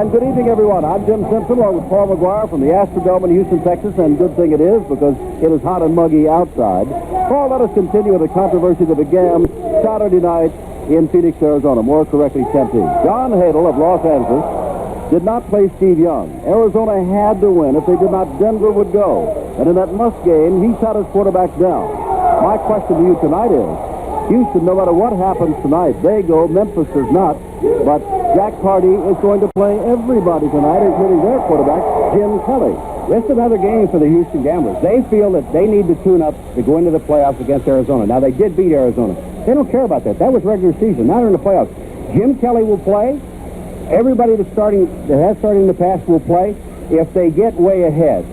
And good evening, everyone. I'm Jim Simpson, along with Paul McGuire from the Astrodome in Houston, Texas, and good thing it is because it is hot and muggy outside. Paul, let us continue with the controversy that began Saturday night in Phoenix, Arizona, more correctly, Tempe. John Hadel of Los Angeles did not play Steve Young. Arizona had to win. If they did not, Denver would go. And in that must game, he shot his quarterback down. My question to you tonight is, Houston, no matter what happens tonight, they go. Memphis does not. But Jack Pardee is going to play everybody tonight, including their quarterback, Jim Kelly. It's another game for the Houston Gamblers. They feel that they need to tune up to go into the playoffs against Arizona. Now, they did beat Arizona. They don't care about that. That was regular season. Now they're in the playoffs. Jim Kelly will play. Everybody that has started in the past will play. If they get way ahead,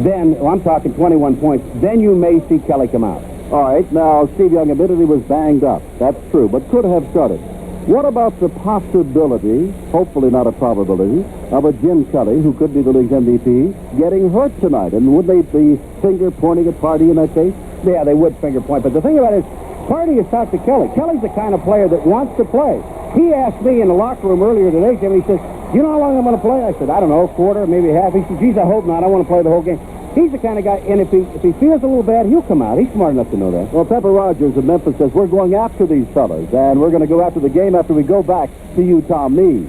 then, I'm talking 21 points, then you may see Kelly come out. All right, now, Steve Young admitted he was banged up. That's true, but could have started. What about the possibility, hopefully not a probability, of a Jim Kelly, who could be the league's MVP, getting hurt tonight? And would they be finger-pointing at Pardee in that case? Yeah, they would finger-point. But the thing about it is, Pardee has talked to Kelly. Kelly's the kind of player that wants to play. He asked me in the locker room earlier today, Jim, he says, you know how long I'm going to play? I said, I don't know, quarter, maybe half. He said, geez, I hope not. I want to play the whole game. He's the kind of guy, and if he feels a little bad, he'll come out. He's smart enough to know that. Well, Pepper Rodgers of Memphis says, we're going after these fellas, and we're going to go after the game after we go back to you, Tom Meade.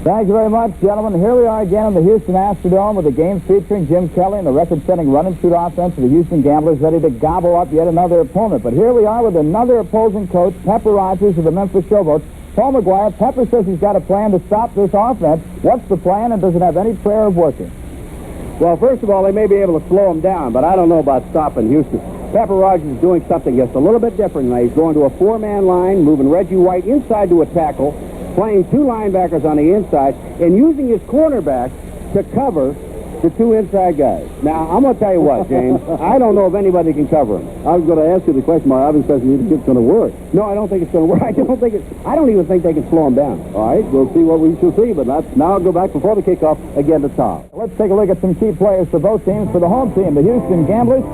Thank you very much, gentlemen. Here we are again in the Houston Astrodome with a game featuring Jim Kelly and the record-setting run-and-shoot offense of the Houston Gamblers, ready to gobble up yet another opponent. But here we are with another opposing coach, Pepper Rodgers of the Memphis Showboats. Paul McGuire, Pepper says he's got a plan to stop this offense. What's the plan, and does it have any prayer of working? Well, first of all, they may be able to slow him down, but I don't know about stopping Houston. Pepper Rodgers is doing something just a little bit different now. He's going to a four-man line, moving Reggie White inside to a tackle, playing two linebackers on the inside, and using his cornerback to cover the two inside guys. Now, I'm going to tell you what, James. I don't know if anybody can cover him. I was going to ask you the question. My obvious question is if it's going to work. No, I don't think it's going to work. I don't even think they can slow him down. All right, we'll see what we shall see, but now I'll go back before the kickoff again to Tom. Let's take a look at some key players for both teams. For the home team, the Houston Gamblers,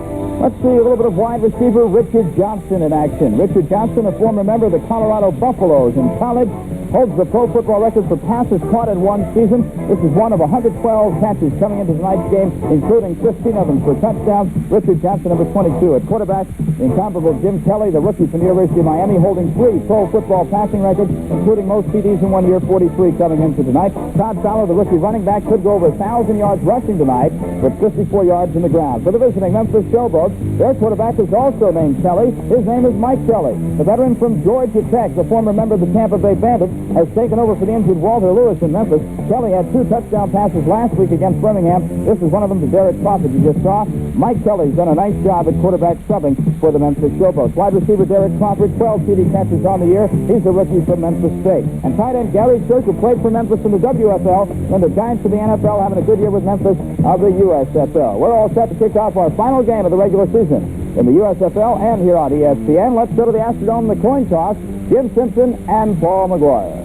let's see a little bit of wide receiver Richard Johnson in action. Richard Johnson, a former member of the Colorado Buffaloes in college, holds the pro football record for passes caught in one season. This is one of 112 catches coming into tonight's game, including 15 of them for touchdowns. Richard Johnson, number 22. At quarterback, incomparable Jim Kelly, the rookie from the University of Miami, holding 3 pro football passing records, including most TDs in 1 year, 43 coming into tonight. Todd Fowler, the rookie running back, could go over 1,000 yards rushing tonight with 54 yards in the ground. For the visiting Memphis Showboats, their quarterback is also named Kelly. His name is Mike Kelly. The veteran from Georgia Tech, the former member of the Tampa Bay Bandits, has taken over for the injured Walter Lewis in Memphis. Kelly had 2 touchdown passes last week against Birmingham. This is one of them to Derek Crawford you just saw. Mike Kelly's done a nice job at quarterback subbing for the Memphis Showboats. Wide receiver Derek Crawford, 12 TD catches on the year. He's a rookie from Memphis State. And tight end Gary Church, who played for Memphis in the WFL, and the Giants of the NFL, having a good year with Memphis of the USFL. We're all set to kick off our final game of the regular season in the USFL and here on ESPN. Let's go to the Astrodome, the coin toss. Jim Simpson and Paul McGuire.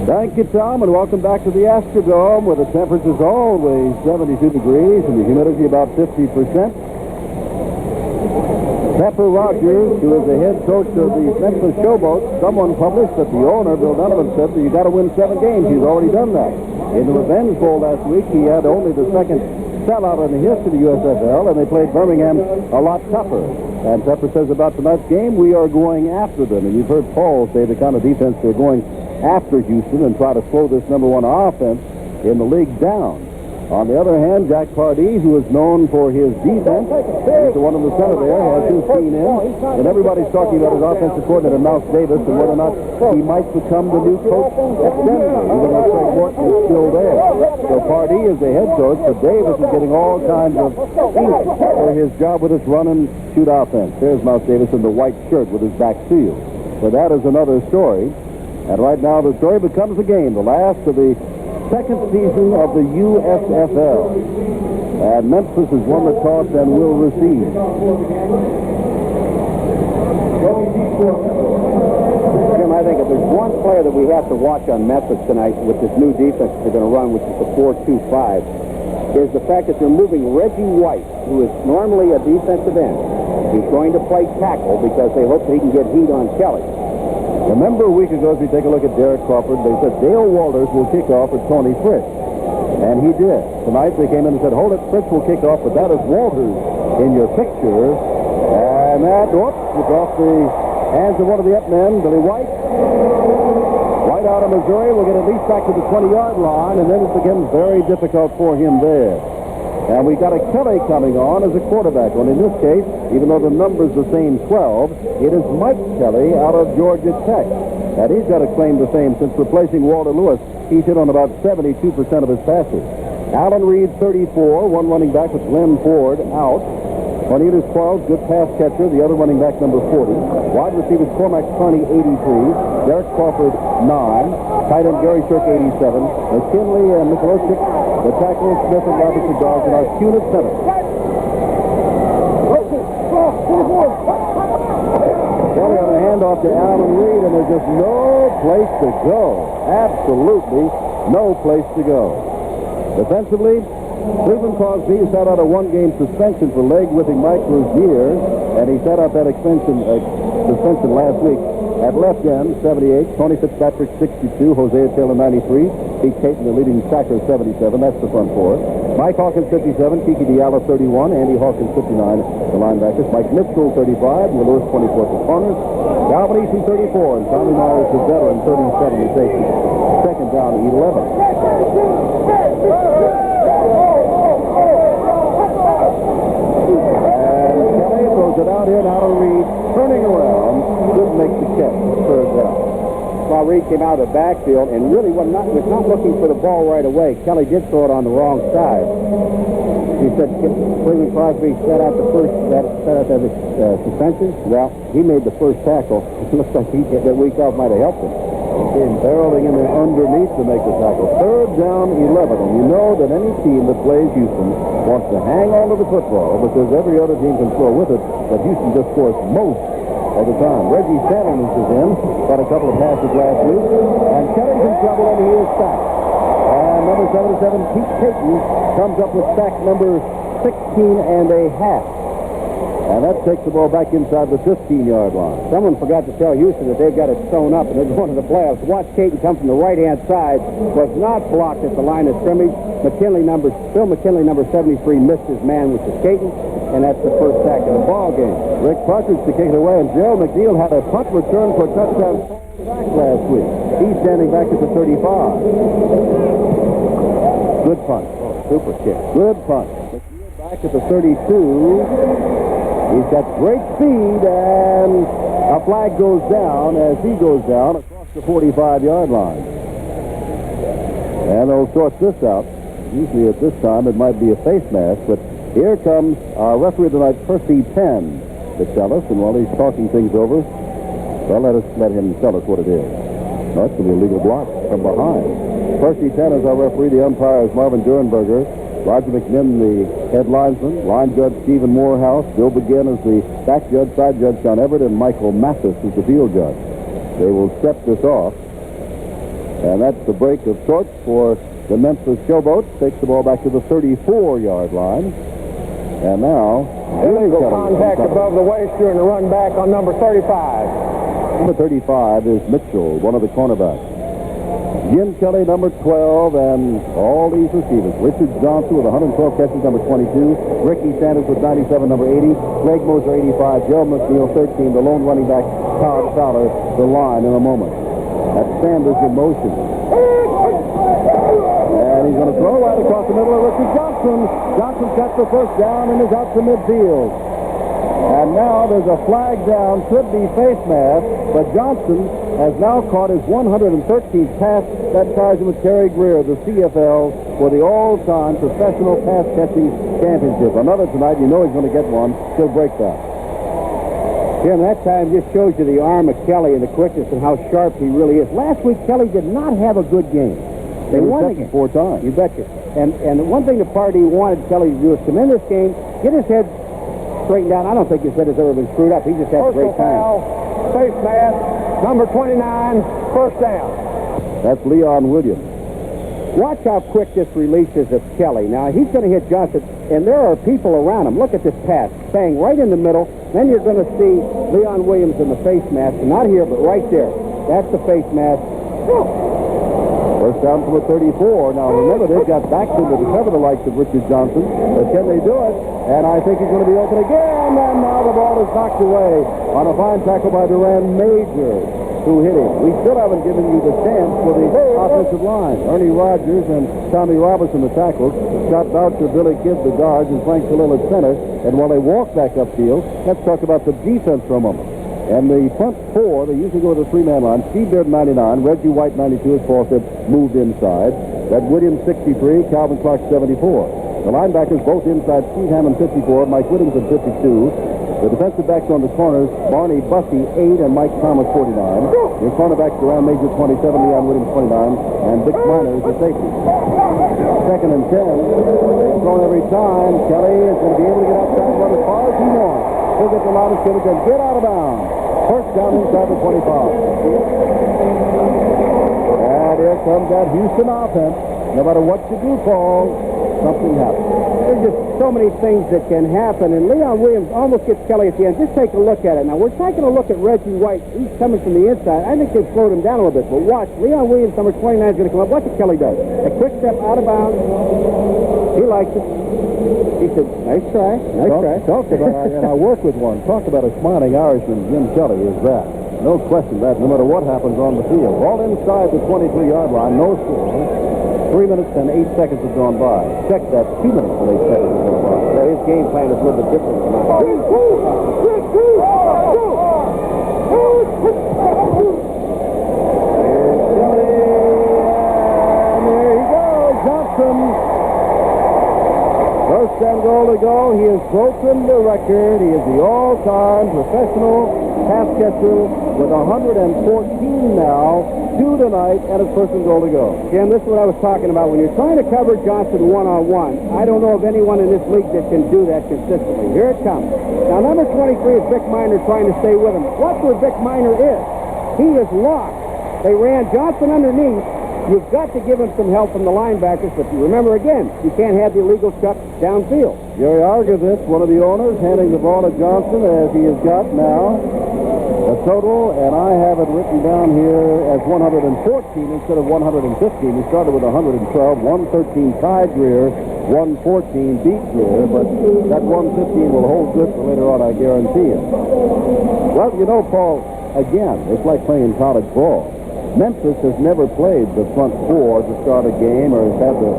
Thank you, Tom, and welcome back to the Astrodome, where the temperature's always 72 degrees and the humidity about 50%. Pepper Rodgers, who is the head coach of the Memphis Showboats, someone published that the owner, Bill Donovan, said that you got to win 7 games. He's already done that. In the Revenge Bowl last week, he had only the second sellout in the history of the USFL, and they played Birmingham a lot tougher. And Pepper says about tonight's game, we are going after them. And you've heard Paul say the kind of defense they're going after Houston and try to slow this number 1 offense in the league down. On the other hand, Jack Pardee, who is known for his defense, he's the one in the center there, has his team in, and everybody's talking about his offensive coordinator, Mouse Davis, and whether or not he might become the new coach at Denver, even though Craig Morton is still there. So Pardee is the head coach, but Davis is getting all kinds of ink for his job with this run-and-shoot offense. There's Mouse Davis in the white shirt with his back to you. So that is another story. And right now the story becomes a game, the last of the second season of the USFL. And Memphis has won the toss and will receive. Jim, I think if there's one player that we have to watch on Memphis tonight with this new defense they're going to run, which is the 4-2-5, is the fact that they're moving Reggie White, who is normally a defensive end. He's going to play tackle because they hope that he can get heat on Kelly. Remember a week ago, as we take a look at Derek Crawford, they said Dale Walters will kick off for Tony Fritz. And he did. Tonight they came in and said, hold it, Fritz will kick off, but that is Walters in your picture. And that, it's off the hands of one of the up men, Billy White. White out of Missouri will get at least back to the 20-yard line, and then it becomes very difficult for him there. And we got a Kelly coming on as a quarterback. And in this case, even though the number's the same 12, it is Mike Kelly out of Georgia Tech. And he's got a claim to fame since replacing Walter Lewis. He's hit on about 72% of his passes. Alan Reed, 34, one running back with Glenn Ford out. Cornelius Quarles, good pass catcher, the other running back, number 40. Wide receivers, Cormac Carney, 83. Derek Crawford, 9. Tight end, Gary Shirk, 87. McKinley and Mikulosic, the tackle, Smith and Robert Cigars, and our Kuhn at center. Kelly on a handoff to Alan Reed, and there's just no place to go. Absolutely no place to go. Defensively, Cleveland Crosby sat out a one-game suspension for leg-whipping Mike Rozier, and he sat out that suspension last week. At left end, 78. Tony Fitzpatrick, 62. Hosea Taylor, 93. Pete Caton, the leading sacker, 77. That's the front four. Mike Hawkins, 57. Kiki Diallo, 31. Andy Hawkins, 59. The linebackers. Mike Mitchell, 35. Will Lewis, 24 for corners. Calvin Eason, 34. And Tommy Myers, the veteran, 37 to safety. Second down, 11. It out here, now to Reed, turning around, couldn't make the catch, third down. Well, Reed came out of the backfield and really was not looking for the ball right away. Kelly did throw it on the wrong side. He said Cleveland Crosby set out the suspension. Well, he made the first tackle. It looks like that week off might have helped him. And barreling in there underneath to make the tackle. Third down, 11. And you know that any team that plays Houston wants to hang on to the football because every other team can score with it, but Houston just scores most of the time. Reggie Sanders is in. Got a couple of passes last week. And Kelly's in trouble, and he is sacked. And number 77, Pete Caton, comes up with sack number 16 and a half. And that takes the ball back inside the 15-yard line. Someone forgot to tell Houston that they've got it sewn up and they're going to the playoffs. Watch Caton come from the right-hand side. Was not blocked at the line of scrimmage. Phil McKinley, number 73, missed his man, which is Caton, and that's the first sack of the ball game. Rick Partridge to kick it away, and Gerald McNeil had a punt return for a touchdown back last week. He's standing back at the 35. Good punt. Super kick. Good punt. McNeil back at the 32. He's got great speed, and a flag goes down as he goes down across the 45-yard line. And they'll sort this out. Usually at this time it might be a face mask, but here comes our referee tonight, Percy Penn, to tell us. And while he's talking things over, well, let him tell us what it is. No, it's going to be a legal block from behind. Percy Penn is our referee. The umpire is Marvin Durenberger. Roger McMinn, the head linesman. Line judge Stephen Morehouse. Bill Begin is the back judge. Side judge John Everett. And Michael Mathis is the field judge. They will step this off. And that's the break of sorts for the Memphis Showboats. Takes the ball back to the 34-yard line. And now... illegal contact above the waist during the run back on number 35. Number 35 is Mitchell, one of the cornerbacks. Jim Kelly, number 12, and all these receivers. Richard Johnson with 112 catches, number 22. Ricky Sanders with 97, number 80. Greg Moser, 85. Joe McNeil, 13. The lone running back, Todd Fowler, the line in a moment. That's Sanders in motion. And he's going to throw right across the middle of Richard Johnson. Johnson's got the first down and is out to midfield. And now there's a flag down, could be face mask, but Johnson has now caught his 113th pass. That ties him with Terry Greer, the CFL, for the all-time professional pass-catching championship. Another tonight, you know he's going to get one. He'll break that. Jim, that time just shows you the arm of Kelly and the quickness and how sharp he really is. Last week, Kelly did not have a good game. They won the game 4 times. You betcha. And one thing the party wanted Kelly to do is come in this game, get his head straightened down. I don't think his head has ever been screwed up. He just had a great time. Face mask, number 29, first down. That's Leon Williams. Watch how quick this releases of Kelly. Now, he's going to hit Johnson, and there are people around him. Look at this pass. Bang, right in the middle. Then you're going to see Leon Williams in the face mask. Not here, but right there. That's the face mask. First down from the 34. Now, remember, they've got Baxter to cover the likes of Richard Johnson. But can they do it? And I think he's going to be open again. And now the ball is knocked away on a fine tackle by Duran Major, who hit him. We still haven't given you the chance for the offensive line. Ernie Rodgers and Tommy Robinson, the tackles. Scott Boucher, Billy Kidd, the guards, and Frank Khalil at center. And while they walk back upfield, let's talk about the defense for a moment. And the front four, they usually go to the three-man line. Steve Beard, 99. Reggie White, 92, as Paul said, moved inside. Red Williams, 63. Calvin Clark, 74. The linebackers both inside. Steve Hammond, 54. Mike Williams at 52. The defensive backs on the corners, Barney Bussey, 8, and Mike Thomas, 49. Your cornerbacks, Duran Major, 27, Leon Williams, 29, and Vic Minor is the safety. Second and 10. They've thrown every time. Kelly is going to be able to get outside and run as far as he wants. He'll get the line of scrimmage and get out of bounds. First down inside the 25. And here comes that Houston offense. No matter what you do, Paul, something happens. There's just so many things that can happen, and Leon Williams almost gets Kelly at the end. Just take a look at it. Now, we're taking a look at Reggie White. He's coming from the inside. I think they've slowed him down a little bit, but watch. Leon Williams, number 29, is going to come up. Watch what Kelly does. A quick step out of bounds. He likes it. He said, nice try, nice try. Talk about, and I work with one. Talk about a smiling Irishman, Jim Kelly, is that. No question that, no matter what happens on the field. All inside the 23-yard line, no score. 3 minutes and 8 seconds have gone by. Check that, 2 minutes and 8 seconds have gone by. Yeah, his game plan is a little bit different than mine. And there he goes, Johnson. First and goal to go. He has broken the record. He is the all-time professional pass catcher with 114 now. 2 tonight, and his first and goal to go. Jim, this is what I was talking about. When you're trying to cover Johnson one-on-one, I don't know of anyone in this league that can do that consistently. Here it comes. Now, number 23 is Vic Minor trying to stay with him. Watch where Vic Minor is. He is locked. They ran Johnson underneath. You've got to give him some help from the linebackers, but you remember again, you can't have the illegal chuck downfield. Jerry Argovitz, one of the owners, handing the ball to Johnson as he has got now a total, and I have it written down here as 114 instead of 115. He started with 112, 113 tied Greer, 114 beat Greer, but that 115 will hold good for later on, I guarantee it. Well, you know, Paul, again, it's like playing college ball. Memphis has never played the front four to start a game or has had the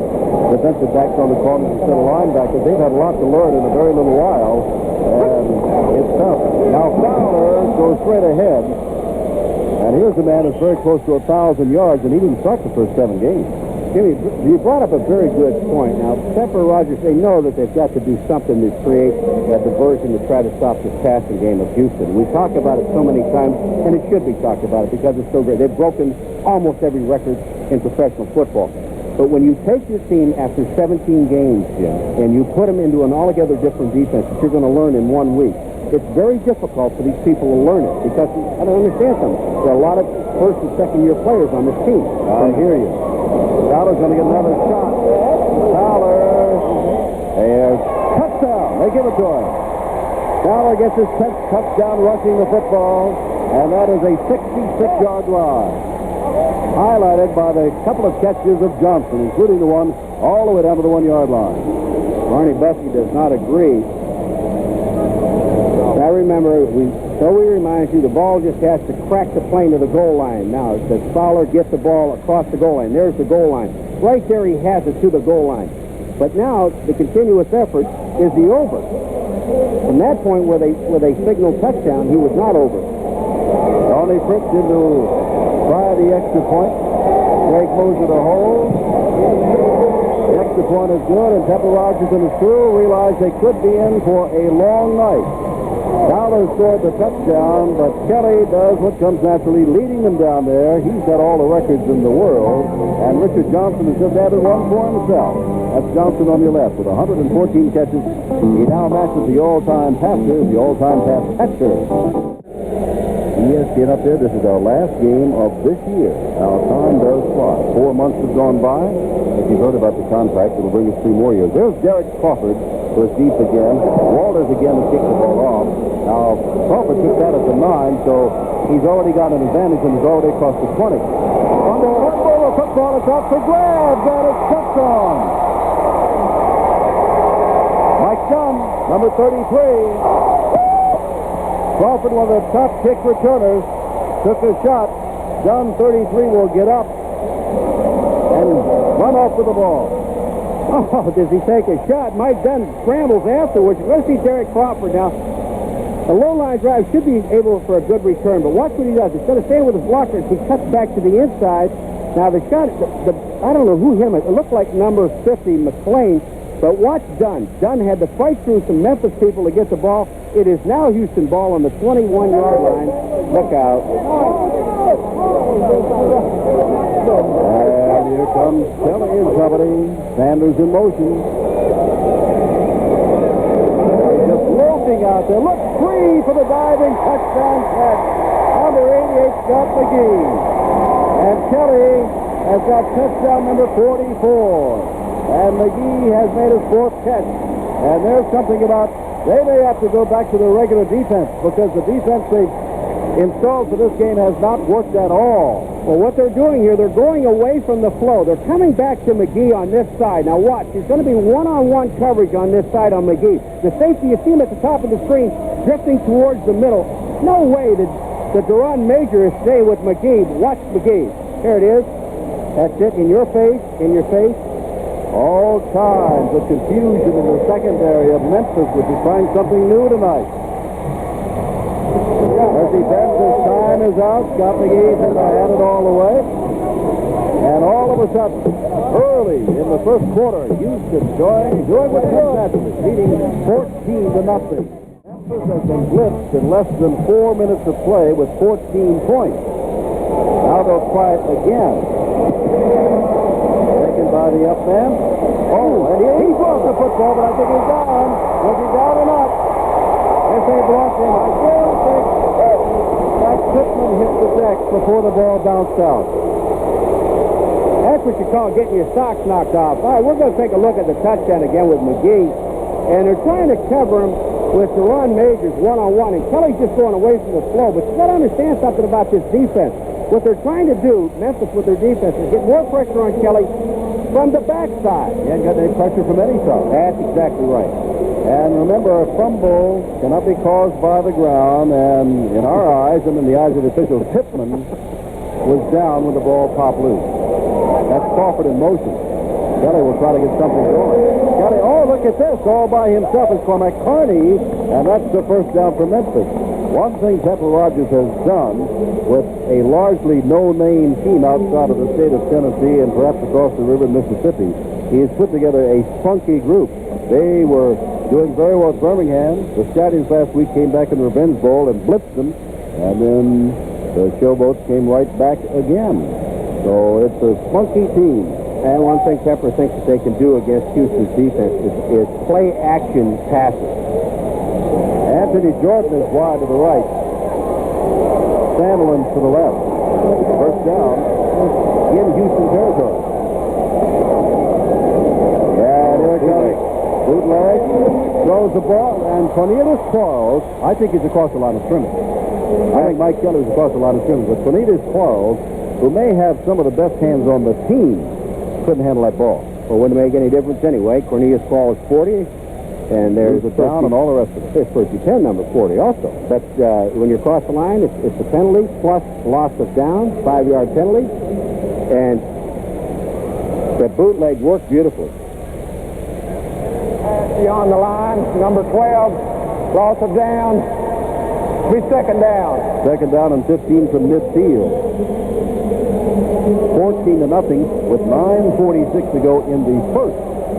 defensive backs on the corners instead of linebackers. They've had a lot to learn in a very little while, and it's tough. Now Fowler goes straight ahead, and here's a man who's very close to 1,000 yards, and he didn't start the first 7 games. Jimmy, you brought up a very good point. Now, Pepper Rodgers, they know that they've got to do something to create a diversion to try to stop this passing game of Houston. We talk about it so many times, and it should be talked about it because it's so great. They've broken almost every record in professional football. But when you take your team after 17 games, Jim, and you put them into an altogether different defense that you're going to learn in 1 week, it's very difficult for these people to learn it because I don't understand something. There are a lot of first and second year players on this team. I hear you. Fowler's going to get another shot. Fowler. There's touchdown. They give it to him. Fowler gets his 10th touchdown rushing the football, and that is a 66-yard line. Highlighted by the couple of catches of Johnson, including the one all the way down to the 1-yard line. Barney Bussey does not agree. I remember, we remind you, the ball just has to crack the plane to the goal line. Now, does Fowler get the ball across the goal line? There's the goal line. Right there he has it to the goal line. But now, the continuous effort is the over. From that point where they signaled touchdown, he was not over. Tony Fritz into try the extra point. Greg Moser to hold. The extra point is good, and Pepper Rodgers and his crew realize they could be in for a long night. Fowler scored the touchdown, but Kelly does what comes naturally, leading them down there. He's got all the records in the world, and Richard Johnson has just added one for himself. That's Johnson on your left with 114 catches. He now matches the all-time passer, the all-time pass catcher. ESPN up there, this is our last game of this year. Our time does fly. 4 months have gone by. If you've heard about the contract, it'll bring us 3 more years. There's Derek Crawford to his deep again. Walters again to kick the ball off. Now, Crawford took that at the 9, so he's already got an advantage and is already across the 20. The football is out for grabs, and it's touched on. Mike Dunn, number 33. Crawford, one of the top kick returners, took a shot. Dunn, 33, will get up and run off with the ball. Oh, does he take a shot? Mike Dunn scrambles afterwards. Let's see Derek Crawford now. A low-line drive should be able for a good return, but watch what he does. Instead of staying with his blockers, he cuts back to the inside. Now, the shot, I don't know who hit him. It looked like number 50, McLean, but watch Dunn. Dunn had to fight through some Memphis people to get the ball. It is now Houston ball on the 21-yard line. Look out. And here comes Kelly and company. Sanders in motion. Just loafing out there. Look, free for the diving touchdown catch. Number 88 got McGee. And Kelly has got touchdown number 44. And McGee has made his 4th catch. And there's something about they may have to go back to the regular defense because the defense they've installed for this game has not worked at all. Well, what they're doing here, they're going away from the flow. They're coming back to McGee on this side. Now watch, there's going to be one-on-one coverage on this side on McGee. The safety, you see him at the top of the screen, drifting towards the middle. No way that Duran Major is staying with McGee. Watch McGee. Here it is. That's it, in your face, in your face. All kinds of confusion in the secondary of Memphis, which is trying something new tonight. Percy Benz, his time is out. Scott McGee has had it all the way. And all of a sudden, early in the first quarter, Houston doing what it comes naturally, leading 14-0. Memphis has been blitzed in less than 4 minutes of play with 14 points. Now they'll try it again. Taken by the up man. Oh, and he lost the football, but I think he's down. Was he down or not? If they blocked him, I still think that Pittman hit the deck before the ball bounced out. That's what you call getting your socks knocked off. All right, we're going to take a look at the touchdown again with McGee. And they're trying to cover him with Duran Majors one-on-one. And Kelly's just going away from the flow. But you got to understand something about this defense. What they're trying to do, Memphis with their defense, is get more pressure on Kelly from the backside. He hasn't got any pressure from any side. That's exactly right. And remember, a fumble cannot be caused by the ground. And in our eyes and in the eyes of the officials, Pittman was down when the ball popped loose. That's Crawford in motion. Kelly will try to get something going. Kelly, oh, look at this. All by himself is Cormac Carney, and that's the first down for Memphis. One thing Pepper Rodgers has done with a largely no-name team outside of the state of Tennessee and perhaps across the river in Mississippi, he has put together a spunky group. They were doing very well at Birmingham. The Stallions last week came back in the Revenge Bowl and blitzed them, and then the Showboats came right back again. So it's a spunky team. And one thing Pepper thinks that they can do against Houston's defense is play action passes. Anthony Jordan is wide to the right. Sandlin to the left. First down in Houston territory. And here it comes. Bootleg throws the ball, and Cornelius Quarles, I think he's across the line of scrimmage. I think Mike Kelly is across the line of scrimmage, but Cornelius Quarles, who may have some of the best hands on the team, couldn't handle that ball. Well, wouldn't make any difference anyway. Cornelius Quarles 40, and there's a down and all the rest of it. There's Percy Penn, number 40 also. But when you cross the line, it's a penalty plus loss of down, 5-yard penalty. And the bootleg worked beautifully. Beyond the line, number 12, loss of down. Be second down. Second down and 15 from midfield. 14-0 with 9:46 to go in the first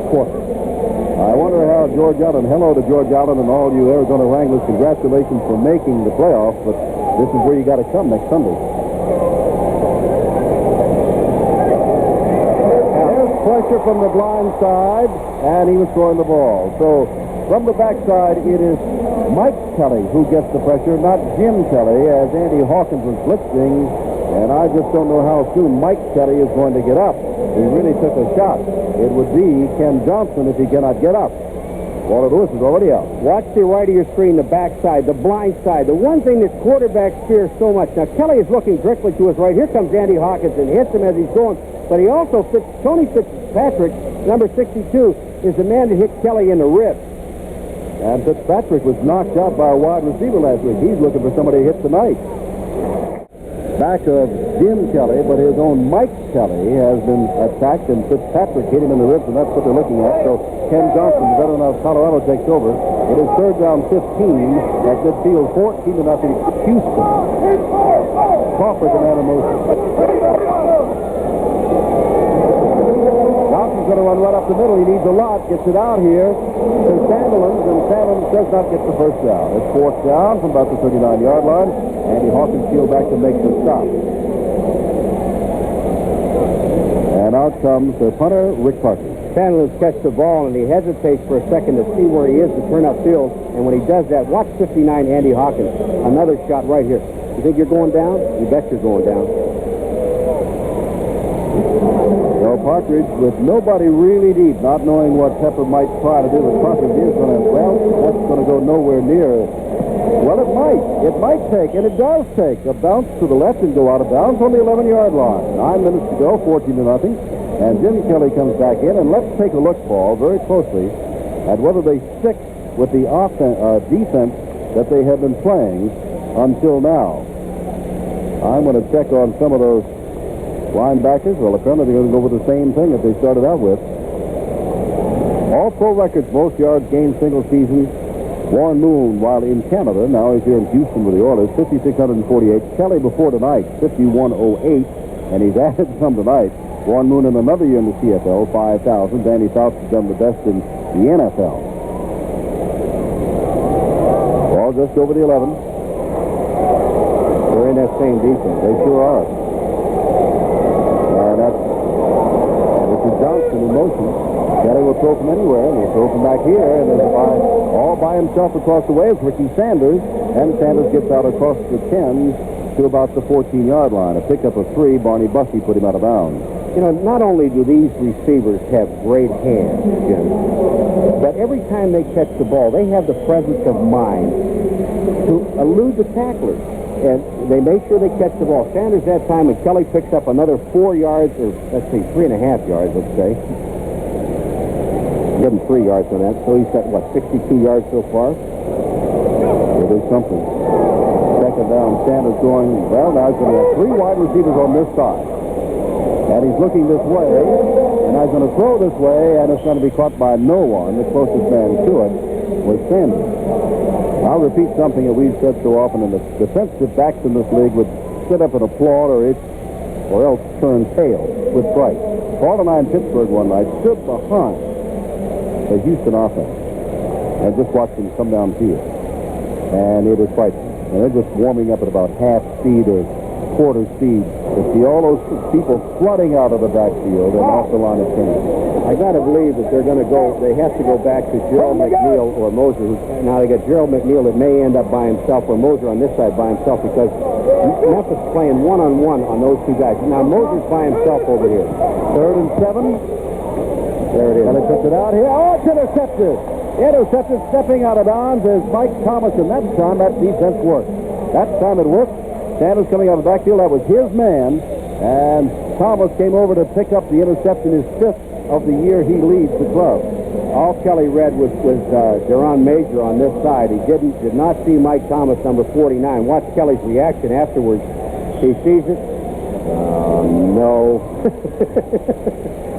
quarter. I wonder how George Allen, hello to George Allen and all you Arizona Wranglers, congratulations for making the playoffs, but this is where you got to come next Sunday. There's pressure from the blind side, and he was throwing the ball. So from the backside, it is Mike Kelly who gets the pressure, not Jim Kelly, as Andy Hawkins was blitzing. And I just don't know how soon Mike Kelly is going to get up. He really took a shot. It would be Ken Johnson if he cannot get up. Walter Lewis is already out. Watch the right of your screen, the backside, the blind side. The one thing that quarterbacks fear so much. Now, Kelly is looking directly to his right. Here comes Andy Hawkins and hits him as he's going. But he also fits, Tony Fitzpatrick, number 62, is the man that hit Kelly in the ribs. And Fitzpatrick was knocked out by a wide receiver last week. He's looking for somebody to hit tonight. Back of Jim Kelly, but his own Mike Kelly has been attacked, and Fitzpatrick hit him in the ribs, and that's what they're looking at. So Ken Johnson, the veteran of Colorado, takes over. It is third down 15 at midfield, 14-0 Houston. Crawford, the man in motion. Johnson's going to run right up the middle. He needs a lot. Gets it out here to Sandilands, and Sandilands does not get the first down. It's fourth down from about the 39-yard line. Andy Hawkins peeled back to make the stop. And out comes the punter, Rick Parker. Sandilands catches the ball, and he hesitates for a second to see where he is to turn upfield. And when he does that, watch 59, Andy Hawkins. Another shot right here. You think you're going down? You bet you're going down. Well, Partridge, with nobody really deep, not knowing what Pepper might try to do, but Partridge is going to, well, that's going to go nowhere near. Well, it might take, and it does take, a bounce to the left and go out of bounds on the 11-yard line. 9 minutes to go, 14-0. And Jim Kelly comes back in, and let's take a look, Paul, very closely at whether they stick with the defense that they have been playing until now. I'm going to check on some of those linebackers. Well, apparently they're going to go with the same thing that they started out with. All pro records, most yards gained single season. Warren Moon, while in Canada, now he's here in Houston with the Oilers, 5,648. Kelly before tonight, 5,108, and he's added some tonight. Warren Moon in another year in the CFL, 5,000. Danny Fouts has done the best in the NFL. Ball just over the 11. They're in that same defense. They sure are. That's Richard Johnson in motion. Kelly will throw from anywhere, and he'll throw from back here, and then all by himself across the way is Ricky Sanders, and Sanders gets out across the 10 to about the 14-yard line. A pickup of 3, Barney Bussey put him out of bounds. You know, not only do these receivers have great hands, Jim, but every time they catch the ball, they have the presence of mind to elude the tacklers. And they make sure they catch the ball. Sanders that time, and Kelly picks up another 4 yards, or let's see, 3.5 yards, let's say. Give him 3 yards on that, so he's got, what, 62 yards so far? It is something. Second down, Sanders going, well, now he's going to have 3 wide receivers on this side. And he's looking this way, and he's going to throw this way, and it's going to be caught by no one. The closest man to it was Sanders. I'll repeat something that we've said so often, and the defensive backs in this league would sit up and applaud or else turn pale with fright. Paul and I in Pittsburgh one night stood behind the Houston offense and just watched them come downfield. And it was frightening. And they're just warming up at about half speed or quarter speed to see all those people flooding out of the backfield and off the line of scrimmage. I got to believe that they're going to go, they have to go back to Gerald McNeil or Moser. Now they got Gerald McNeil that may end up by himself, or Moser on this side by himself, because Memphis is playing one-on-one on those two guys. Now Moser's by himself over here. 3rd and 7. There it is. And he puts it out here. Oh, it's intercepted. Intercepted, stepping out of bounds is Mike Thomas, and that time that defense worked. That time it worked. Sanders coming out of the backfield. That was his man. And Thomas came over to pick up the interception, his 5th of the year he leads the club. All Kelly read was Deron Major on this side. He did not see Mike Thomas, number 49. Watch Kelly's reaction afterwards. He sees it. No.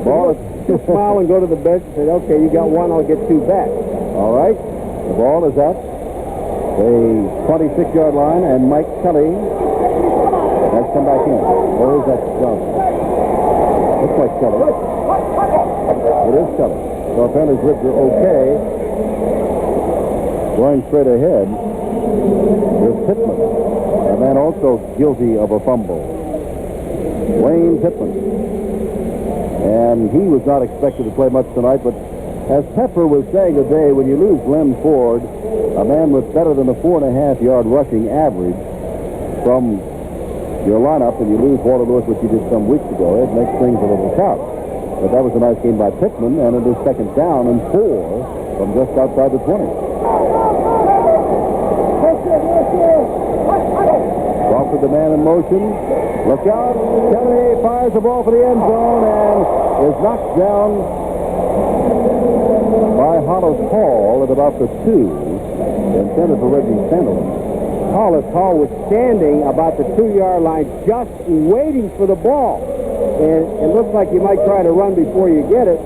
Ball is smile and go to the bench and say, okay, you got 1, I'll get 2 back. all right. The ball is at the 26-yard line, and Mike Kelly has come back in. Or is that Johnson? Looks like Kelly. It is Kelly. So apparently his ribs are okay. Going straight ahead is Pittman, a man also guilty of a fumble. Wayne Pittman. And he was not expected to play much tonight, but as Pepper was saying today, when you lose Glenn Ford, a man with better than a 4.5-yard rushing average from your lineup, and you lose Walter Lewis, which you did some weeks ago, it makes things a little tough. But that was a nice game by Pittman, and it is second down and 4 from just outside the 20. Crawford, the man in motion. Look out. Kelly fires the ball for the end zone and is knocked down by Hollis Hall at about the 2, intended for Reggie Sandlin. Hollis Hall was standing about the 2-yard line just waiting for the ball. And it looks like you might try to run before you get it.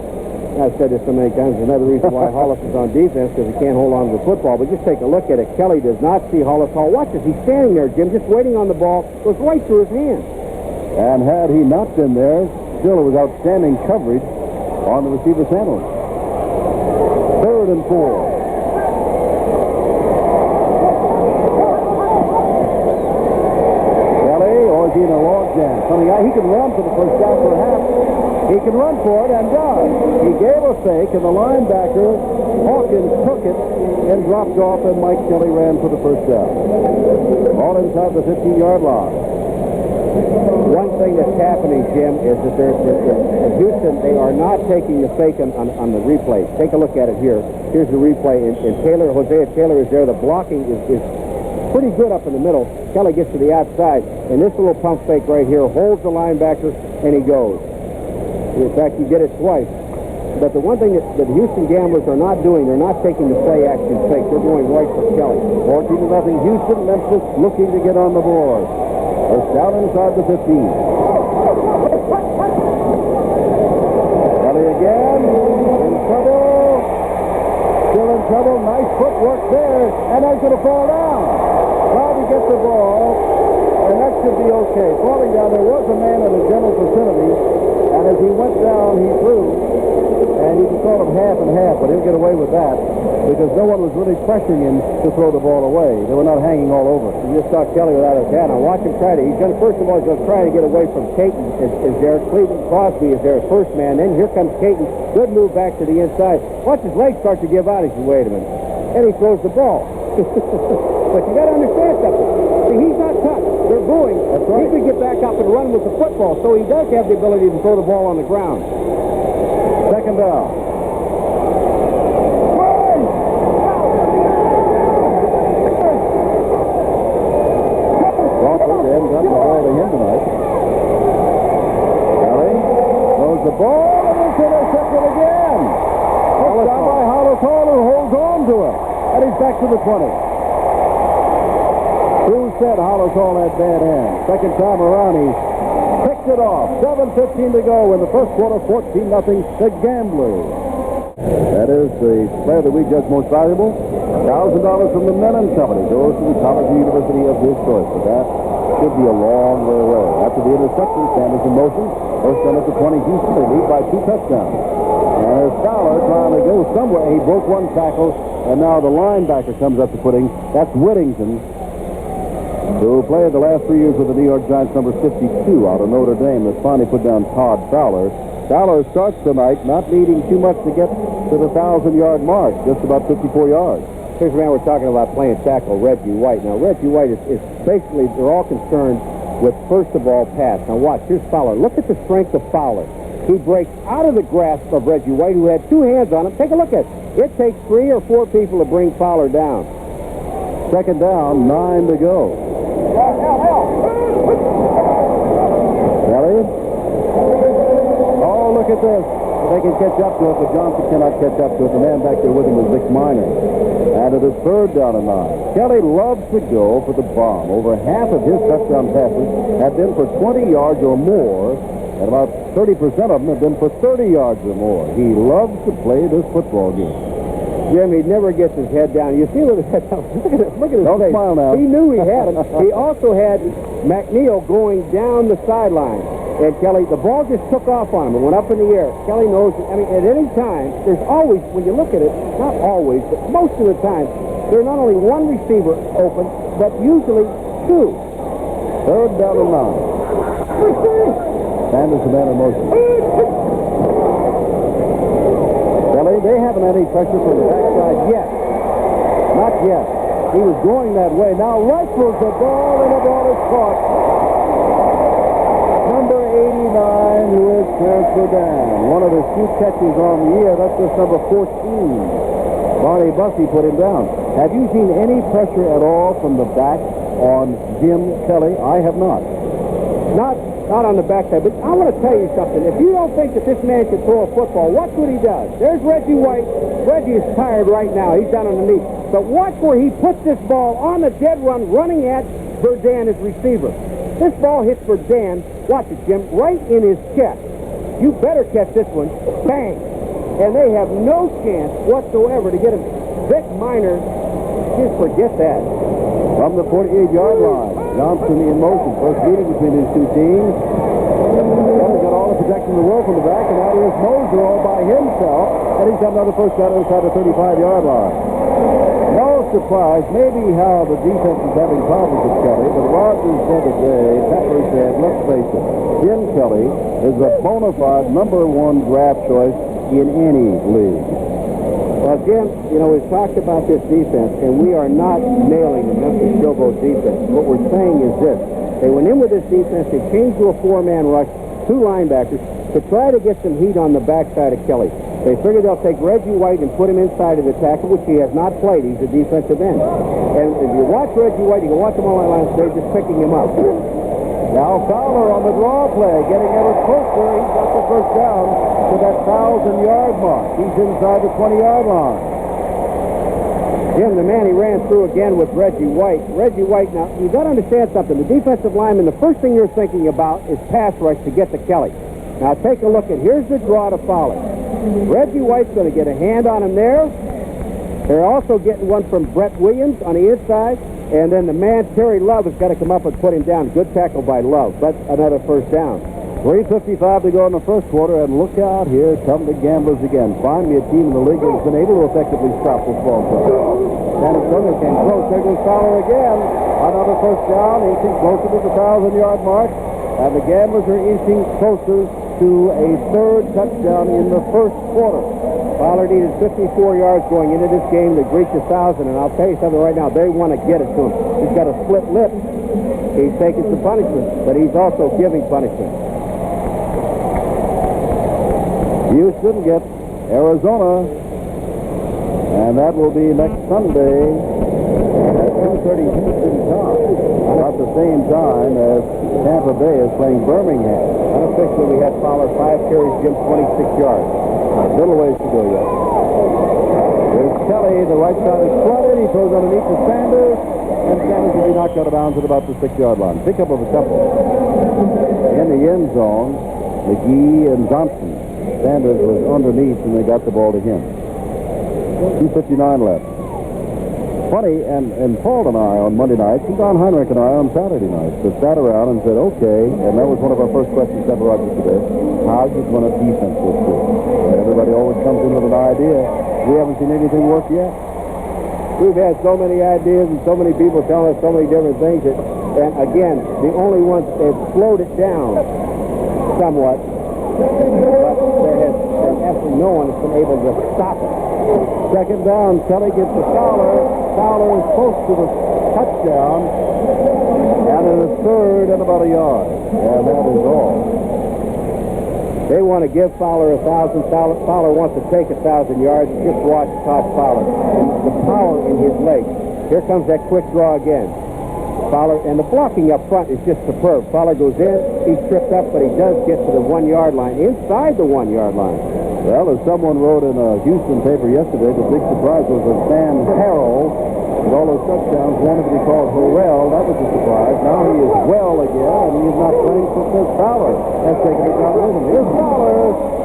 I've said this so many times. Another reason why Hollis is on defense, because he can't hold on to the football. But just take a look at it. Kelly does not see Hollis Hall. Watch this. He's standing there, Jim, just waiting on the ball. Goes right through his hand. And had he not been there, still it was outstanding coverage on the receiver Sandlin. 3rd and 4. Is he in a log jam? Coming out, he can run for the first down for a half. He can run for it and does. He gave a fake, and the linebacker, Hawkins, took it and dropped off, and Mike Kelly ran for the first down. All inside the 15-yard line. One thing that's happening, Jim, is that in Houston, they are not taking the fake on the replay. Take a look at it here. Here's the replay, and Hosea Taylor is there. The blocking is pretty good up in the middle. Kelly gets to the outside, and this little pump fake right here holds the linebacker, and he goes. In fact, he did it twice. But the one thing that the Houston Gamblers are not doing, they're not taking the play-action fake. They're going right for Kelly. 14-0 Houston. Memphis looking to get on the board. First down inside the 15. Kelly again. In trouble. Still in trouble. Nice footwork there. And that's going to fall down. Trying to get the ball, and that should be okay. Falling down, there was a man in the general vicinity, and as he went down, he threw, and you can call him half and half, but he'll get away with that because no one was really pressuring him to throw the ball away. They were not hanging all over. You just saw Kelly without his hat. Now watch him try to. He's going to, first of all, he's going to try to get away from Caton. Is there? Cleveland Crosby is there, first man. Then here comes Caton. Good move back to the inside. Watch his legs start to give out. He says, wait a minute. And he throws the ball. But you got to understand something. See, he's not touched. They're booing. He could get back up and run with the football, so he does have the ability to throw the ball on the ground. Second down. Crawford ends up the ball to him tonight. Kelly throws the ball, and it's intercepted again. It's down by Hollis Hall, who holds on to it. And he's back to the 20. Who said Hollis Hall had bad hands? Second time around, he picked it off. 7:15 to go in the first quarter, 14-0 the Gamblers. That is the player that we judge most valuable. $1,000 from the Men & Company goes to the college or university of his choice. But that should be a long way away. After the interception, Sanders in motion. First down at the 20, Houston. They lead by 2 touchdowns. And there's Fowler trying to go somewhere. He broke one tackle, and now the linebacker comes up to footing. That's Whittington, who played the last 3 years with the New York Giants, number 52 out of Notre Dame. That's finally put down Todd Fowler. Fowler starts tonight not needing too much to get to the 1,000-yard mark, just about 54 yards. Here's the man we're talking about playing tackle, Reggie White. Now, Reggie White is basically, they're all concerned with first of all pass. Now watch, here's Fowler. Look at the strength of Fowler. He breaks out of the grasp of Reggie White, who had 2 hands on him. Take a look at it. It takes 3 or 4 people to bring Fowler down. Second down, 9 to go. Kelly. Oh, look at this. They can catch up to it, but Johnson cannot catch up to it. The man back there with him is Vic Minor. And it is third down and 9. Kelly loves to go for the bomb. Over half of his touchdown passes have been for 20 yards or more, and about 30% of them have been for 30 yards or more. He loves to play this football game. Jim, he never gets his head down. You see with his head down. Look at his Don't face. smile now. He knew he had him. He also had McNeil going down the sideline. And Kelly, the ball just took off on him and went up in the air. Kelly knows, I mean, at any time, there's always, when you look at it, not always, but most of the time, there's not only one receiver open, but usually 2. Third down and 9. Sanders, the man in motion. Kelly, they haven't had any pressure from the backside yet. Not yet. He was going that way. Now rifles the ball, and the ball is caught. Number 89, who is transferred down. One of his few catches on the year. That's just number 14. Barney Bussey put him down. Have you seen any pressure at all from the back on Jim Kelly? I have not. Not on the backside, but I want to tell you something. If you don't think that this man can throw a football, watch what he does. There's Reggie White. Reggie is tired right now. He's down on the knee. But watch where he puts this ball on the dead run, running at Verdun as receiver. This ball hits Verdun, watch it, Jim, right in his chest. You better catch this one. Bang! And they have no chance whatsoever to get him. Vic Minor, just forget that. From the 48-yard line, Johnson in motion. First meeting between these two teams. Kelly's got all the protection in the world from the back, and now here's Moser all by himself, and he's got another first shot inside the 35-yard line. No surprise, maybe how the defense is having problems with Kelly, but Rodgers said today, Pepper said, let's face it, Jim Kelly is a bona fide number one draft choice in any league. Well, Jim, you know, we've talked about this defense, and we are not nailing the Memphis Showboat defense. What we're saying is this. They went in with this defense, they changed to a four-man rush, two linebackers, to try to get some heat on the backside of Kelly. They figured they'll take Reggie White and put him inside of the tackle, which he has not played. He's a defensive end. And if you watch Reggie White, you can watch him on the line, they're just picking him up. Now Fowler on the draw play, getting ever closer. He's got the first down to that 1,000-yard mark. He's inside the 20-yard line. Jim, the man he ran through again with Reggie White. Reggie White, now, you've got to understand something. The defensive lineman, the first thing you're thinking about is pass rush to get to Kelly. Now, take a look at, here's the draw to Fowler. Reggie White's going to get a hand on him there. They're also getting one from Brett Williams on the inside. And then the man, Terry Love, has got to come up and put him down. Good tackle by Love, but another first down. 3:55 to go in the first quarter, and look out, here come the Gamblers again. Finally, a team in the league that has been able to effectively stop this ball club. San Antonio came close. There goes Fowler again. Another first down, inching closer to the 1,000-yard mark. And the Gamblers are inching closer to a third touchdown in the first quarter. Fowler needed 54 yards going into this game to reach 1,000, and I'll tell you something right now, they want to get it to him. He's got a split lip. He's taking some punishment, but he's also giving punishment. Houston gets Arizona, and that will be next Sunday at 2:30 Houston time. About the same time as Tampa Bay is playing Birmingham. Unofficially, we had Fowler 5 carries, Jim 26 yards. A little ways to go yet. There's Kelly, the right side is flooded. He throws underneath to Sanders, and Sanders will be knocked out of bounds at about the 6-yard line. Pick up of a couple. In the end zone, McGee and Johnson. Sanders was underneath, and they got the ball to him. 2:59 left. Funny, and Paul and I on Monday nights, and Don Heinrich and I on Saturday nights, just sat around and said, okay, and that was one of our first questions to Rodgers today, how you going to defense this year? And everybody always comes in with an idea. We haven't seen anything work yet. We've had so many ideas and so many people telling us so many different things, and again, the only ones that have slowed it down somewhat, but there has absolutely no one has been able to stop it. Second down, Kelly gets to Fowler. Fowler is close to the touchdown. And in the third and about a yard. And that is all. They want to give Fowler 1,000. Fowler wants to take 1,000 yards. Just watch Todd Fowler and the power in his legs. Here comes that quick draw again. Fowler, and the blocking up front is just superb. Fowler goes in, he's tripped up, but he does get to the 1-yard line, inside the 1-yard line. Well, as someone wrote in a Houston paper yesterday, the big surprise was that Sam Harrell, with all those touchdowns, wanted to be called Harrell. That was a surprise. Now he is well again, and he is not playing for Fowler. That's taking it down with him. Here's Fowler.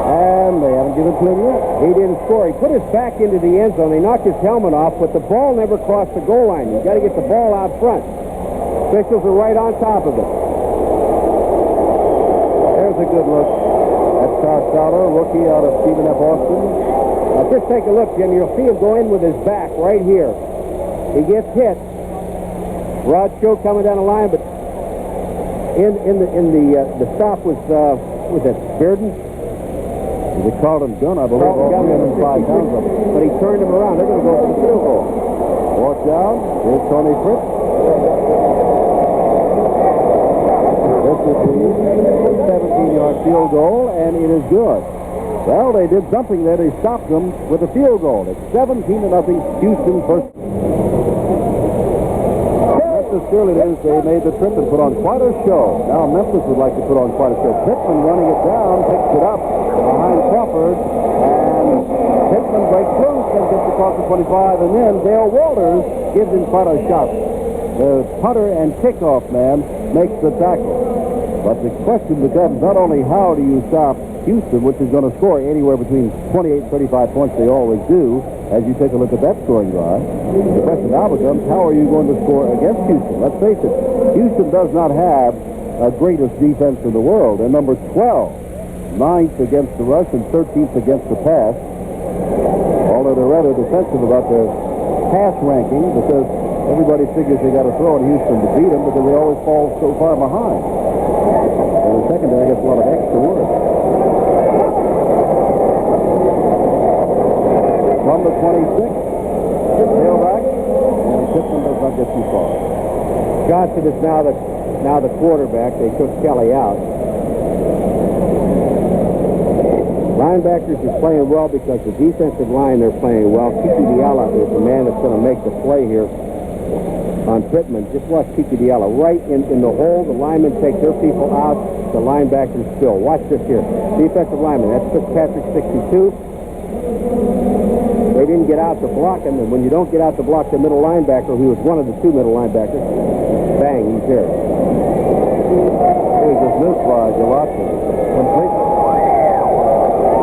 And they haven't given it to him yet. He didn't score. He put his back into the end zone. They knocked his helmet off, but the ball never crossed the goal line. You've got to get the ball out front. Officials are right on top of it. There's a good look at Todd Fowler, rookie out of Stephen F. Austin. Now, just take a look, Jim. You'll see him go in with his back right here. He gets hit. Rod Show coming down the line, but the stop was that Bearden? The Carlton Gunn, I believe, all 305 pounds of it. But he turned him around. They're going to go for the field goal. Fourth down. Here's Tony Fritz. This at the 17-yard field goal, and it is good. Well, they did something there. They stopped them with a field goal. It's 17-0, Houston first. Memphis cheerleaders, they made the trip and put on quite a show. Now Memphis would like to put on quite a show. Pittman running it down, picks it up behind Crawford, and Pittman breaks loose and gets across the 25, and then Dale Walters gives him quite a shot. The punter and kickoff man makes the tackle. But the question becomes not only how do you stop Houston, which is going to score anywhere between 28 and 35 points, they always do, as you take a look at that scoring drive. The question now becomes, how are you going to score against Houston? Let's face it, Houston does not have the greatest defense in the world. They're number 12, 9th against the rush and 13th against the pass. Although they're rather defensive about their pass ranking because everybody figures they got to throw at Houston to beat them because they always fall so far behind. And the secondary gets a lot of extra work. From the 26, tailback, and Pittman does not get too far. Johnson is now the quarterback. They took Kelly out. Linebackers is playing well because the defensive line they're playing well. Kiki Diala is the man that's going to make the play here on Pittman. Just watch Kiki Diala right in the hole. The linemen take their people out. The linebackers fill. Watch this here. Defensive lineman. That's Fitzpatrick, 62. They didn't get out to block him, and when you don't get out to block the middle linebacker, who was one of the two middle linebackers, bang, he's there. Here's this missed by Galachi. Complete.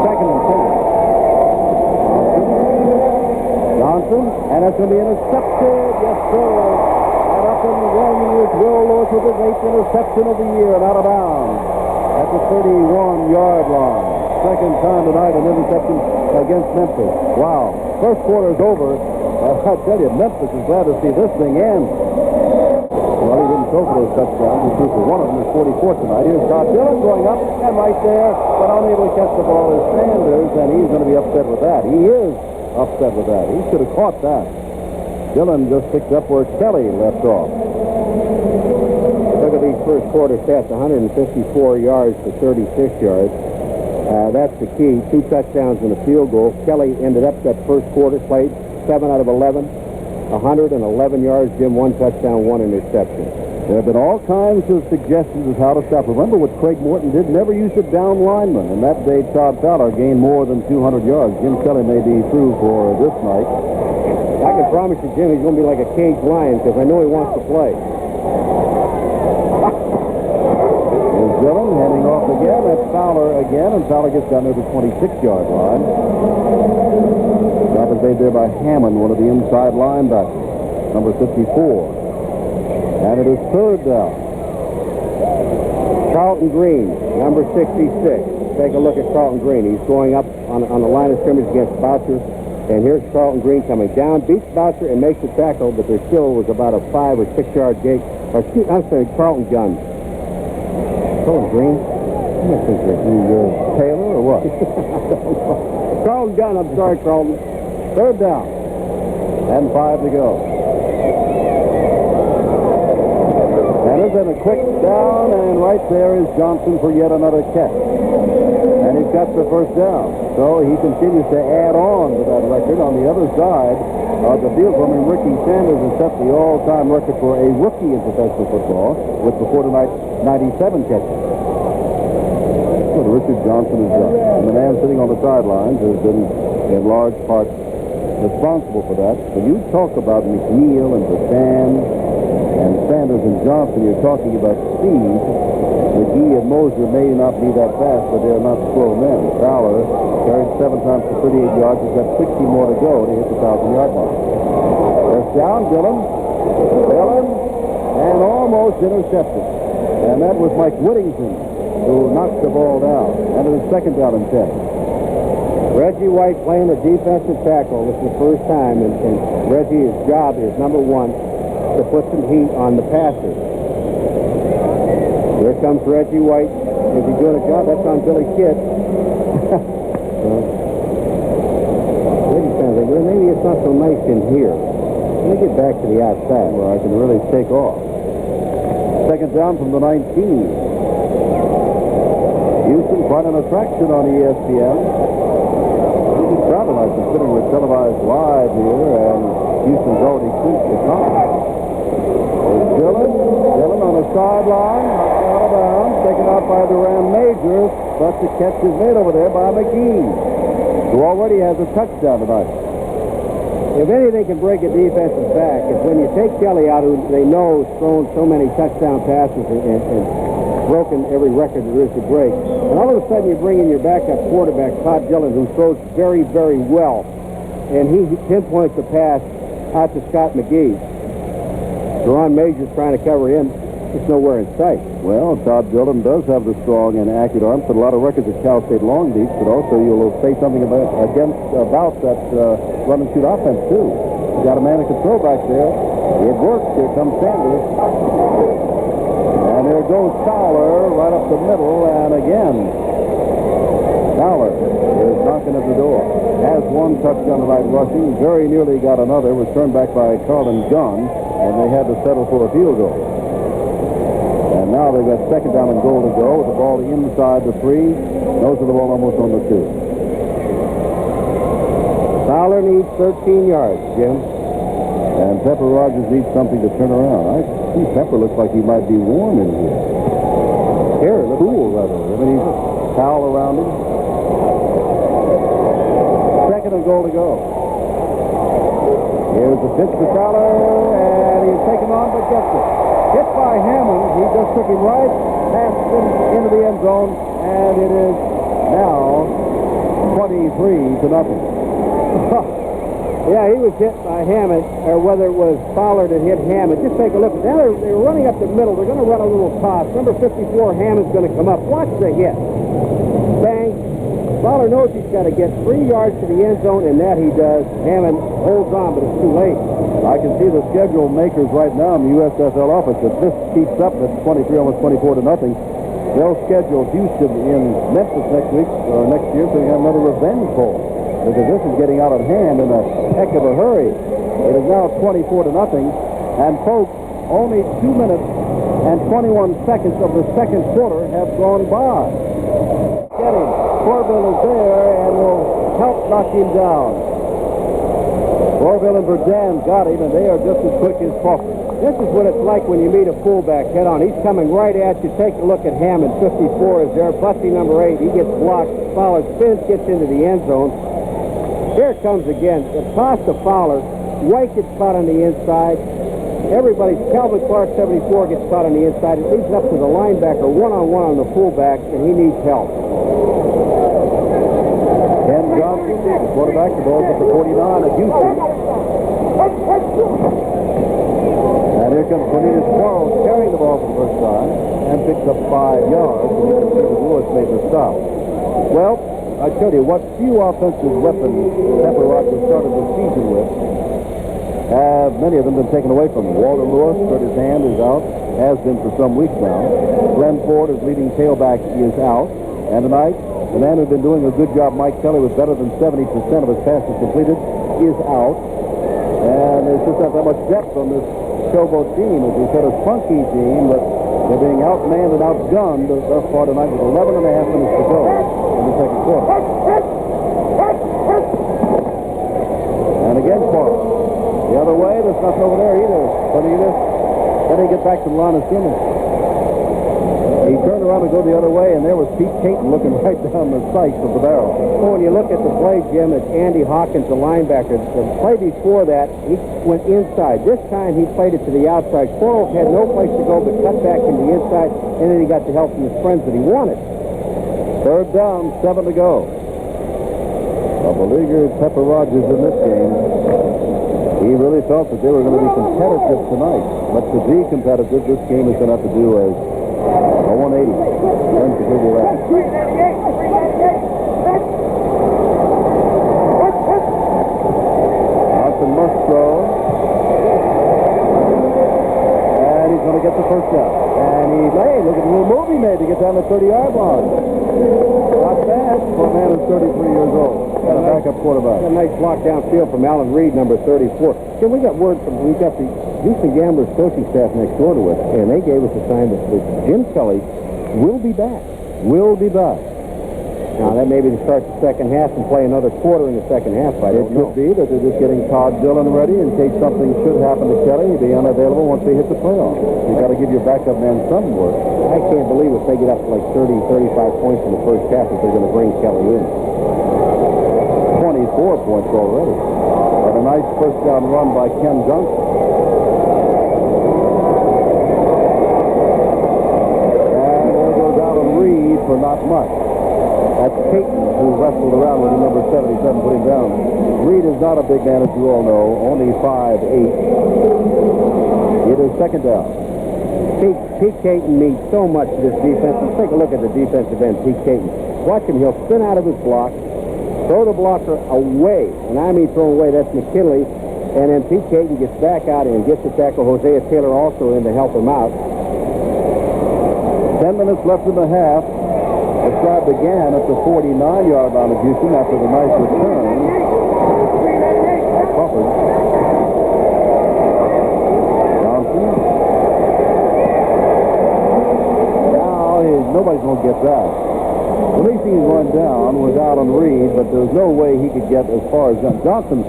Second and 10. Johnson, and it's going to be intercepted. Yes, sir. And up and running is Will Lewis with his 8th interception of the year and out of bounds at the 31-yard line. Second time tonight an interception against Memphis. Wow. First quarter's over. I tell you, Memphis is glad to see this thing end. Well, he didn't throw for those touchdowns. He threw for one of them, his 44th tonight. Here's Todd Dillon going up, and right there, but unable to catch the ball is Sanders, and he's going to be upset with that. He is upset with that. He should have caught that. Dillon just picked up where Kelly left off. Look at these first quarter stats, 154 yards to 36 yards. That's the key. 2 touchdowns and a field goal. Kelly ended up that first quarter, played 7 out of 11, 111 yards. Jim, 1 touchdown, 1 interception. There have been all kinds of suggestions of how to stop. Remember what Craig Morton did? Never used a down lineman. And that day, Todd Fowler gained more than 200 yards. Jim Kelly may be through for this night. I can promise you, Jim, he's going to be like a caged lion because I know he wants to play. Dillon handing off again. That's Fowler again, and Fowler gets down to the 26-yard line. Stop is made there by Hammond, one of the inside linebackers, number 54. And it is third down. Carlton Green, number 66. Take a look at Carlton Green. He's going up on the line of scrimmage against Boucher. And here's Carlton Green coming down, beats Boucher and makes the tackle, but there still was about a 5 or 6 yard gate. I'm sorry, Carlton Gunn. Carlton Green? I think that's Taylor or what? Carlton Gunn, I'm sorry, Carlton. Third down. And 5 to go. And it's in a quick down, and right there is Johnson for yet another catch. And he's got the first down. So he continues to add on to that record. On the other side of the field from him, Ricky Sanders has set the all-time record for a rookie in professional football with before tonight 97 catches. What Richard Johnson has done. And the man sitting on the sidelines has been in large part responsible for that. When you talk about McNeil and Bertrand and Sanders and Johnson, you're talking about speed. McGee and Moser may not be that fast, but they're not slow men. Fowler carried 7 times for 38 yards. He's got 60 more to go to hit the 1,000-yard mark. First down, Dillon, and almost intercepted. And that was Mike Whittington who knocked the ball down. And it is second down and 10. Reggie White playing the defensive tackle. This is the first time, and Reggie's job is, number 1, to put some heat on the passers. Here comes Reggie White. Is he doing a job? That's on Billy Kidd. Well, maybe it's not so nice in here. Let me get back to the outside where I can really take off. Second down from the 19. Houston, quite an attraction on ESPN. It's rather nice considering we're televised live here, and Houston's already clinched the conference. There's Dillon on the sideline, out of bounds, taken out by Duran Major, but the catch is made over there by McGee, who already has a touchdown tonight. If anything can break a defensive back, it's when you take Kelly out, who they know has thrown so many touchdown passes and broken every record there is to break. And all of a sudden you bring in your backup quarterback, Todd Dillon, who throws very, very well. And he pinpoints the pass out to Scott McGee. Duran Major's trying to cover him. It's nowhere in sight. Well, Todd Dillon does have the strong and accurate arm. Put a lot of records at Cal State Long Beach, but also you'll say something about that run and shoot offense, too. You got a man that can throw back there. It works. Here comes Sanders. And there goes Fowler right up the middle, and again, Fowler is knocking at the door. Has one touchdown tonight rushing. Very nearly got another. Was turned back by Carlin Gunn, and they had to settle for a field goal. And now they've got second down and goal to go with the ball inside the 3. Nose of the ball almost on the 2. Fowler needs 13 yards, Jim. And Pepper Rodgers needs something to turn around. I see Pepper looks like he might be warm in here. Here, it looks Cool, rather. I mean, he's towel around him. Second and goal to go. Here's the pitch to Fowler, and he's taken on, but gets it. Hit by Hammond. He just took him right past him into the end zone, and it is now 23-0. Yeah, he was hit by Hammond, or whether it was Fowler that hit Hammond. Just take a look. Now they're running up the middle. They're going to run a little toss. Number 54, Hammond's going to come up. Watch the hit. Bang. Fowler knows he's got to get 3 yards to the end zone, and that he does. Hammond holds on, but it's too late. I can see the schedule makers right now in the USFL office. If this keeps up at 23, almost 24-0, they'll schedule Houston in Memphis next week or next year, so they have another revenge bowl. Because this is getting out of hand in a heck of a hurry. It is now 24-0, and folks, only 2 minutes and 21 seconds of the second quarter have gone by. Get him. Corville is there and will help knock him down. Corville and Verdun got him, and they are just as quick as possible. This is what it's like when you meet a fullback head on. He's coming right at you. Take a look at Hammond. 54 is there. Busty number 8. He gets blocked. Fowler spins, gets into the end zone. Here it comes again. The toss to Fowler. White gets caught on the inside. Calvin Clark, 74, gets caught on the inside. It leads up to the linebacker, one-on-one on the fullback, and he needs help. Ken Johnson, the quarterback, the ball's up to 49 at Houston. And here comes Cornelius Quarles carrying the ball for the first time and picks up 5 yards. And you can see the Lewis made the stop. Well, I tell you, what few offensive weapons Pepper Rodgers started the season with, have many of them been taken away from him. Walter Lewis, Curtis Hand, is out, has been for some weeks now. Glenn Ford, his leading tailback, is out. And tonight, the man who's been doing a good job, Mike Kelly, with better than 70% of his passes completed, is out. And there's just not that much depth on this Showboat team. As we said, a funky team, but they're being outmanned and outgunned thus far tonight with 11 and a half minutes to go in the second quarter. And again, Quarles. The other way, there's nothing over there either. Then he gets back to the line of scrimmage. He turned around to go the other way, and there was Pete Caton looking right down the sights of the barrel. Well, when you look at the play, Jim, it's Andy Hawkins, the linebacker. The play before that, he went inside. This time, he played it to the outside. Quarles had no place to go but cut back into the inside, and then he got the help from his friends that he wanted. Third down, 7 to go. A beleaguered Pepper Rodgers in this game. He really thought that they were going to be competitive tonight. But to be competitive, this game is going to have to do a 180. Turn to Google that. Johnson must throw. And he's going to get the first down. And he made, look at the little move he made to get down the 30-yard line. Not bad for a man who's 33 years old. And a backup quarterback. A nice block downfield from Alan Reed, number 34. So we got word from, we got the Houston Gamblers coaching staff next door to us, and they gave us a sign that Jim Kelly will be back. will be back. Now, that may be to start the second half and play another quarter in the second half. I don't know. It could be that they're just getting Todd Dillon ready in case something should happen to Kelly. He'd be unavailable once they hit the playoffs. You got to give your backup man some work. I can't believe if they get up to like 30, 35 points in the first half that they're going to bring Kelly in. 24 points already. But a nice first down run by Ken Johnson. And there goes Alan Reed for not much. That's Peyton, who wrestled around with the number 77, put him down. Reed is not a big man, as you all know, only 5'8". It is second down. Pete Caton means so much to this defense. Let's take a look at the defensive end, Pete Caton. Watch him. He'll spin out of his block, throw the blocker away. And I mean throw away, that's McKinley. And then Pete Caton gets back out and gets the tackle. Hosea Taylor also in to help him out. 10 minutes left in the half. The drive began at the 49-yard line of Houston after the nice return by Crawford. Johnson. Now, nobody's going to get that. The least he was going down was Alan Reed, but there was no way he could get as far as Johnson.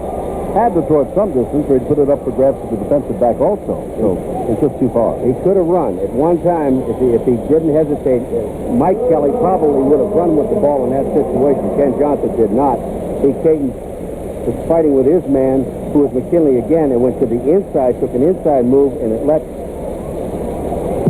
Had to throw it some distance, or he'd put it up for grabs to the defensive back also. So it's just too far. He could have run. At one time, if he didn't hesitate, Mike Kelly probably would have run with the ball in that situation. Ken Johnson did not. Pete Caton was fighting with his man, who was McKinley again, and went to the inside, took an inside move, and it let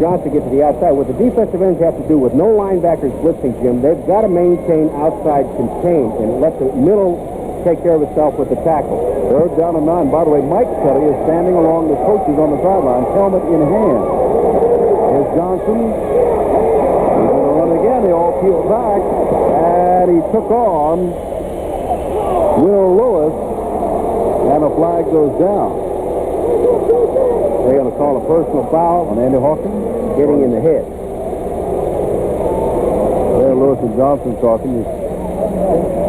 Johnson get to the outside. What the defensive ends have to do with no linebackers blitzing, Jim, they've got to maintain outside contained and let the middle take care of itself with the tackle. Third down and 9. By the way, Mike Kelly is standing along the coaches on the sideline, helmet in hand. Here's Johnson. He's going to run again. They all peel back. And he took on Will Lewis. And a flag goes down. They're going to call a personal foul On Andy Hawkins. getting in the head. There, Lewis and Johnson talking.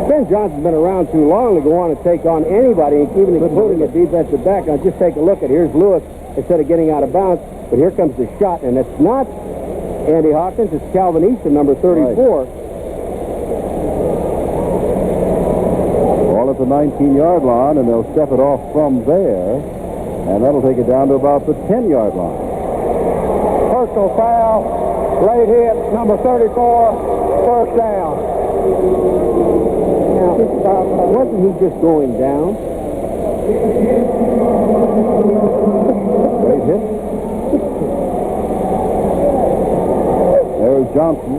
Ken Johnson's been around too long to go on and take on anybody, even including a defensive back. Now, just take a look at here's Lewis instead of getting out of bounds, but here comes the shot, and it's not Andy Hawkins, it's Calvin Easton, number 34. Right. Ball at the 19-yard line, and they'll step it off from there, and that'll take it down to about the 10-yard line. Personal foul, late hit, number 34, first down. Now, wasn't he just going down? Great hit. There's Johnson.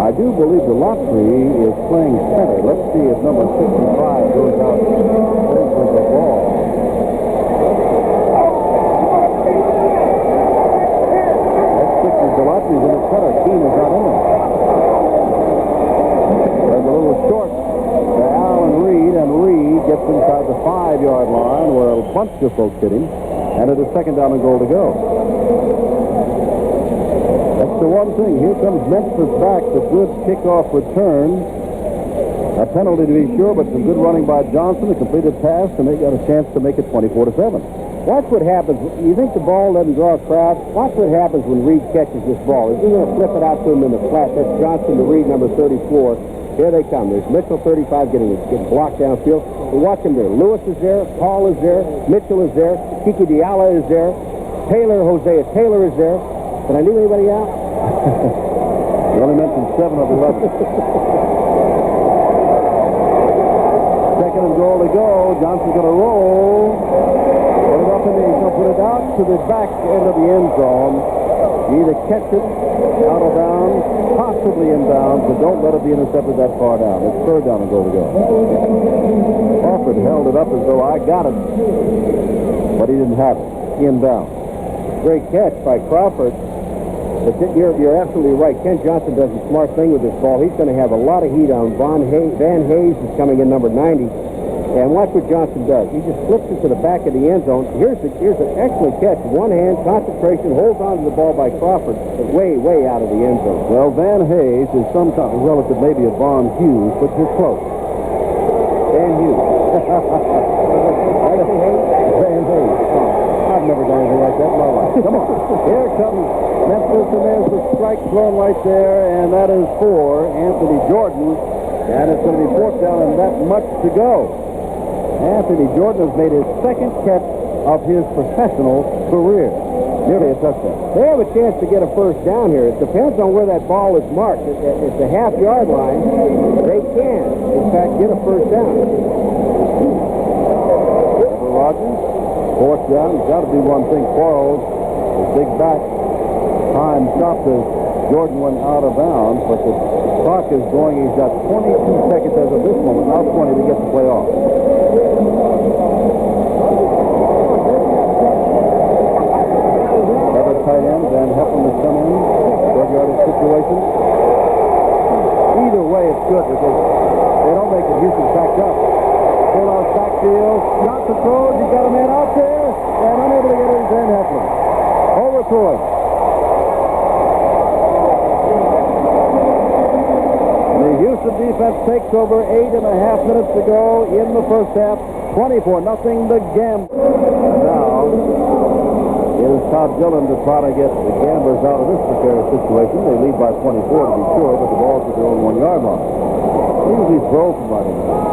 I do believe the lottery is playing center. Let's see if number 65 goes out with the ball. That's 60. The lottery's in the center. Keene is not in there. There's a little short to Alan Reed, and Reed gets inside the 5-yard line where a bunch of folks hit him, and it is second down and goal to go. That's the one thing. Here comes Memphis back. The good kickoff return. A penalty to be sure, but some good running by Johnson. A completed pass, and they got a chance to make it 24-7. Watch what happens. You think the ball doesn't draw a crowd? Watch what happens when Reed catches this ball. Is he going to flip it out to him in the flat? That's Johnson to Reed, number 34. Here they come. There's Mitchell, 35, getting blocked downfield. But watch him there. Lewis is there. Paul is there. Mitchell is there. Kiki Diala is there. Taylor, Hosea Taylor is there. Did I leave anybody out? You only mentioned 7 of 11. Second and goal to go. Johnson's going to roll. Put it up in the, he's going to put it out to the back end of the end zone. You either catch it out of bounds, possibly in bounds, but don't let it be intercepted that far down. It's third down and goal to go. Crawford held it up as though I got it, but he didn't have it. Inbound. Great catch by Crawford. But you're absolutely right. Ken Johnson does a smart thing with this ball. He's going to have a lot of heat on Van Hayes is coming in, number 90. And watch what Johnson does. He just flips it to the back of the end zone. Here's an excellent catch. One hand, concentration, holds on to the ball by Crawford, but way, way out of the end zone. Well, Van Hayes is some kind of relative maybe of Von Hughes, but you're close. Van Hughes. Van Hayes. I've never done anything like that in my life. Come on. Here comes Memphis, and there's the strike thrown right there, and that is for Anthony Jordan. And it's going to be fourth down and that much to go. Anthony Jordan has made his second catch of his professional career. Nearly a touchdown. They have a chance to get a first down here. It depends on where that ball is marked. If it's the half-yard line, they can, in fact, get a first down. For Rodgers, fourth down. It's got to be one thing. Quarles, his big back. Time stopped as Jordan went out of bounds, but the clock is going. He's got 22 seconds as of this moment. Now 20 to get the play off. Tight end, Van Heflin has come in. Short-yardage situation. Either way, it's good because they don't make it Houston packed up. Pull out backfield, shot the throw. He's got a man out there, and unable to get it is Van Heflin. Overthrow it. The Houston defense takes over 8.5 minutes to go in the first half. 24-0 the Gamblers. Now is Todd Dillon to try to get the Gamblers out of this precarious situation. They lead by 24 to be sure, but the ball's at their own 1 yard line. Usually throw from right in there.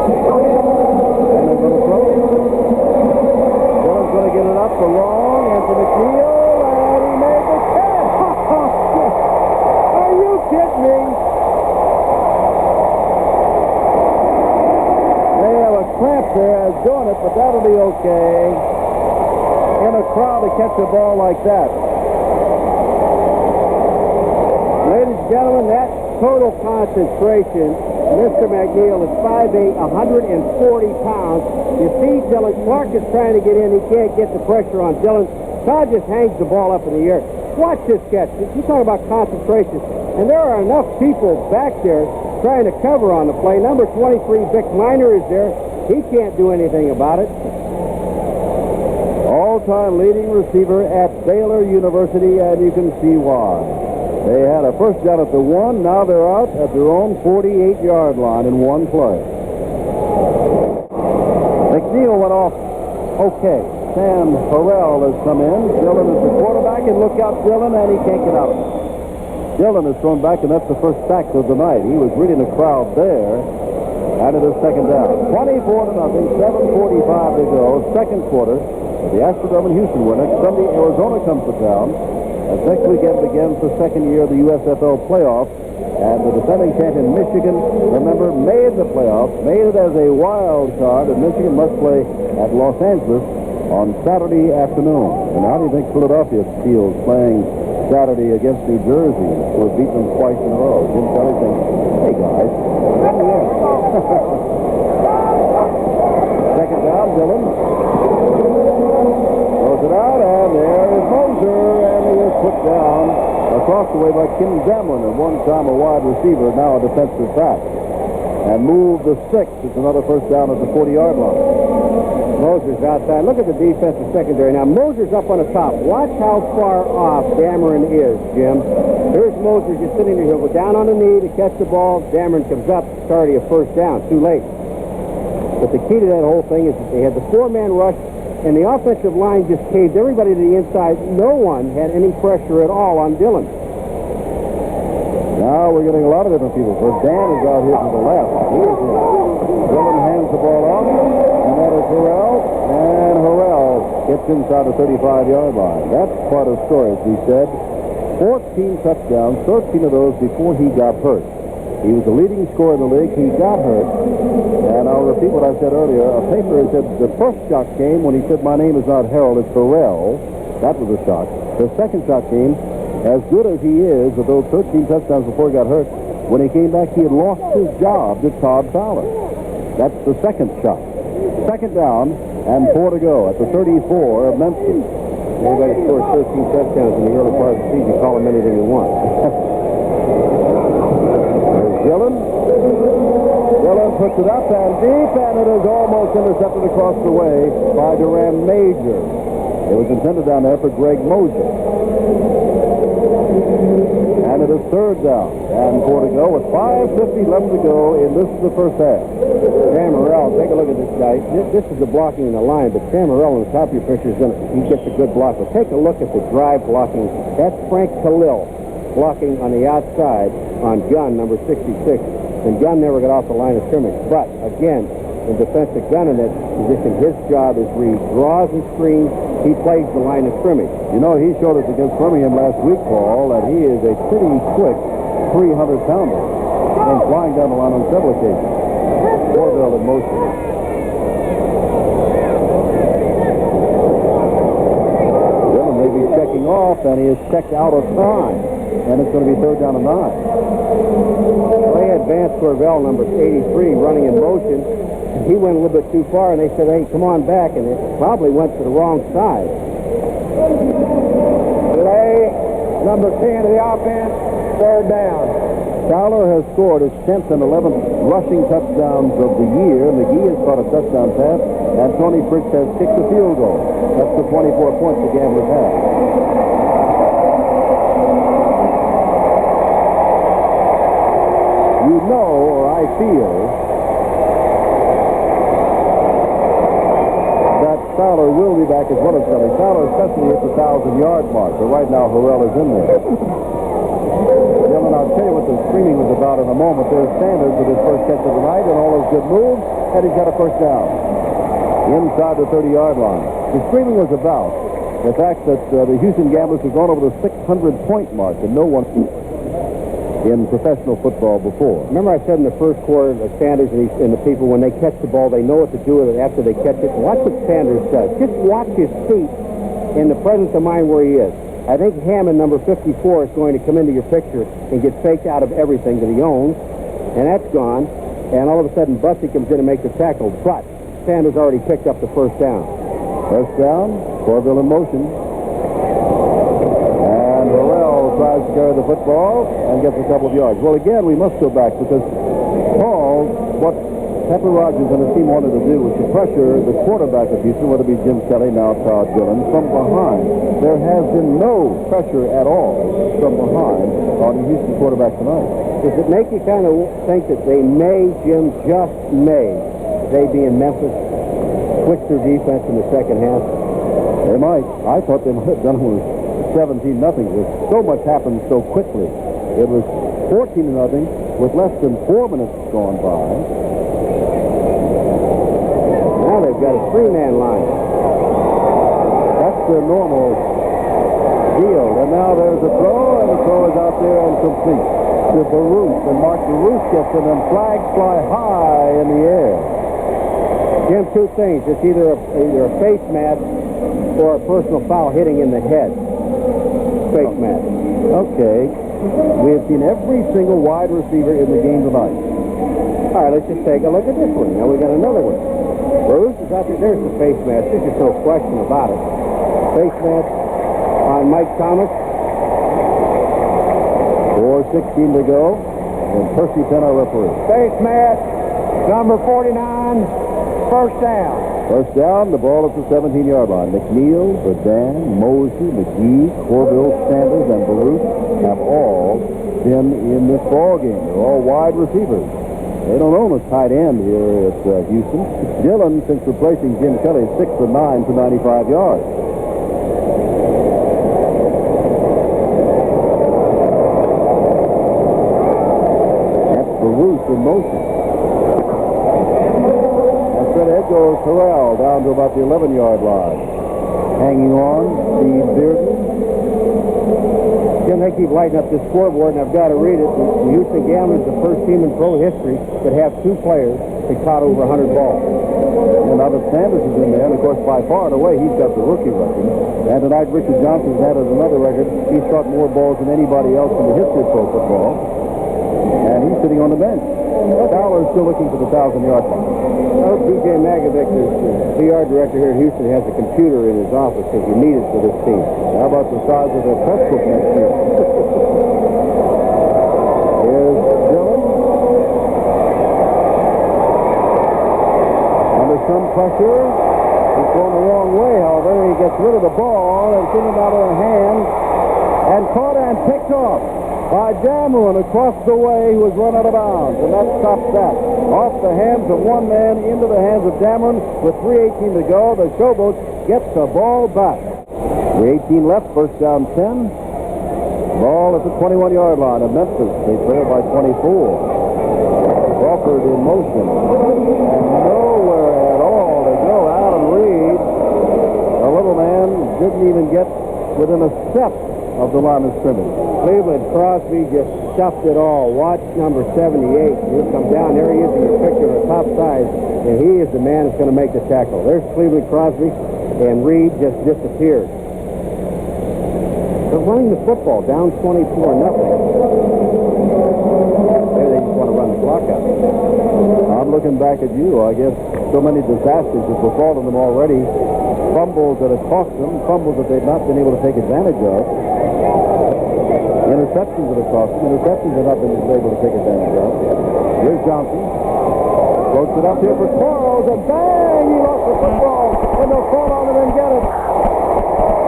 And they're going to throw. Dillon's going to get it up for long, and to McNeil, and he made the catch. Are you kidding me? They have a cramp there as doing it, but that'll be okay. In a crowd to catch a ball like that. Ladies and gentlemen, that total concentration. Mr. McNeil is 5'8", 140 pounds. You see Dylan Clark is trying to get in. He can't get the pressure on Dylan. Todd just hangs the ball up in the air. Watch this catch. You're talking about concentration. And there are enough people back there trying to cover on the play. Number 23, Vic Miner, is there. He can't do anything about it. All-time leading receiver at Baylor University, and you can see why. They had a first down at the 1. Now they're out at their own 48-yard line in one play. McNeil went off okay. Sam Farrell has come in. Dillon is the quarterback, and look out, Dillon, and he can't get out. Dillon is thrown back, and that's the first sack of the night. He was reading the crowd there. And it is second down. 24-0, 7:45 to go. Second quarter. The Astrodome in Houston were next Sunday. Arizona comes to town. As next weekend begins the second year of the USFL playoffs. And the defending champion Michigan, remember, made the playoffs, made it as a wild card, and Michigan must play at Los Angeles on Saturday afternoon. And how do you think Philadelphia feels playing Saturday against New Jersey? We're beating them twice in a row. Jim Kelly thinks, hey guys. Second down, Dillon. Throws it out, and there is Moser, and he is put down across the way by Kim Zamlin, at one time a wide receiver, now a defensive back. And move the 6. It's another first down at the 40-yard line. Moser's outside. Look at the defensive secondary. Now, Moser's up on the top. Watch how far off Dameron is, Jim. Here's Moser just sitting there. He'll go down on the knee to catch the ball. Dameron comes up. It's already a first down. Too late. But the key to that whole thing is that they had the 4-man rush, and the offensive line just caved everybody to the inside. No one had any pressure at all on Dillon. Now we're getting a lot of different people. First, Dan is out here to the left. He is in. Dillon hands the ball off, and that is Harrell. And Harrell gets inside the 35-yard line. That's part of the story, as we said. 14 touchdowns, 13 of those before he got hurt. He was the leading scorer in the league. He got hurt. And I'll repeat what I said earlier. A paper said the first shock came when he said, my name is not Harold, it's Farrell. That was a shock. The second shock came, as good as he is, with those 13 touchdowns before he got hurt, when he came back, he had lost his job to Todd Fowler. That's the second shock. Second down, and 4 to go at the 34 of Memphis. Anybody scores 13 touchdowns in the early part of the season, call him anything you want. Dillon. Dillon puts it up and deep, and it is almost intercepted across the way by Duran Major. It was intended down there for Greg Mosier. And and it is third down. And 4 to go with 5:50 left to go in this the first half. Morrell, take a look at this guy. This is the blocking in the line, but Sam Morrell in the top of your picture, he gets a good block. But take a look at the drive blocking. That's Frank Khalil blocking on the outside on Gunn, number 66. And Gunn never got off the line of scrimmage. But, again, in defense of Gunn in that position, his job is where he draws and screens. He plays the line of scrimmage. You know, he showed us against Birmingham last week, Paul, that he is a pretty quick 300-pounder. And flying down the line on several occasions. Orville in motion. Dillon may be checking off, and he is checked out of time. And it's going to be third down and 9. They had Vance Corvell, number 83, running in motion. He went a little bit too far, and they said, hey, come on back, and it probably went to the wrong side. Delay, number 10 of the offense, third down. Fowler has scored his 10th and 11th rushing touchdowns of the year. McGee has caught a touchdown pass, and Tony Fritz has kicked a field goal. That's the 24 points the Gamblers have. You know, or I feel, that Fowler will be back as well as Kelly. Fowler especially hit the 1,000-yard mark, but right now Harrell is in there. Dillon, I'll tell you what the screaming was about in a moment. There's Sanders with his first catch of the night and all his good moves, and he's got a first down inside the 30-yard line. The screaming was about the fact that the Houston Gamblers have gone over the 600-point mark, and no one in professional football before. Remember I said in the first quarter that Sanders and the people, when they catch the ball, they know what to do with it after they catch it. Watch what Sanders does. Just watch his feet in the presence of mind where he is. I think Hammond, number 54, is going to come into your picture and get faked out of everything that he owns, and that's gone. And all of a sudden, Bussey comes in and makes a tackle. But Sanders already picked up the first down. First down, Corville in motion. And Harrell tries to carry the football and gets a couple of yards. Well, again, we must go back because, Paul, what Pepper Rodgers and his team wanted to do was to pressure the quarterback of Houston, whether it be Jim Kelly, now Todd Dillon, from behind. There has been no pressure at all from behind on the Houston quarterback tonight. Does it make you kind of think that they may, Jim, just may, they be in Memphis, switch their defense in the second half? They might. I thought they might have done it with 17-0. So much happened so quickly. It was 14-0 with less than 4 minutes gone by. Now they've got a three-man line. That's their normal deal. And now there's a throw, and the throw is out there and complete to Baruch. And Mark Baruch gets it, and flags fly high in the air. Jim, two things. It's either a face mask or a personal foul hitting in the head. Face mask. Okay. We have seen every single wide receiver in the game tonight. All right, let's just take a look at this one. Now we got another one. Bruce is out there. There's the face mask. There's just no question about it. Face mask on Mike Thomas. 4:16 to go. And PERCY Penn, our referee. Face mask, number 49, first down. First down, the ball at the 17-yard line. McNeil, Berdan, Mosley, McGee, Corville, Sanders, and Baruch have all been in this ball game. They're all wide receivers. They don't own a tight end here at Houston. Dillon, since replacing Jim Kelly, 6 for 9 for 95 yards. That's Baruch in motion. It goes Harrell down to about the 11-yard line. Hanging on, Steve Bearden. Jim, they keep lighting up this scoreboard, and I've got to read it. The Houston Gamblers, the first team in pro history that have two players that caught over 100 balls. And now that Sanders is in there, and of course, by far and away, he's got the rookie record. And tonight, Richard Johnson's added another record. He's caught more balls than anybody else in the history of pro football. And he's sitting on the bench. Fowler is still looking for the 1,000-yard line. Oh, P.J. Magovic, the PR director here in Houston, has a computer in his office because he needs it for this team. How about the size of their press book next year? Here's Dillon. Under some pressure. He's going the wrong way, however. He gets rid of the ball and threw it out of the hand and caught and picked off. by Dameron across the way, who was run out of bounds, and that stops that. Off the hands of one man, into the hands of Dameron, with 3:18 to go. The Showboats get the ball back. 3:18 left, first down 10. Ball at the 21-yard line of Memphis. They trail by 24. Crawford in motion. And nowhere at all to go. Alan Reed, the little man, didn't even get within a step of the line of scrimmage. Cleveland Crosby just stuffed it all. Watch number 78. He'll come down. There he is in the picture of the top size, and he is the man that's going to make the tackle. There's Cleveland Crosby, and Reed just disappeared. They're running the football down 24-0. Maybe they just want to run the clock out. I'm looking back at you. I guess so many disasters have befallen them already. Fumbles that have cost them, fumbles that they've not been able to take advantage of. Interceptions that have cost them, interceptions they've not been able to take advantage of. Here's Johnson. Floats it up here for Quarles, and bang! He lost the football, and they'll fall on it and get it.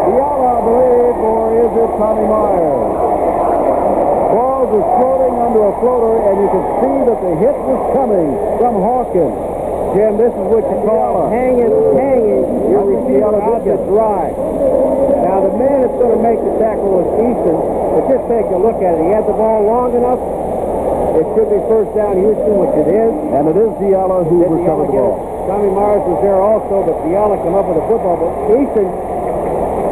Fiala, I believe, or is it Tommy Myers? Quarles is floating under a floater, and you can see that the hit was coming from Hawkins. Jim, this is what you call hanging. Your receiver out to dry. Now, the man that's going to make the tackle is Easton, but just take a look at it. He had the ball long enough. It should be first down Houston, which it is. And it is Fiala who recovered the ball. Tommy Myers was there also, but Fiala come up with the football. But Easton,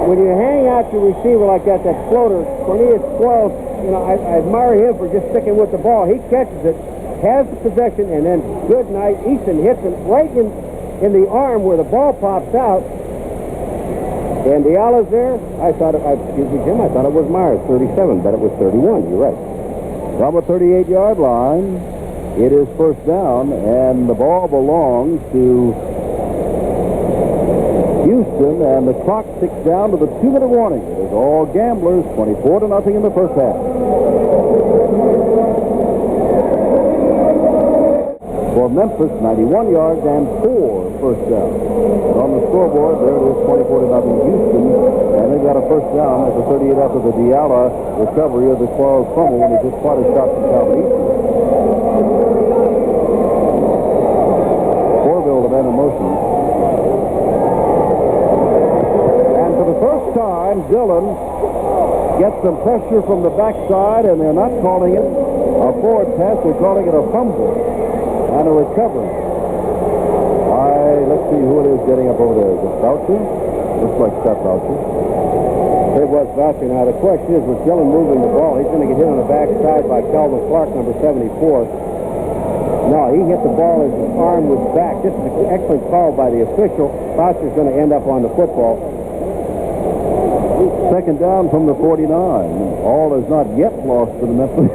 when you hang out your receiver like that floater, Cornelius Quarles, I admire him for just sticking with the ball. He catches it, has the possession, and then good night. Easton hits him right in the arm where the ball pops out. And Diala's there. Excuse me, Jim, I thought it was Myers, 37, but it was 31. You're right. From a 38-yard line, it is first down, and the ball belongs to Houston, and the clock ticks down to the 2-minute warning. It is all Gamblers, 24-0 in the first half. For Memphis, 91 yards and 4 first downs. And on the scoreboard, there it is, 24-0 Houston, and they've got a first down at the 38 after the Diala recovery of the Quarles fumble when he just caught a shot from Calvin Easton. Corville, the man in motion. And for the first time, Dillon gets some pressure from the backside, and they're not calling it a forward pass, they're calling it a fumble. And a recovery. Let's see who it is getting up over there. Is it Boucher? Looks like Scott Boucher. It was Boucher. Now, the question is, with Dillon moving the ball, he's going to get hit on the backside by Calvin Clark, number 74. No, he hit the ball as his arm was back. This is an excellent call by the official. Boucher's going to end up on the football. Second down from the 49. All is not yet lost for the Memphis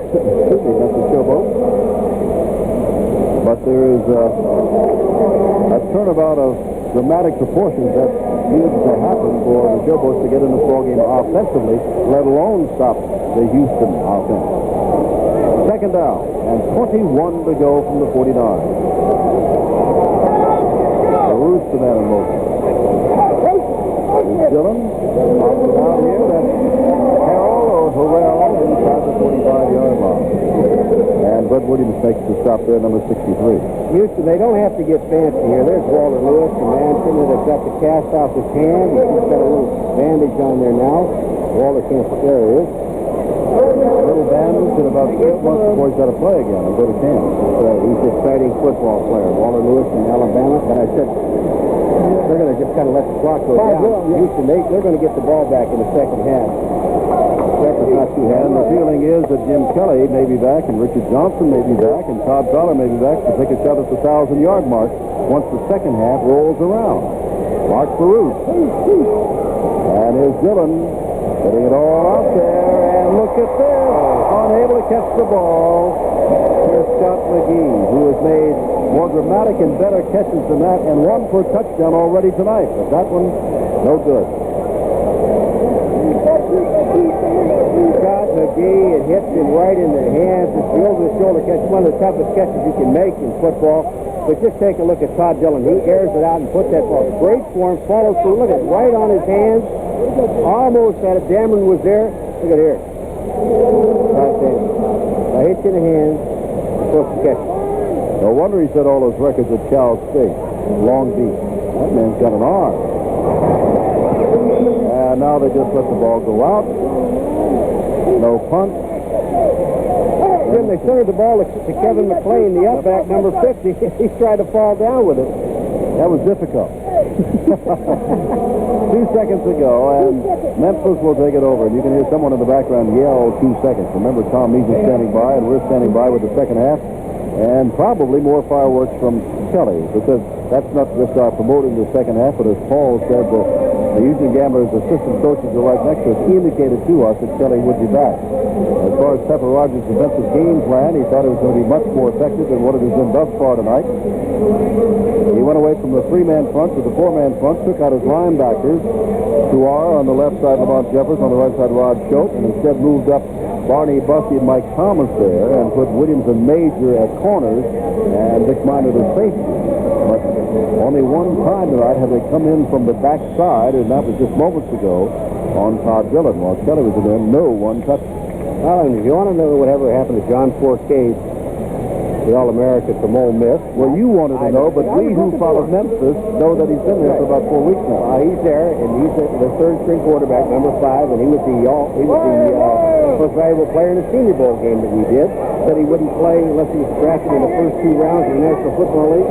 Showboat. But there is a turnabout of dramatic proportions that needs to happen for the Showboats to get in the ballgame offensively, let alone stop the Houston offense. Second down, and 21 to go from the 49. The Roots, the man in motion. Dillon, down here, that's Harrell or Harrell inside the 45-yard line. And Bud Williams makes the stop there, number 63. Houston, they don't have to get fancy here. There's Walter Lewis, the Manson, that's got the cast off his hand. He's got a little bandage on there now. Walter can't, there he is. Little bandage in about 8 months before he's got to play again and go to camp. He's an exciting football player. Walter Lewis from Alabama. But I said, they're going to just kind of let the clock go down. Houston, they're going to get the ball back in the second half. Not too and the feeling is that Jim Kelly may be back, and Richard Johnson may be back, and Todd Fowler may be back to take a shot at the 1,000-yard mark once the second half rolls around. Mark Farouk. And here's Dillon getting it all out there, and look at this. Unable to catch the ball. Here's Scott McGee, who has made more dramatic and better catches than that, and one for a touchdown already tonight. But that one, no good. Scott McGee, it hits him right in the hands. It's the over-the-shoulder catch, one of the toughest catches you can make in football. But just take a look at Todd Dillon. He airs it out and puts that ball. Great form, follows through. Look at it, right on his hands. Almost had it. Dameron was there. Look at here. Right there. I hit you in the hand. You're supposed to catch it. No wonder he set all those records at Cal State. Long Beach. That man's got an arm. And now they just let the ball go out. No punt. Jim, they centered the ball to Kevin McLean, the upback, number 50. He tried to fall down with it. That was difficult. 2 seconds ago, and Memphis will take it over. And you can hear someone in the background yell 2 seconds. Remember, Tom Meason standing by, and we're standing by with the second half. And probably more fireworks from Kelly, because that's not just our promoting the second half, but as Paul said, the Houston Gamblers' assistant coaches are right next to us, indicated to us that Kelly would be back. As far as Pepper Rodgers' defensive game plan, he thought it was going to be much more effective than what it has been thus far tonight. He went away from the 3-man front to the 4-man front, took out his linebackers, Tuar on the left side, Lamont Jeffers on the right side, Rod Schultz, and instead moved up Barney Bussey and Mike Thomas there, and put Williams and Major at corners, and Dick Minor to safety. But only one time tonight have they come in from the backside, and that was just moments ago on Todd Dillon. While Kelly was in there, no one touched him. Well, if you want to know whatever happened to John Forcade, the All-American from Ole Miss. Well, you wanted to know, but we who follow Memphis know that he's been there for about 4 weeks now. He's there, and he's the third-string quarterback, number 5, and he was the most valuable player in the Senior Bowl game that we did. Said he wouldn't play unless he was drafted in the first 2 rounds of the National Football League.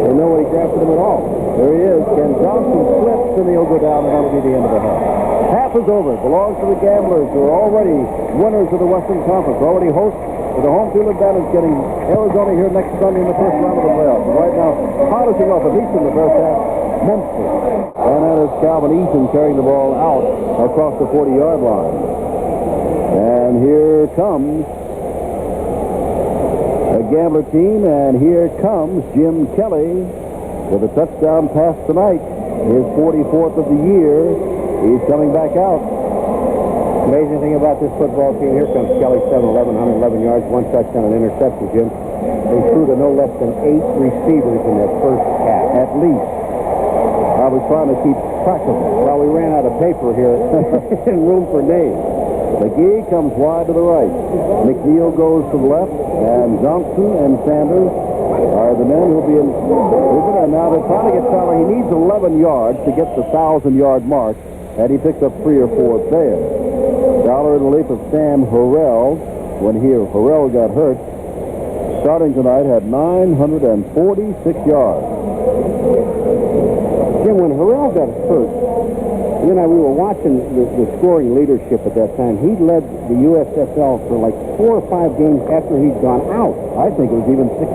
And nobody drafted him at all. There he is. Ken Johnson slips, and he'll go down, and that'll be the end of the half. Half is over. It belongs to the Gamblers, who are already winners of the Western Conference, already hosts with the home field advantage, getting Arizona here next Sunday in the first round of the playoffs. And right now, polishing off, at least in the first half, Memphis. And that is Calvin Eaton carrying the ball out across the 40-yard line. And here comes the Gambler team, and here comes Jim Kelly with a touchdown pass tonight, his 44th of the year. He's coming back out. Amazing thing about this football team, here comes Kelly, 7'11", 111 yards, 1 touchdown and interception, Jim. They threw to no less than 8 receivers in that first half. At least. I was trying to keep track of it. Well, we ran out of paper here and room for names. McGee comes wide to the right. McNeil goes to the left, and Johnson and Sanders are the men who'll be in. And now they're trying to get Fowler. He needs 11 yards to get the 1,000-yard mark, and he picks up 3 or 4 there. Fowler in relief of Sam Harrell when Harrell got hurt. Starting tonight had 946 yards. Jim, when Harrell got hurt, you and I, we were watching the scoring leadership at that time. He led the USFL for like 4 or 5 games after he'd gone out. I think it was even 6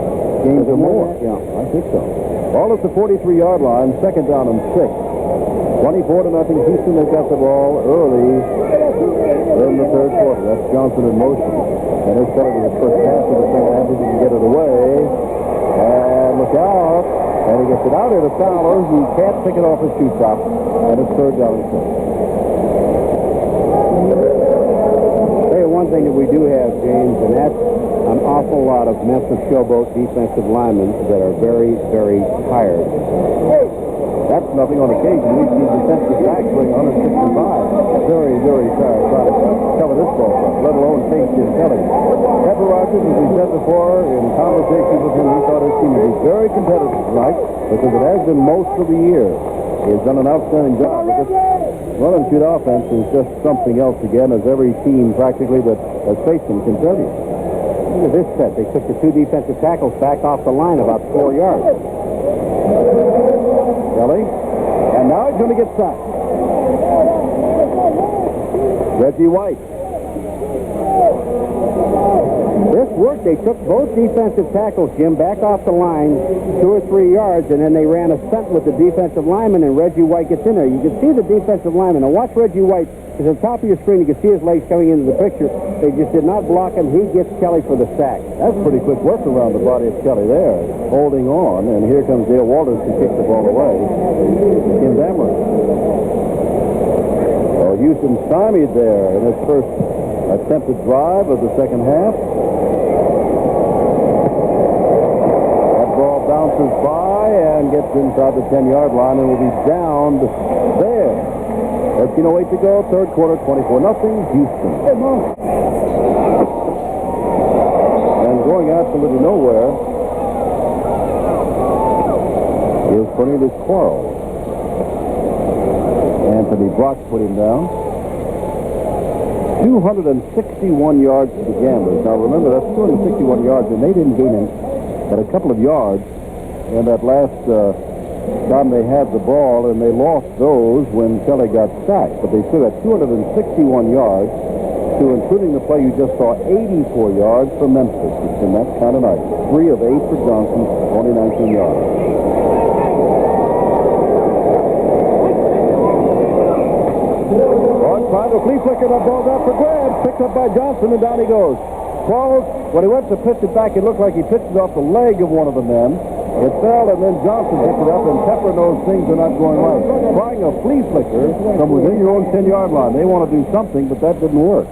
games or more. Yeah, I think so. Ball at the 43-yard line, second down and 6. 24-0 Houston. They've got the ball early in the third quarter. That's Johnson in motion. And it's better to the first pass of the second half. He can get it away. And look out. And he gets it out here to Fowler, who can't pick it off his shoe top. And it's third down and 6. Hey, one thing that we do have, James, and that's an awful lot of Memphis Showboat defensive linemen that are very, very tired. That's nothing on occasion. We've seen defensive backs bring 165. Very, very tired trying to cover this ball, let alone face Jim Kelly. Pepper Rodgers, as we said before, in conversations with him, he thought his team would be very competitive tonight because it has been most of the year. He has done an outstanding job. But this run-and-shoot offense is just something else again, as every team practically that has faced him can tell you. Look at this set. They took the 2 defensive tackles back off the line about 4 yards. Kelly, and now he's going to get sacked. Reggie White. This worked. They took both defensive tackles, Jim, back off the line 2 or 3 yards, and then they ran a stunt with the defensive lineman, and Reggie White gets in there. You can see the defensive lineman. Now watch Reggie White. It's on top of your screen. You can see his legs coming into the picture. They just did not block him. He gets Kelly for the sack. That's pretty quick work around the body of Kelly there, holding on. And here comes Dale Walters to kick the ball away. Kim Dameron. Oh, Houston stymied there in his first attempted drive of the second half. That ball bounces by and gets inside the 10-yard line and will be downed there. 13:08 to go, third quarter, 24-0, Houston. And going absolutely nowhere is Cornelius Quarles. Anthony Brock put him down. 261 yards to the Gamblers. Now remember, that's 261 yards, and they didn't gain but a couple of yards in that last time they had the ball, and they lost those when Kelly got sacked. But they still had 261 yards to, including the play you just saw, 84 yards for Memphis. And that's kind of nice. 3 of 8 for Johnson, only 19 yards. Trying to flea flicker, that ball out for grabs. Picked up by Johnson, and down he goes. Quarles, when he went to pitch it back, it looked like he pitched it off the leg of one of the men. It fell, and then Johnson picked it up, and Pepper knows things are not going right. Trying a flea flicker from within your own 10-yard line. They want to do something, but that didn't work.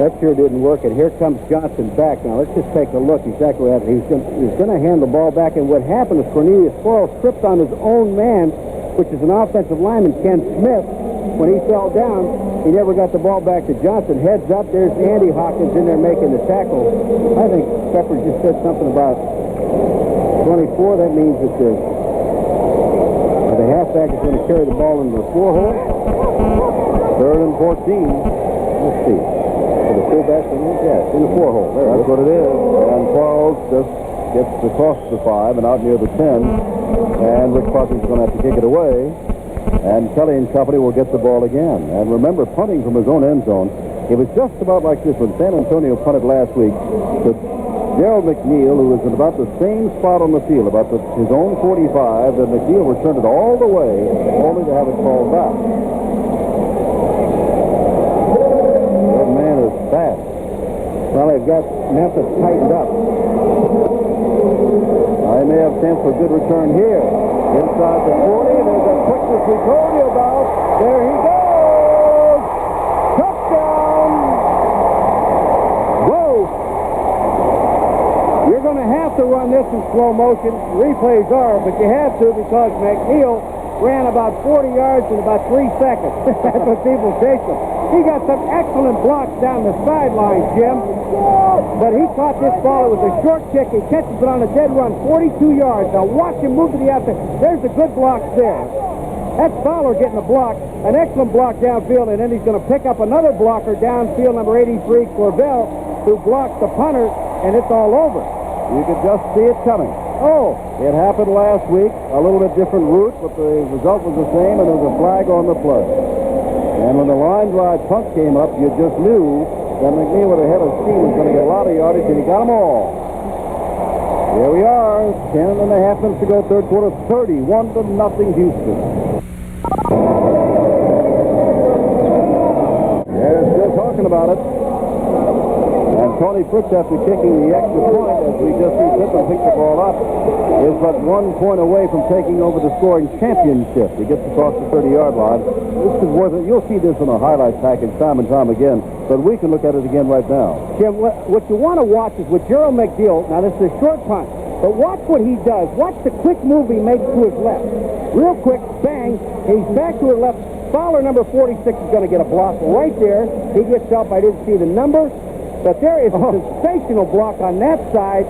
That sure didn't work, and here comes Johnson back. Now, let's just take a look exactly what happened. He's going to hand the ball back, and what happened is Cornelius Quarles tripped on his own man, which is an offensive lineman, Ken Smith. When he fell down, he never got the ball back to Johnson. Heads up, there's Andy Hawkins in there making the tackle. I think Pepper just said something about 24. That means that the halfback is going to carry the ball into the 4-hole. 3rd and 14. Let's see. For the fullback, yes, in the 4-hole. There, that's what it is. And Quarles just gets across the 5 and out near the 10. And Rick Parkin's going to have to kick it away. And Kelly and company will get the ball again. And remember, punting from his own end zone, it was just about like this when San Antonio punted last week to Gerald McNeil, who was in about the same spot on the field, about his own 45, and McNeil returned it all the way, only to have it called back. That man is fast. Well, they've got Memphis tightened up. I may have chance for a good return here. Inside the 40, there's a quickness we told you about. There he goes! Touchdown! Whoa! You're going to have to run this in slow motion. Replays are, but you have to because McNeil ran about 40 yards in about 3 seconds. That's what people say to him. He got some excellent blocks down the sidelines, Jim. But he caught this ball. It was a short kick. He catches it on a dead run, 42 yards. Now watch him move to the outside. There's a good block there. That's Fowler getting a block, an excellent block downfield, and then he's going to pick up another blocker downfield, number 83, Corbell, who blocks the punter, and it's all over. You could just see it coming. Oh, it happened last week. A little bit different route, but the result was the same, and there was a flag on the play. And when the line drive punt came up, you just knew that McNeil with a head of steam was going to get a lot of yardage, and he got them all. Here we are, 10 and a half minutes to go, third quarter, 31-0 Houston. They're still talking about it. And Tony Fritz, after kicking the extra point, as we just see Pippen pick the ball up, is but 1 point away from taking over the scoring championship. He gets across the 30-yard line. This is worth it. You'll see this in a highlight package time and time again, but we can look at it again right now. Jim, what you want to watch is with Gerald McNeil. Now, this is a short punt, but watch what he does. Watch the quick move he makes to his left. Real quick, bang, he's back to his left. Fowler, number 46, is going to get a block right there. He gets up. I didn't see the number. But there is a sensational block on that side.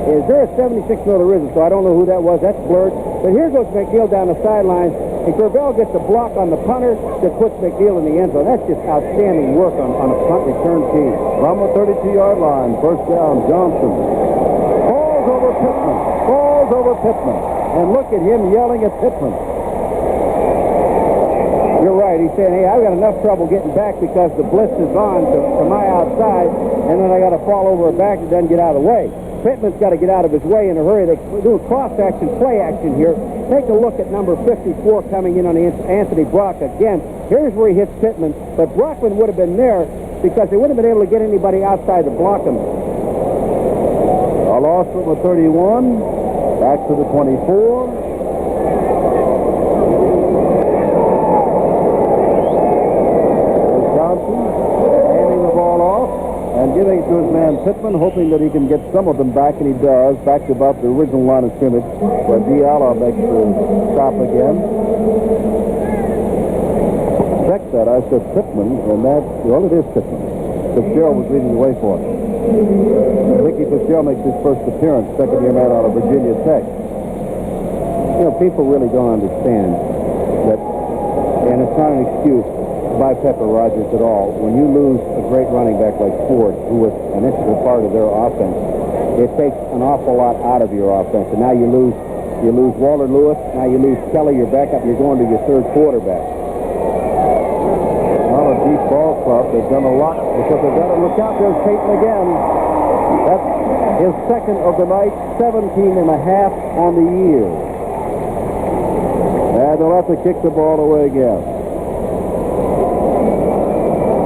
Is there a 76? No, there isn't, so I don't know who that was. That's blurred. But here goes McNeil down the sidelines, and Corbell gets a block on the punter that puts McNeil in the end zone. That's just outstanding work on a punt return team. From the 32-yard line, first down, Johnson. Falls over Pittman. And look at him yelling at Pittman. You're right. He's saying, hey, I've got enough trouble getting back because the blitz is on to my outside, and then I got to fall over a back and then get out of the way. Pittman's got to get out of his way in a hurry. They do a cross-action, play action here. Take a look at number 54 coming in on Anthony Brock again. Here's where he hits Pittman, but Brockman would have been there because they wouldn't have been able to get anybody outside to block him. A loss from the 31, back to the 24. And giving it to his man Pittman, hoping that he can get some of them back, and he does, back to about the original line of scrimmage, where Diallo makes the stop again. checked that. I said Pittman, and well, it is Pittman. Fitzgerald was leading the way for it. Mickey Fitzgerald makes his first appearance, second-year man out of Virginia Tech. You know, people really don't understand that, and it's not an excuse by Pepper Rodgers at all. When you lose a great running back like Ford, who was an integral part of their offense, it takes an awful lot out of your offense. And now you lose Walter Lewis, now you lose Kelly, your backup, you're going to your third quarterback. Well, a deep ball club. They've done a lot because they've got to look out. There's Peyton again. That's his second of the night, 17 and a half on the year. And they'll have to kick the ball away again.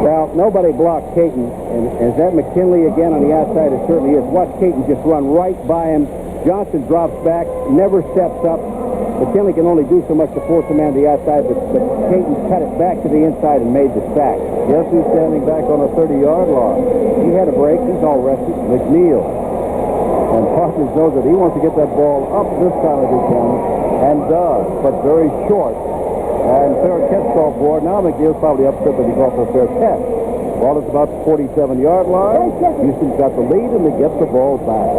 Well, nobody blocked Caton, and is that McKinley again on the outside? It certainly is. Watch Caton just run right by him. Johnson drops back, never steps up. McKinley can only do so much to force a man to the outside, but Caton cut it back to the inside and made the sack. Yes, he's standing back on a 30-yard line. He had a break. He's all rested. McNeil. And Rodgers knows that he wants to get that ball up this time if he can, and does, but very short. And fair catch off board. Now McNeil's probably upset that he got the fair catch. Ball is about the 47-yard line. Houston's got the lead, and they get the ball back.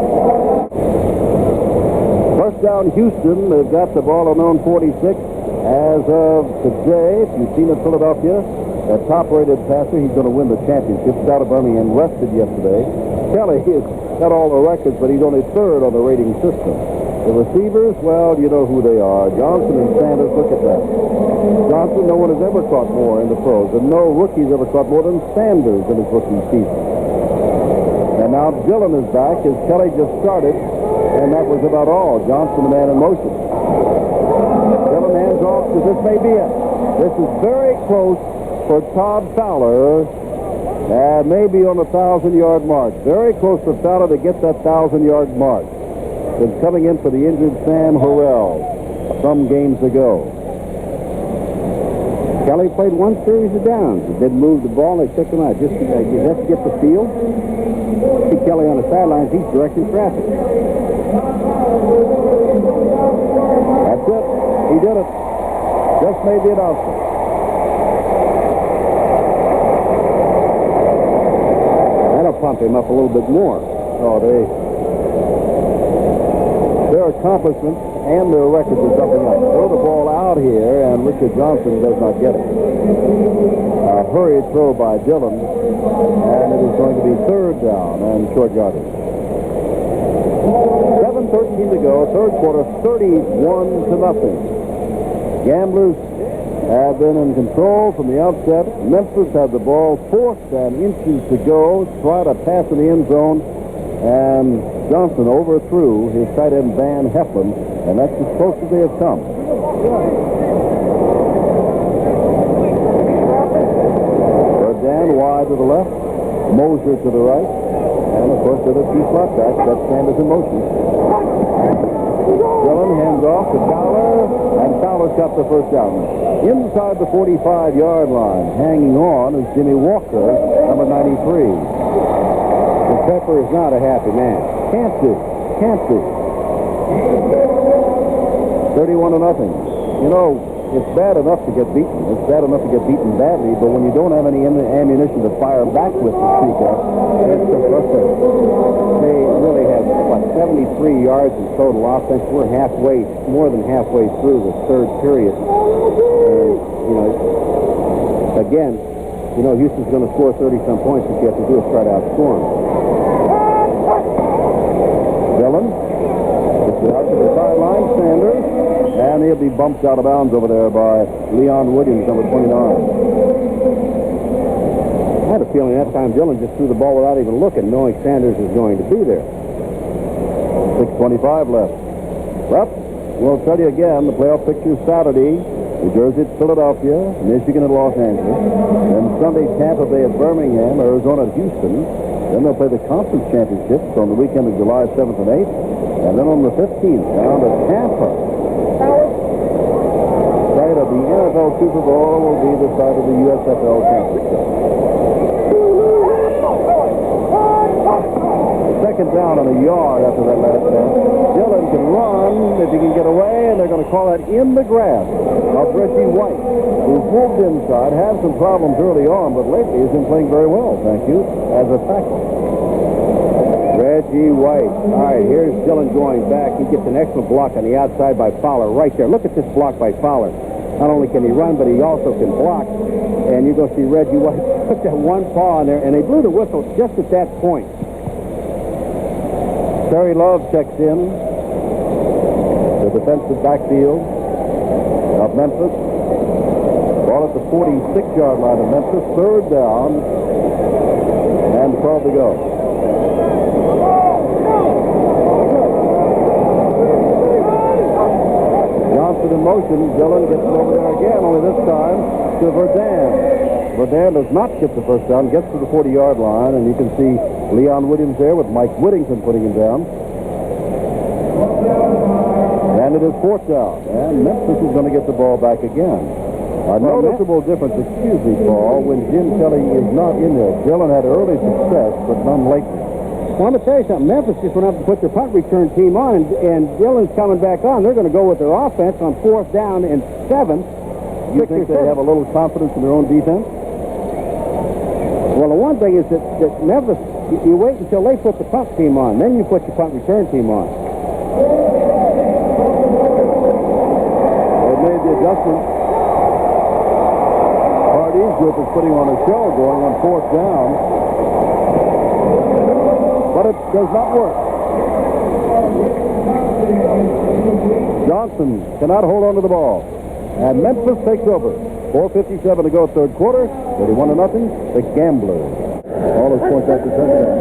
First down, Houston. They've got the ball on their own 46. As of today, if you've seen in Philadelphia, a top-rated passer, he's going to win the championship. Out of Birmingham, rested yesterday. Kelly has got all the records, but he's only third on the rating system. The receivers, well, you know who they are. Johnson and Sanders, look at that. Johnson, no one has ever caught more in the pros, and no rookie's ever caught more than Sanders in his rookie season. And now Dillon is back as Kelly just started, and that was about all. Johnson, the man in motion. Dillon hands off, because this may be it. This is very close for Todd Fowler, and maybe on the 1,000-yard mark. Very close for Fowler to get that 1,000-yard mark. Been coming in for the injured Sam Harrell some games ago. Kelly played one series of downs. He didn't move the ball. They took him out. Just to get the field. See Kelly on the sidelines. He's directing traffic. That's it. He did it. Just made the announcement. That'll pump him up a little bit more. Oh, their accomplishments and their records are something else. Throw the ball out here, and Richard Johnson does not get it. A hurried throw by Dillon, and it is going to be third down and short yardage. 7:13 to go, third quarter, 31-0. Gamblers have been in control from the outset. Memphis had the ball, fourth and inches to go, try to pass in the end zone, and Johnson overthrew his tight end Van Heflin, and that's as close as they have come. Third down, wide to the left, Moser to the right, and of course there are two slot backs. That's Sanders in motion. Dillon hands off to Fowler, and Fowler's got the first down. Inside the 45-yard line, hanging on is Jimmy Walker, number 93. Pepper is not a happy man. Can't do. 31-0. You know, it's bad enough to get beaten. It's bad enough to get beaten badly, but when you don't have any ammunition to fire back with to speak of, it's so frustrating. They really have, 73 yards in total offense. We're more than halfway through the third period. And, again, Houston's going to score 30-some points. What you have to do is try to outscore them. Dillon gets it out to the sideline. Sanders, and he'll be bumped out of bounds over there by Leon Williams, number 29. I had a feeling that time Dillon just threw the ball without even looking, knowing Sanders was going to be there. 6:25 left. Well, we'll tell you again, the playoff picture is Saturday. New Jersey at Philadelphia, Michigan at Los Angeles. Then Sunday, Tampa Bay at Birmingham, Arizona at Houston. Then they'll play the conference championships on the weekend of July 7th and 8th. And then on the 15th, down to Tampa. The site of the NFL Super Bowl will be the site of the USFL championship. Second down on a yard after that last pass. Dillon can run. if he can get away, and they're going to call that in the grasp of Reggie White, who's moved inside, had some problems early on, but lately has been playing very well, thank you, as a tackle. Reggie White. All right, here's Dillon going back. He gets an excellent block on the outside by Fowler right there. Look at this block by Fowler. Not only can he run, but he also can block. And you're going to see Reggie White put that one paw in there, and they blew the whistle just at that point. Terry Love checks in. The defensive backfield of Memphis. Ball at the 46-yard line of Memphis. Third down. And 12 to go. Johnson in motion. Dillon gets it over there again, only this time to Verdun. Verdun does not get the first down, gets to the 40-yard line, and you can see Leon Williams there with Mike Whittington putting him down. And it is fourth down, and Memphis is going to get the ball back again. A noticeable difference, excuse me, Paul, when Jim Kelly is not in there. Dillon had early success, but none lately. Well, I'm going to tell you something. Memphis just went up and put their punt return team on, and Dillon's coming back on. They're going to go with their offense on fourth down and 7. You think they have a little confidence in their own defense? Well, the one thing is that Memphis, you wait until they put the punt team on, then you put your punt return team on. They've made the adjustment. Hardy's group is putting on a show going on fourth down. But it does not work. Johnson cannot hold on to the ball. And Memphis takes over. 4:57 to go, third quarter. 31-0. The Gamblers. All his points after touchdown.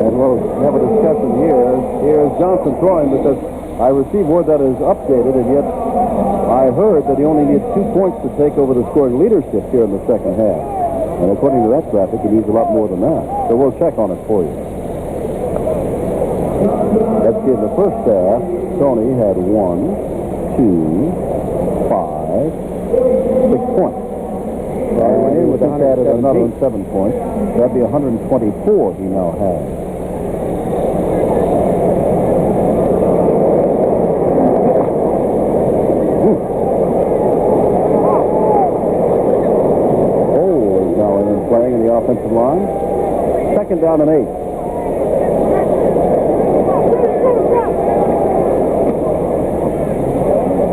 And we'll have a discussion here. Here's Johnson throwing because I received word that is updated, and yet I heard that he only needs 2 points to take over the scoring leadership here in the second half. And according to that graphic, he needs a lot more than that. So we'll check on it for you. Let's see, in the first half, Tony had 1, 2, 5, 6 points. And with that added another 7 points. That'd be 124 he now has. Playing in the offensive line. Second down and 8.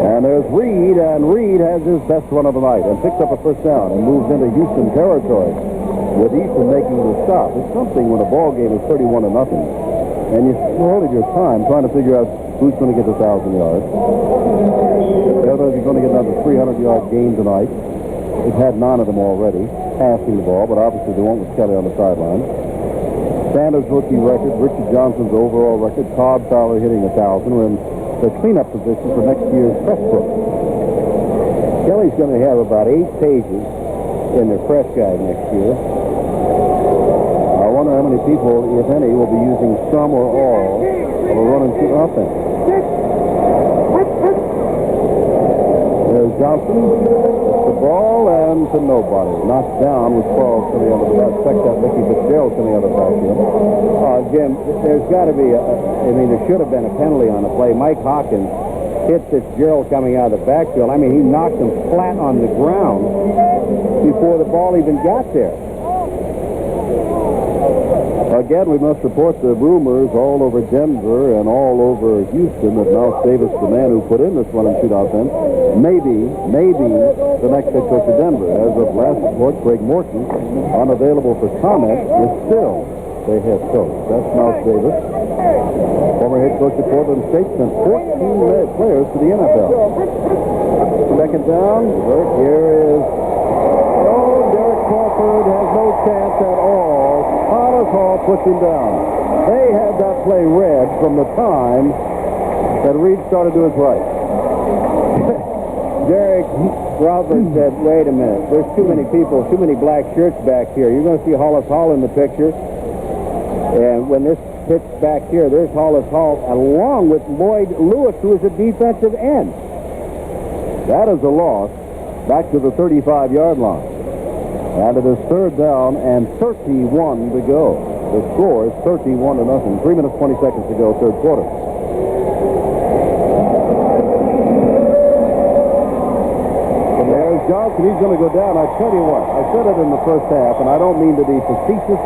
And there's Reed, and Reed has his best run of the night and picks up a first down and moves into Houston territory with Easton making the stop. It's something when a ball game is 31-0 and you're holding your time trying to figure out who's going to get 1,000 yards. Whether you're going to get another 300-yard game tonight. They've had 9 of them already passing the ball, but obviously they won't with Kelly on the sideline. Sanders' rookie record, Richard Johnson's overall record, Todd Fowler hitting 1,000. We're in the cleanup position for next year's press book. Kelly's going to have about 8 pages in their press guide next year. I wonder how many people, if any, will be using some or all of a run-and-shoot offense. There's Johnson. The ball and to nobody. Knocked down with Paul coming out of the back. Check that Mickey Fitzgerald coming out of the backfield. Jim, there's got to be there should have been a penalty on the play. Mike Hawkins hit Fitzgerald coming out of the backfield. I mean, he knocked him flat on the ground before the ball even got there. Again, we must report the rumors all over Denver and all over Houston that Mouse Davis, the man who put in this run-and-shoot offense, maybe the next head coach of Denver. As of last report, Greg Morton, unavailable for comment, is still the head coach. That's Mouse Davis. Former head coach of Portland State, sent 14 players to the NFL. Second down. Here is... Derek Crawford has no chance at all. Thomas Hall puts him down. They had that play read from the time that Reed started to his right. Derek Crawford said, wait a minute, there's too many people, too many black shirts back here. You're going to see Hollis Hall in the picture. And when this hits back here, there's Hollis Hall along with Lloyd Lewis, who is a defensive end. That is a loss back to the 35-yard line. And it is third down and 31 to go. The score is 31-0. 3 minutes, 20 seconds to go, third quarter. else, and he's going to go down. I tell you what, I said it in the first half, and I don't mean to be facetious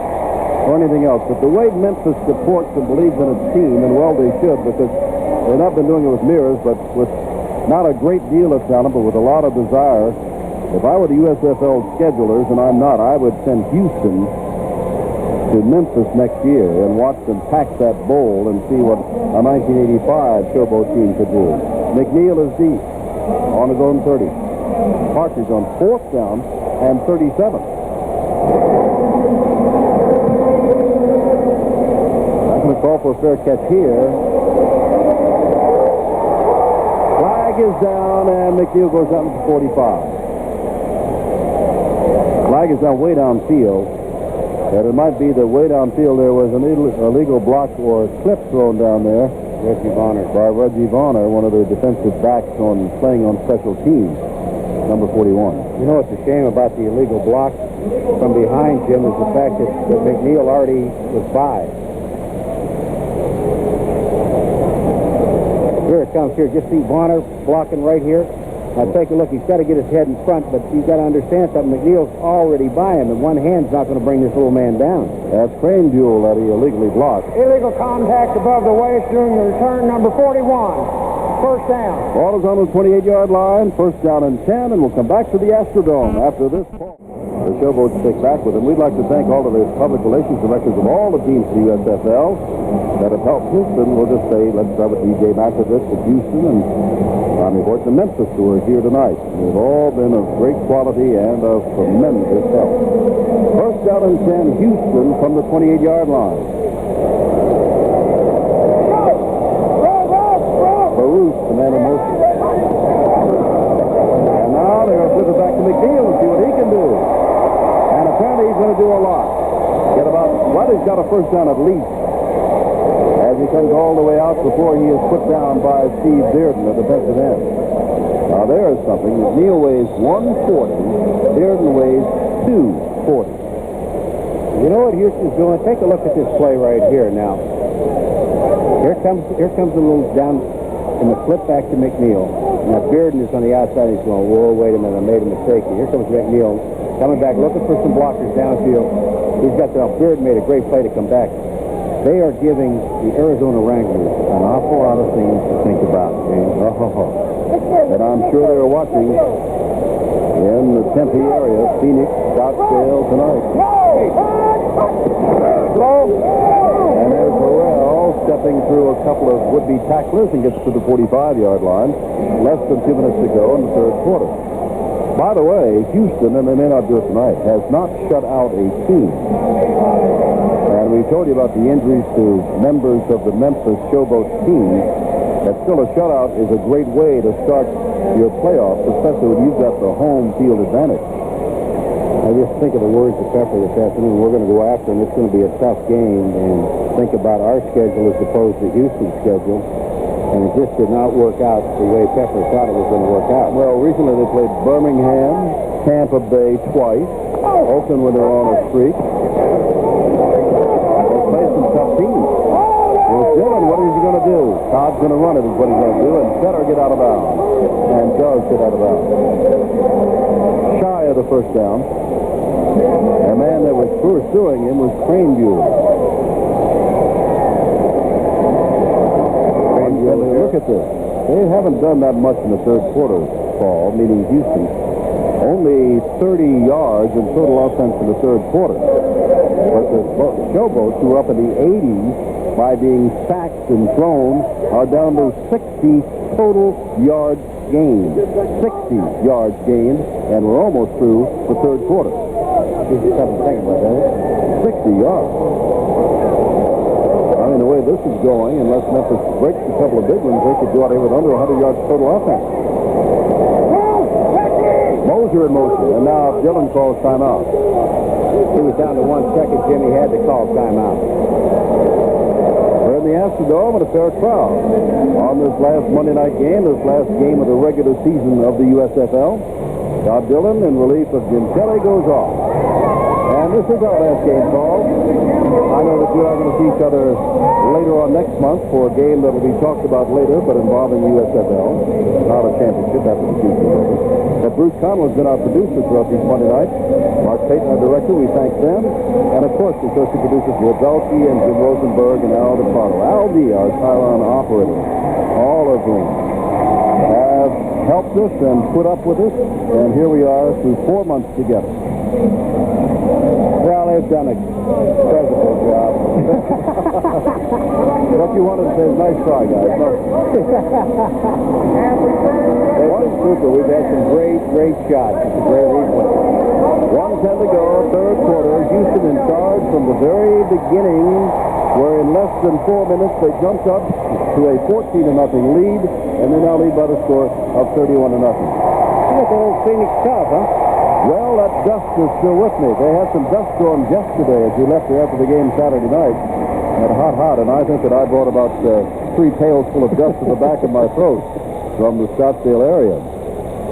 or anything else, but the way Memphis supports and believes in its team, and well, they should, because they've not been doing it with mirrors, but with not a great deal of talent, but with a lot of desire. If I were the USFL schedulers, and I'm not, I would send Houston to Memphis next year and watch them pack that bowl and see what a 1985 Showboat team could do. McNeil is deep on his own 30. Partridge on 4th down and 37. I'm going to call for a fair catch here. Flag is down, and McNeil goes out to 45. Flag is down way downfield. And it might be that way downfield there was an illegal block or a slip thrown down there. Reggie Bonner. By Reggie Bonner, one of the defensive backs playing on special teams, number 41. You know what's a shame about the illegal block from behind, Jim, is the fact that McNeil already was by. Here it comes here. Just see Bonner blocking right here. Now take a look. He's got to get his head in front, but you've got to understand something. McNeil's already by him, and one hand's not going to bring this little man down. That's Crane Buell that he illegally blocked. Illegal contact above the waist during the return, number 41. First down. Ball is on the 28-yard line. First down and 10, and we'll come back to the Astrodome after this ball. The Showboats stick back with him. We'd like to thank all of the public relations directors of all the teams of the USFL that have helped Houston. We'll just say, let's start with DJ Makovich at Houston and Tommy Horton and Memphis, who are here tonight. They've all been of great quality and of tremendous help. First down and 10, Houston from the 28-yard line. Baruch, the man in motion. And now they're going to flip it back to McNeil and see what he can do. And apparently he's going to do a lot. He's got a first down at least. As he comes all the way out before he is put down by Steve Dearden at the defensive end. Now there is something. McNeil weighs 140. Dearden weighs 240. You know what Houston's doing? Take a look at this play right here now. Here comes a little down in the flip back to McNeil. Now Dearden is on the outside. He's going, whoa, wait a minute, I made a mistake. Here comes McNeil coming back, looking for some blockers downfield. He's got the Dearden made a great play to come back. They are giving the Arizona Wranglers an awful lot of things to think about, James. And I'm sure they're watching in the Tempe area, Phoenix, Scottsdale tonight. And there's Burrell stepping through a couple of would-be tacklers and gets to the 45-yard line. Less than 2 minutes to go in the third quarter. By the way, Houston, and they may not do it tonight, has not shut out a team. And we told you about the injuries to members of the Memphis Showboat team. That still a shutout is a great way to start your playoffs, especially when you've got the home field advantage. I just think of the words of Pepper this afternoon. We're going to go after them. It's going to be a tough game. And think about our schedule as opposed to Houston's schedule. And it just did not work out the way Pepper thought it was going to work out. Well, recently they played Birmingham, Tampa Bay twice, Oakland when they were on a streak. They played some tough teams. Well, Dillon, what is he going to do? Todd's going to run it is what he's going to do, and better get out of bounds. And does get out of bounds. Shy of the first down. A man that was pursuing him was Crane Buell. Look at this. They haven't done that much in the third quarter, Paul, meaning Houston. Only 30 yards in total offense in the third quarter. But the Showboats, who were up in the 80s by being sacked and thrown, are down to 60 total yards gained. 60 yards gained, and we're almost through the third quarter. 7 seconds, like that. 60 yards. I mean, the way this is going, unless Memphis breaks a couple of big ones, they could go out here with under 100 yards total offense. Moser in motion, and now Dillon calls timeout. He was down to 1 second, Jimmy had to call timeout. We're in the Astrodome with a fair crowd on this last Monday night game, this last game of the regular season of the USFL. Todd Dillon, in relief of Jim Kelly, goes off. And this is our last game call. I know that you are going to see each other later on next month for a game that will be talked about later, but involving USFL, not a championship after the season is over. But Bruce Connell has been our producer throughout these Monday nights. Mark Payton, our director, we thank them. And, of course, the associate producers, Will Belkey and Jim Rosenberg and Al DePardo. Al D, our Tyrone operator, all of whom have helped us and put up with us. And here we are through 4 months together. Well, they've done a incredible job. What you wanted to say is nice try, guys. No. One super. We've had some great shots. It's a great replay. 1:10 to go, third quarter. Houston in charge from the very beginning, where in less than 4 minutes they jumped up to a 14-0 lead, and they now lead by the score of 31-0. Look, old Phoenix tough, huh? Well, that dust is still with me. They had some dust storms yesterday as we left here after the game Saturday night. And hot, and I think that I brought about 3 pails full of dust to the back of my throat from the Scottsdale area.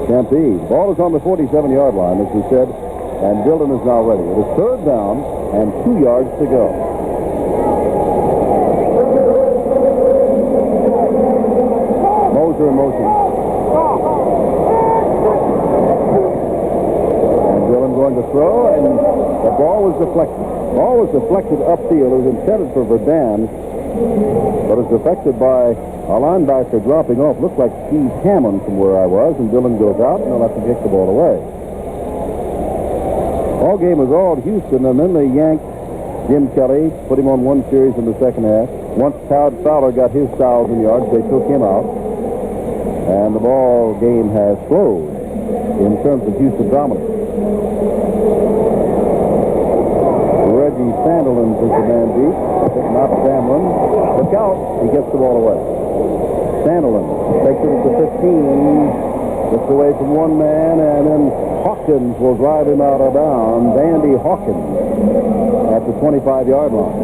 Stampede. Ball is on the 47-yard line, as we said, and Dillon is now ready. It is third down and 2 yards to go. Moser in motion. And Dillon going to throw, and the ball was deflected. Ball was deflected upfield. It was intended for Verdun, but it's deflected by a linebacker dropping off. Looked like Steve Hammond from where I was, and Dillon goes out, and they'll have to kick the ball away. All game was all Houston, and then they yanked Jim Kelly, put him on one series in the second half. Once Todd Fowler got his 1,000 yards, they took him out, and the ball game has slowed in terms of Houston dominance. Reggie Sandilands is the man beat, not Samlin. Look out, he gets the ball away. Sandilands takes it to 15, gets away from one man, and then Hawkins will drive him out of bounds. Andy Hawkins at the 25-yard line.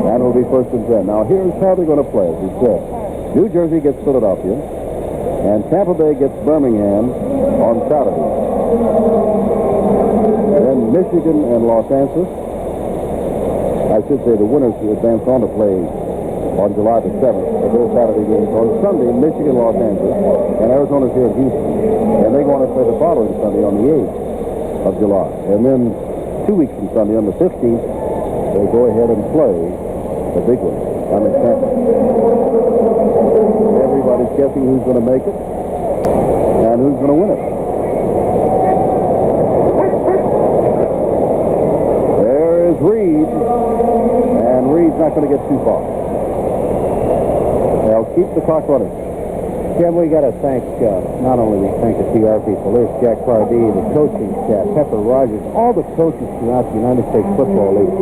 And it'll be first and 10. Now, here's how they're going to play, as we said. New Jersey gets Philadelphia, and Tampa Bay gets Birmingham on Saturday. And then Michigan and Los Angeles. I should say the winners advance on to play on July the 7th for their Saturday games. On Sunday, Michigan, Los Angeles, and Arizona's here in Houston. And they're going to play the following Sunday on the 8th of July. And then 2 weeks from Sunday, on the 15th, they go ahead and play the big one down in Tampa. Everybody's guessing who's going to make it and who's going to win it. There is Reed, and Reed's not going to get too far. They'll keep the clock running. Jim, we got to thank, not only we thank the PR people, there's Jack Pardee, the coaching staff, Pepper Rodgers, all the coaches throughout the United States Football League.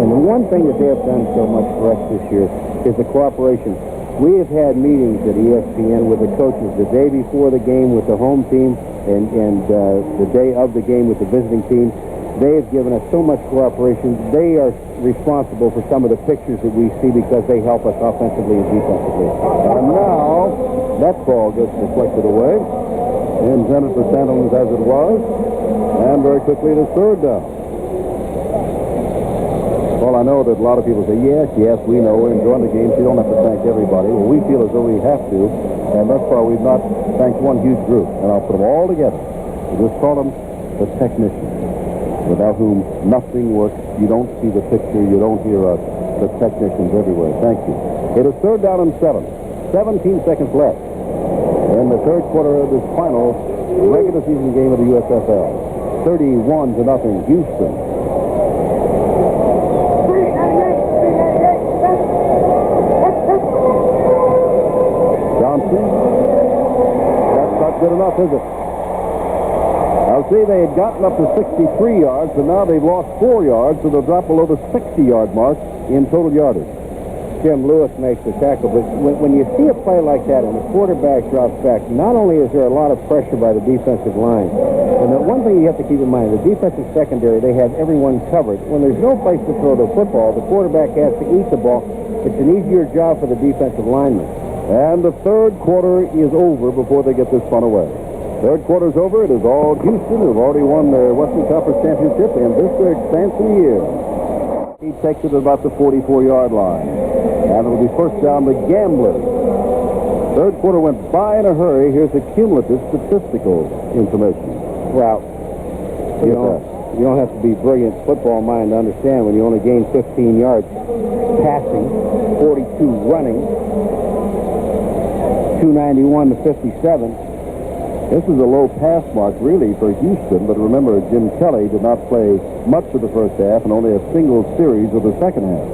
And the one thing that they have done so much for us this year is the cooperation. We have had meetings at ESPN with the coaches the day before the game with the home team and the day of the game with the visiting team. They have given us so much cooperation. They are responsible for some of the pictures that we see because they help us offensively and defensively. And now, that ball gets deflected away. Intended for Sandilands as it was. And very quickly it is third down. Well, I know that a lot of people say, yes, we know. We're enjoying the game, so you don't have to thank everybody. Well, we feel as though we have to. And thus far, we've not thanked one huge group. And I'll put them all together. We just call them the technicians, without whom nothing works. You don't see the picture. You don't hear us. The technicians everywhere. Thank you. It is third down and 7. 17 seconds left in the third quarter of this final regular season game of the USFL. 31-0 Houston. Johnson. That's not good enough, is it? Now, see, they had gotten up to 63 yards, and now they've lost 4 yards, so they'll drop below the 60-yard mark in total yardage. Jim Lewis makes the tackle, but when you see a play like that and the quarterback drops back, not only is there a lot of pressure by the defensive line, and the one thing you have to keep in mind, the defensive secondary, they have everyone covered. When there's no place to throw the football, the quarterback has to eat the ball. It's an easier job for the defensive lineman. And the third quarter is over before they get this fun away. Third quarter's over. It is all Houston, who've already won their Western Conference Championship in this their expansion year. He takes it to about the 44-yard line. And it'll be first down the Gamblers. Third quarter went by in a hurry. Here's the cumulative statistical information. Well, you don't have to be brilliant football mind to understand when you only gain 15 yards passing, 42 running, 291 to 57. This is a low pass mark, really, for Houston. But remember, Jim Kelly did not play much of the first half and only a single series of the second half.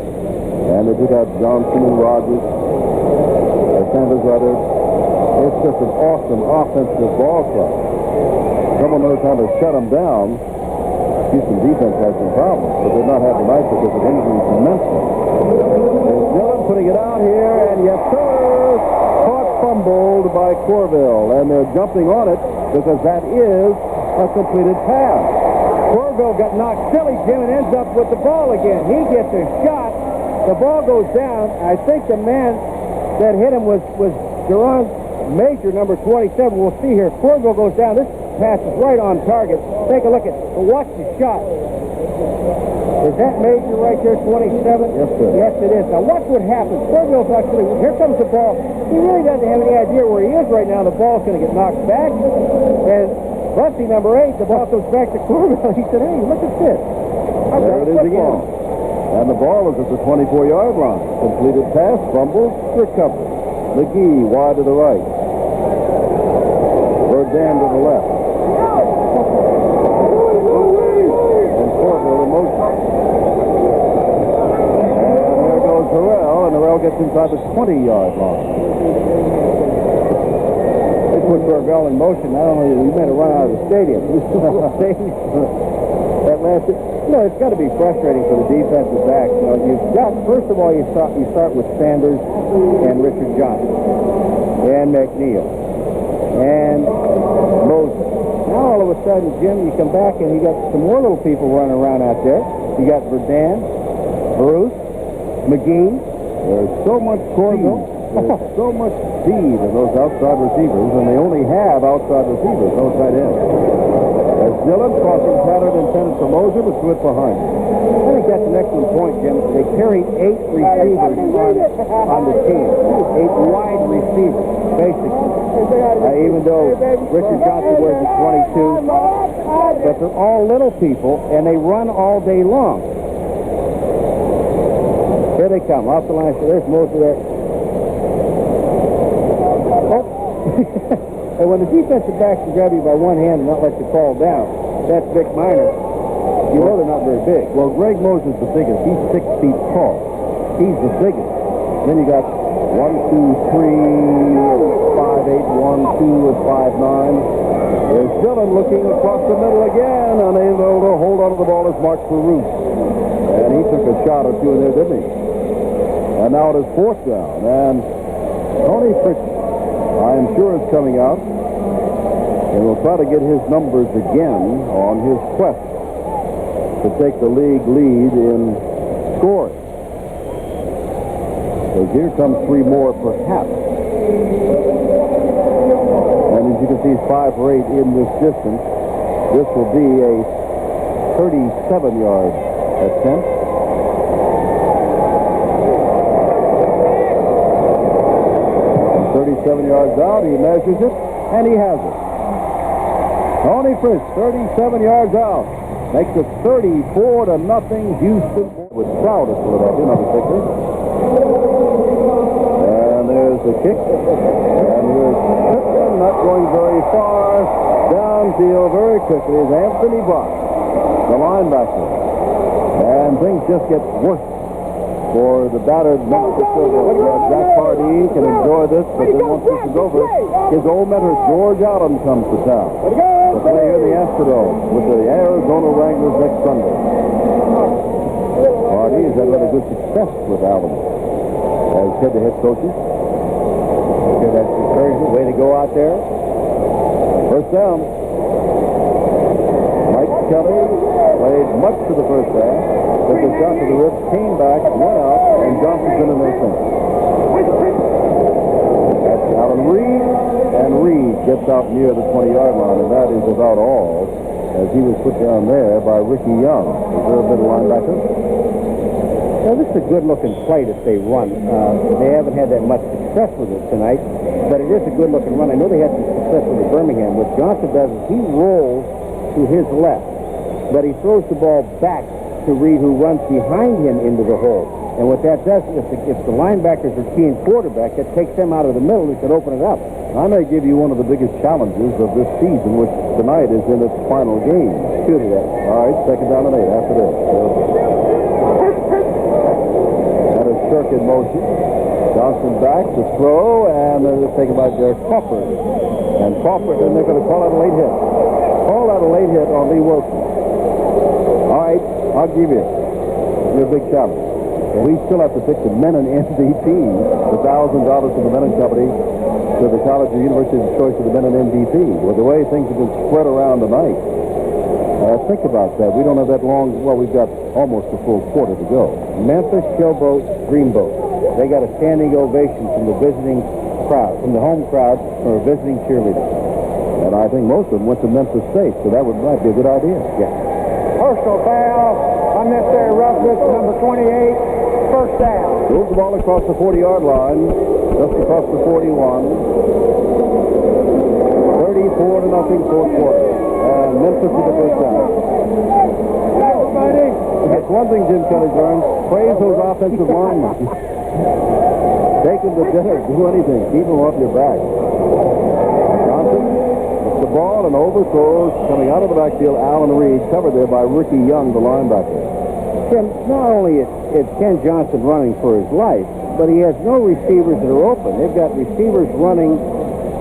And they took out Johnson and Rodgers, Sanders rather. It's just an awesome offensive ball club. Someone knows how to shut them down. Houston defense has some problems, but they're not having nice because of injuries immensely. There's Dillon putting it out here, and yes, sir, caught fumbled by Corville, and they're jumping on it because that is a completed pass. Corville got knocked silly, Jim, and ends up with the ball again. He gets a shot. The ball goes down. I think the man that hit him was Jerron Major, number 27. We'll see here. Corville goes down. This pass is right on target. Take a look at it. Watch the shot. Is that Major right there, 27? Yes, sir. Yes, it is. Now, watch what happens. Corville's actually, here comes the ball. He really doesn't have any idea where he is right now. The ball's going to get knocked back. And Bussy, number 8, the ball goes back to Corville. He said, hey, look at this. There it is again. And the ball is at the 24-yard line. Completed pass, fumble, recovery. McGee wide to the right. Verdun to the left. And Corville in motion. And there goes Harrell, and Harrell gets inside the 20-yard line. They put Corville in motion. Not only we made a run out of the stadium. That lasted. You know, it's got to be frustrating for the defensive backs. You know, you've got, first of all, you start with Sanders and Richard Johnson and McNeil and Moses. Now all of a sudden, Jim, you come back and you got some more little people running around out there. You got Verdun, Bruce, McGee. There's so much Corville. There's so much speed in those outside receivers, and they only have outside receivers, no tight ends. As Dillon, crossing pattern intended for Moser, but threw it behind him. I think that's an excellent point, Jim. They carry 8 receivers on the team. 8 wide receivers, basically. Even though Richard Johnson wears the 22, but they're all little people, and they run all day long. Here they come, off the line. There's Moser there. Oh. And when the defensive backs can grab you by one hand and not let you fall down, that's Vic Minor. You know they're not very big. Well, Greg Moses is the biggest. He's 6 feet tall. He's the biggest. Then you got 1, 2, 3, 5'8", 1, 2 is 5'9". There's Dillon looking across the middle again, unable to hold on to the ball as Mark Farouk. And he took a shot or two in there, didn't he? And now it is 4th down. And Tony Fritz, I am sure, is coming out and will try to get his numbers again on his quest to take the league lead in scoring. So here comes 3 more, perhaps. And as you can see, he's 5 for 8 in this distance. This will be a 37-yard attempt. And 37 yards out, he measures it, and he has it. Tony Fritz, 37 yards out. Makes it 34-0. Houston was proud of Philadelphia, number 6. And there's the kick. And here's Pittman, not going very far. Downfield very quickly is Anthony Bott, the linebacker. And things just get worse for the battered Memphis Showboats. Jack Pardee can enjoy this, but then once this is over, his old mentor George Allen comes to town to play here in the Astrodome with the Arizona Wranglers next Sunday. Pardee has had rather good success with Allen as head-to-head coaches. Okay, that's encouraging. Way to go out there. First down. Mike Kelly played much of the first half. Took a shot to the ribs, came back, went out, and Johnson's in their center. That's Allen Reed, and Reed gets out near the 20-yard line, and that is about all, as he was put down there by Ricky Young, reserve middle linebacker. Well, this is a good-looking play that they run. They haven't had that much success with it tonight, but it is a good-looking run. I know they had some success with it at Birmingham. What Johnson does is he rolls to his left, but he throws the ball back to Reed, who runs behind him into the hole. And what that does, if the linebackers are keying quarterback, that takes them out of the middle. It could open it up. I may give you one of the biggest challenges of this season, which tonight is in its final game. Shoot it at. All right, second down and 8 after this. That is Shirk in motion. Johnson back to throw, and it's taken by Derek Crawford. And Crawford, and they're going to call out a late hit. Call out a late hit on Lee Wilson. All right, I'll give you your big challenge. We still have to pick the men and MVP, the $1,000 to the men and company, to the College or University's choice of the men and MVP. With the way things have been spread around tonight, think about that. We don't have that long. Well, we've got almost a full quarter to go. Memphis Showboat Dreamboat. They got a standing ovation from the visiting crowd, from the home crowd, from a visiting cheerleader. And I think most of them went to Memphis State, so that might be a good idea. Yeah. Personal foul, unnecessary roughness, number 28. First down. Moves the ball across the 40-yard line, just across the 41. 34-0, fourth quarter. And Memphis with the first down. That's one thing Jim Kelly learned. Praise those offensive linemen. Take them to dinner. Do anything. Keep them off your back. Johnson gets the ball and overthrows. Coming out of the backfield, Alan Reed, covered there by Ricky Young, the linebacker. Tim, not only is Ken Johnson running for his life, but he has no receivers that are open. They've got receivers running,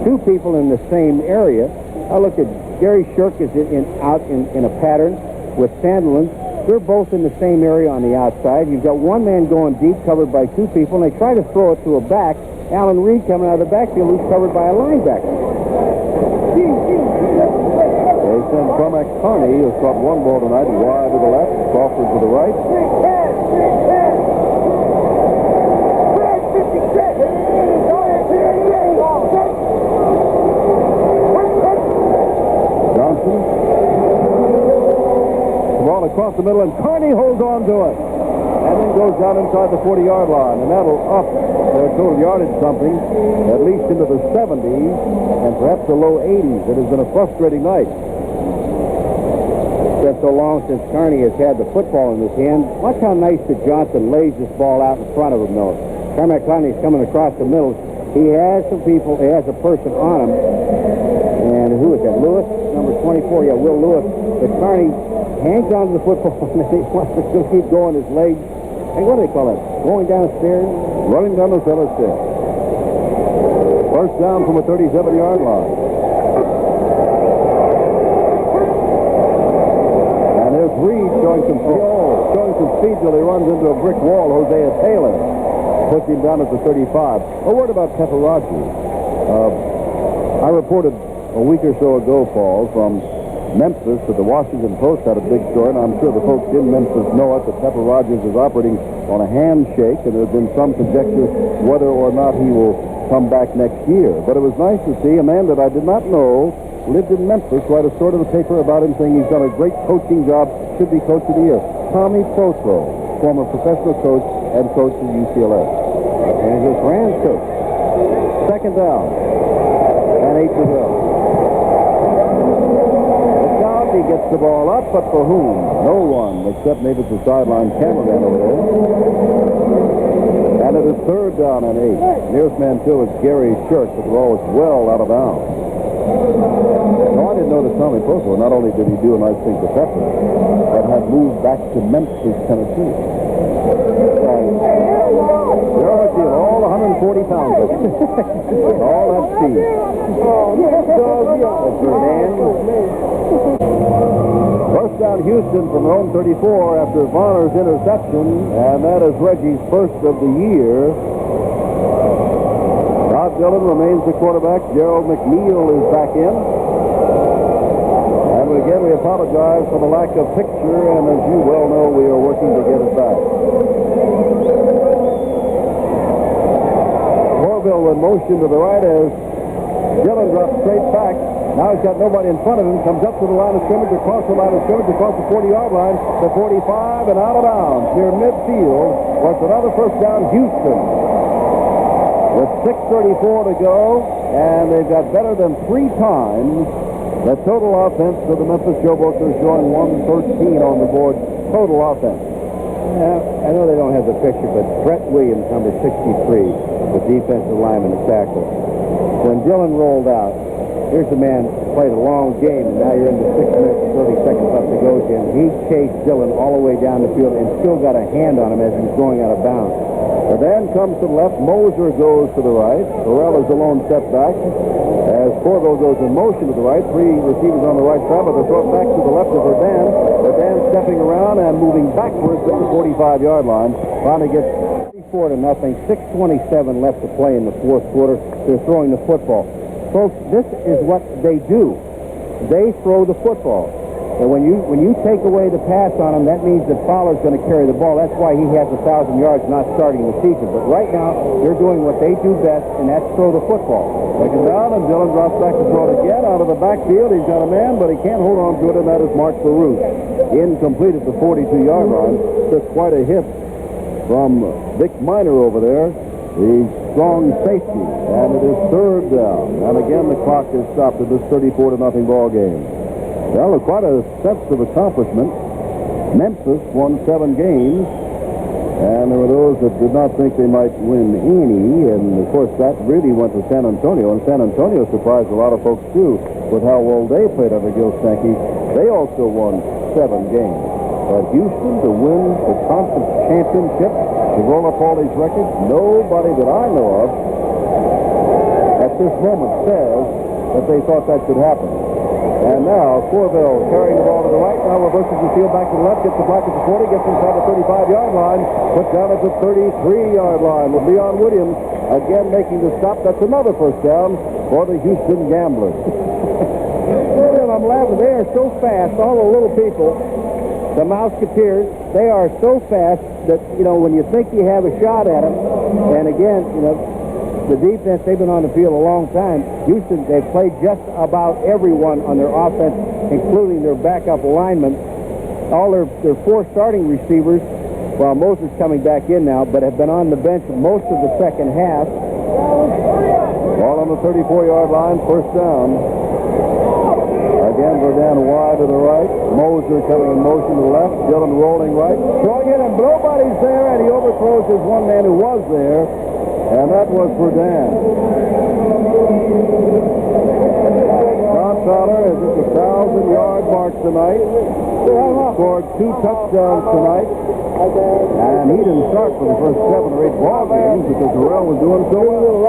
two people in the same area. I look at Gary Shirk is out in a pattern with Sandelin. They're both in the same area on the outside. You've got one man going deep, covered by two people, and they try to throw it to a back. Alan Reed coming out of the backfield, who's covered by a linebacker. They send Cormac Carney, who's caught one ball tonight, wide to the left, Crawford to the right. Johnson. The ball across the middle, and Carney holds on to it. And then goes down inside the 40-yard line, and that'll up their total yardage something, at least into the 70s, and perhaps the low 80s. It has been a frustrating night. It's been so long since Carney has had the football in his hand. Watch how nice that Johnson lays this ball out in front of him, though. Cormac Carney's coming across the middle. He has some people, he has a person on him. And who is that? Lewis, number 24. Yeah, Will Lewis. But Carney hangs on to the football, and he wants to still keep going his legs. Hey, what do they call it? Going down the stairs? Running down the cellar stairs. First down from a 37-yard line. And here's Reed showing some speed till he runs into a brick wall. Hosea Taylor puts him down at the 35. A word about Pepper Rodgers. I reported a week or so ago, Paul, from Memphis that the Washington Post had a big story, and I'm sure the folks in Memphis know it, that Pepper Rodgers is operating on a handshake, and there's been some conjecture whether or not he will come back next year. But it was nice to see a man that I did not know lived in Memphis write a story to the paper about him saying he's done a great coaching job, should be coach of the year. Tommy Protro, former professional coach and coach at UCLA. And his Rams coach. Second down. And 8 to go. He gets the ball up, but for whom? No one, except maybe the sideline cameraman over there. And it is third down and 8. Nearest man, too, is Gary Shirk, but the ball was well out of bounds. No, I didn't know that Tommy Protro, not only did he do a nice thing to Pepper, but had moved back to Memphis, Tennessee. They're all 140 pounds of it. All that speed. First down Houston from their own 34 after Varner's interception, and that is Reggie's first of the year. Todd Dillon remains the quarterback. Gerald McNeil is back in. And again, we apologize for the lack of picture, and as you well know, we are working to get it back. Orville in motion to the right as Dillon drops straight back. Now he's got nobody in front of him. Comes up to the line of scrimmage, across the line of scrimmage, across the 40-yard line, the 45, and out of bounds near midfield. What's another first down, Houston. With 6:34 to go, and they've got better than 3 times the total offense for the Memphis Showboats. Are showing 113 on the board total offense. I know they don't have the picture, but Brett Williams, number 63, the defensive lineman, the tackle. When Dillon rolled out, here's the man who played a long game, and now you're into 6 minutes and 30 seconds left to go, Jim. He chased Dillon all the way down the field and still got a hand on him as he was going out of bounds. The Dan comes to the left. Moser goes to the right. Terrell is the lone step back. As Corville goes in motion to the right, 3 receivers on the right side, but the throw back to the left of Verdan. Verdan stepping around and moving backwards at the 45-yard line. Finally gets 34-0. 6:27 left to play in the fourth quarter. They're throwing the football. Folks, this is what they do. They throw the football. And when you take away the pass on him, that means that Fowler's going to carry the ball. That's why he has 1,000 yards not starting the season. But right now, they're doing what they do best, and that's throw the football. Taken down, and Dillon drops back to throw it again. Out of the backfield, he's got a man, but he can't hold on to it, and that is Mark Farouk. Incomplete at the 42-yard line. Took quite a hit from Vic Miner over there, the strong safety. And it is 3rd down. And again, the clock is stopped at this 34-0 ball game. Well, quite a sense of accomplishment. Memphis won 7 games, and there were those that did not think they might win any, and of course that really went to San Antonio, and San Antonio surprised a lot of folks too with how well they played under Gil Sankey. They also won 7 games. But Houston to win the conference championship, to roll up all these records, nobody that I know of at this moment says that they thought that could happen. And now, Corville carrying the ball to the right, now reverses the field back to the left, gets the block at the 40, gets inside the 35-yard line, puts down at the 33-yard line with Leon Williams, again making the stop. That's another first down for the Houston Gamblers. I'm laughing. They are so fast, all the little people, the Mouseketeers, they are so fast that, when you think you have a shot at them, and again, the defense, they've been on the field a long time. Houston, they've played just about everyone on their offense, including their backup linemen. All their 4 starting receivers, well, Moses coming back in now, but have been on the bench most of the second half. Ball on the 34-yard line, first down. Again, we're down wide to the right. Moser coming in motion to the left. Dillon rolling right. Throwing it, and nobody's there, and he overthrows his one man who was there. And that was Verdan. Don Fowler is at the 1,000-yard mark tonight. Scored 2 touchdowns tonight. And he didn't start for the first 7 or 8 ball games because Terrell was doing so well.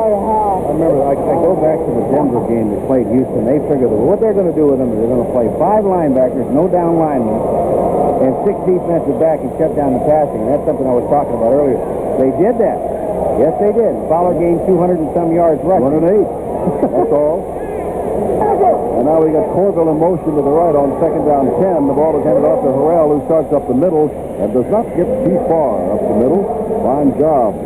I remember, I go back to the Denver game that played Houston. They figured what they're going to do with them is they're going to play 5 linebackers, no down linemen, and 6 defensive back and shut down the passing. And that's something I was talking about earlier. They did that. Yes, they did. Fowler gained 200 and some yards rushing. 108. That's all. And now we got Corville in motion to the right on 2nd down 10. The ball is handed off to Harrell, who starts up the middle and does not get too far up the middle. Fine job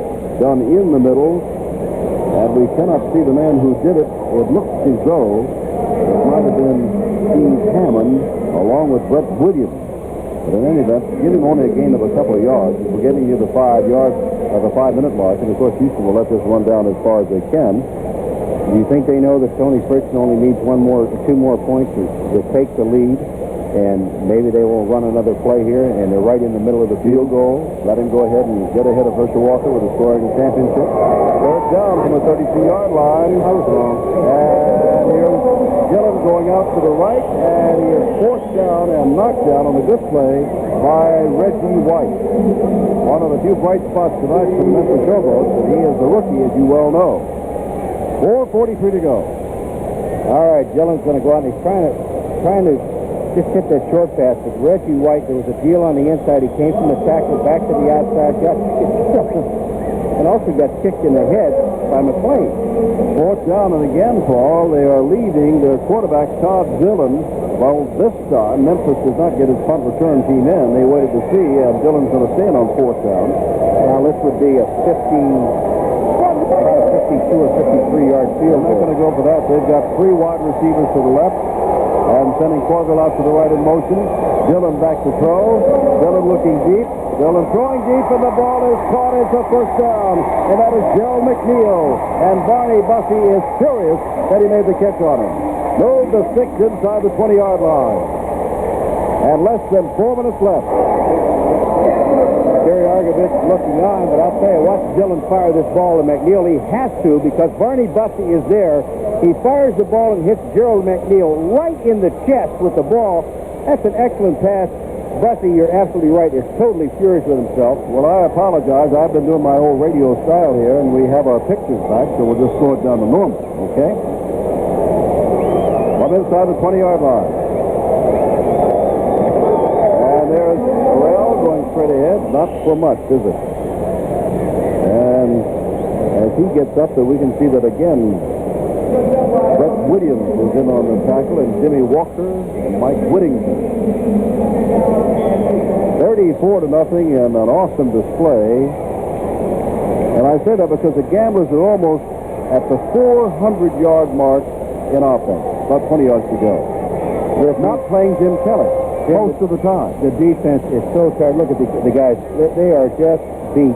done in the middle. And we cannot see the man who did it. It looks as though it might have been Steve Hammond along with Brett Williams. But in any event, give him only a gain of a couple of yards. We're getting you the 5-minute mark. And of course, Houston will let this run down as far as they can. Do you think they know that Tony Fritzen only needs 2 more points to take the lead? And maybe they will run another play here, and they're right in the middle of the field goal. Let him go ahead and get ahead of Herschel Walker with a scoring championship. 3rd down from the 32-yard line. I was wrong. And here's Dillon going out to the right, and he is forced down and knocked down on the good play by Reggie White. One of the few bright spots tonight for the Memphis Showboats, and he is the rookie, as you well know. 4:43 to go. All right, Dillon's going to go out, and he's trying to just hit that short pass. But Reggie White, there was a deal on the inside. He came from the tackle back to the outside, got and also got kicked in the head by McLean. 4th down, and again, Paul, they are leaving their quarterback, Todd Dillon. Well, this time, Memphis does not get his punt return team in. They waited to see, and Dillon's going to stay in on 4th down. Now, this would be a 15 or 53-yard field They're not going to go for that. They've got 3 wide receivers to the left and sending Corville out to the right in motion. Dillon back to throw. Dillon looking deep. Dillon throwing deep, and the ball is caught. It's a first down, and that is Gerald McNeil. And Barney Bussey is furious that he made the catch on him. Moved the 6 inside the 20-yard line. And less than 4 minutes left. Gary Argovich looking on, but I'll tell you, watch Dillon fire this ball to McNeil. He has to, because Barney Bussey is there. He fires the ball and hits Gerald McNeil right in the chest with the ball. That's an excellent pass. Bussey, you're absolutely right, is totally furious with himself. Well, I apologize. I've been doing my old radio style here, and we have our pictures back, so we'll just slow it down to normal, okay? One inside the 20-yard line. And there's Terrell going straight ahead. Not for much, is it? And as he gets up there, we can see that again. Brett Williams is in on the tackle, and Jimmy Walker and Mike Whittington. 34-0 and an awesome display. And I say that because the Gamblers are almost at the 400-yard mark in offense. About 20 yards to go. They're not playing Jim Kelly most of the time. The defense is so tired. Look at the guys. They are just beat.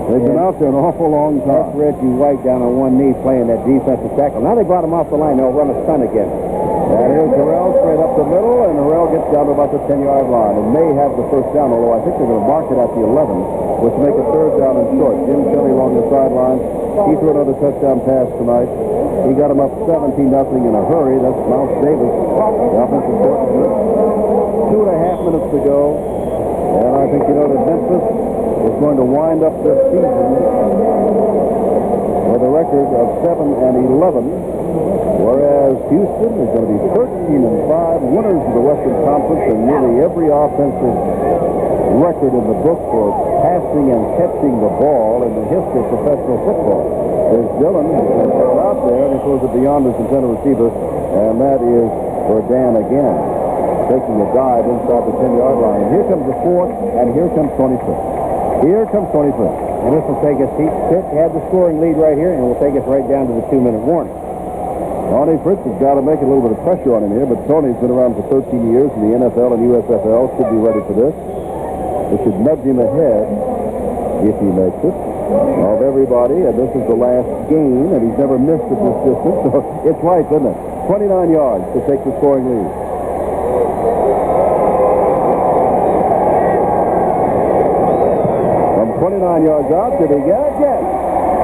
They've been out there an awful long That's time. Reggie White down on one knee playing that defensive tackle. Now they brought him off the line. They'll run a stunt again. And here's Harrell straight up the middle, and Harrell gets down to about the 10-yard line and may have the first down, although I think they're going to mark it at the 11, which will make it third down and short. Jim Kelly along the sideline. He threw another touchdown pass tonight. He got him up 17-0 in a hurry. That's Mouse Davis, the offensive coordinator. 2.5 minutes to go. And I think you know that Memphis is going to wind up this season with a record of 7-11. Whereas Houston is going to be 13-5, winners of the Western Conference, and nearly every offensive record in the book for passing and catching the ball in the history of professional football. There's Dillon, who's out there, and he throws it beyond his intended receiver, and that is for Dan again, taking a dive inside the 10-yard line. And here comes the 4th, and here comes 23. Here comes 23. And this will take us, he had the scoring lead right here, and will take us right down to the 2-minute warning. Tony Fritz has got to make a little bit of pressure on him here, but Tony's been around for 13 years in the NFL and USFL, should be ready for this. It should nudge him ahead, if he makes it, of everybody, and this is the last game, and he's never missed at this distance, so it's right, isn't it? 29 yards to take the scoring lead. From 29 yards out, did he get it? Yes.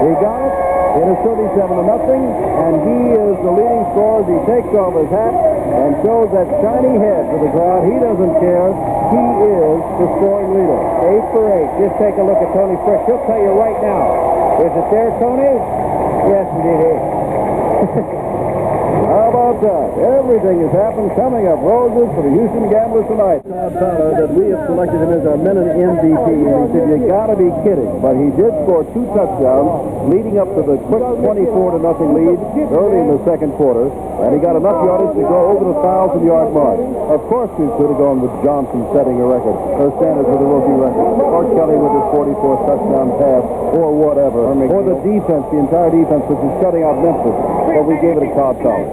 He got it. It is 37-0, and he is the leading scorer as he takes off his hat and shows that shiny head to the crowd. He doesn't care. He is the scoring leader. 8 for 8. Just take a look at Tony Fritz. He'll tell you right now. Is it there, Tony? Yes, indeed it is. How about that? Everything has happened. Coming up, roses for the Houston Gamblers tonight. That we have selected him as our minute MVP, and he said, you got to be kidding. But he did score 2 touchdowns, leading up to the quick 24-0 lead early in the second quarter, and he got enough yardage to go over the 1,000-yard mark. Of course, he could have gone with Johnson setting a record, or Sanders with a rookie record, or Kelly with his 44th touchdown pass, or whatever, or the defense, the entire defense, which is shutting out Memphis. But we gave it a Cobb College.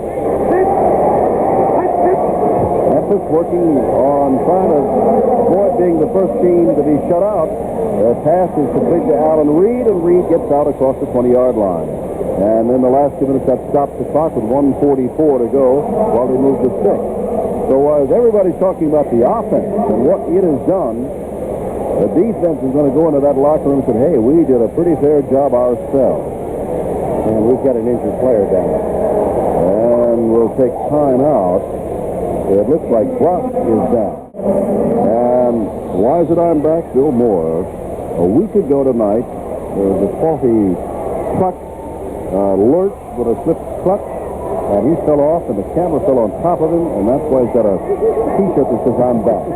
Memphis working on trying to avoid being the first team to be shut out. The pass is complete to Allen Reed, and Reed gets out across the 20-yard line. And in the last 2 minutes, that stopped the clock with 1:44 to go while they moved to 6. So as everybody's talking about the offense and what it has done, the defense is going to go into that locker room and say, hey, we did a pretty fair job ourselves. And we've got an injured player down there. And we'll take time out. It looks like Brock is down. And why is it I'm back? Bill Moore. A week ago tonight, there was a faulty truck lurch with a slipped clutch, and he fell off, and the camera fell on top of him, and that's why he's got a T-shirt that says I'm back.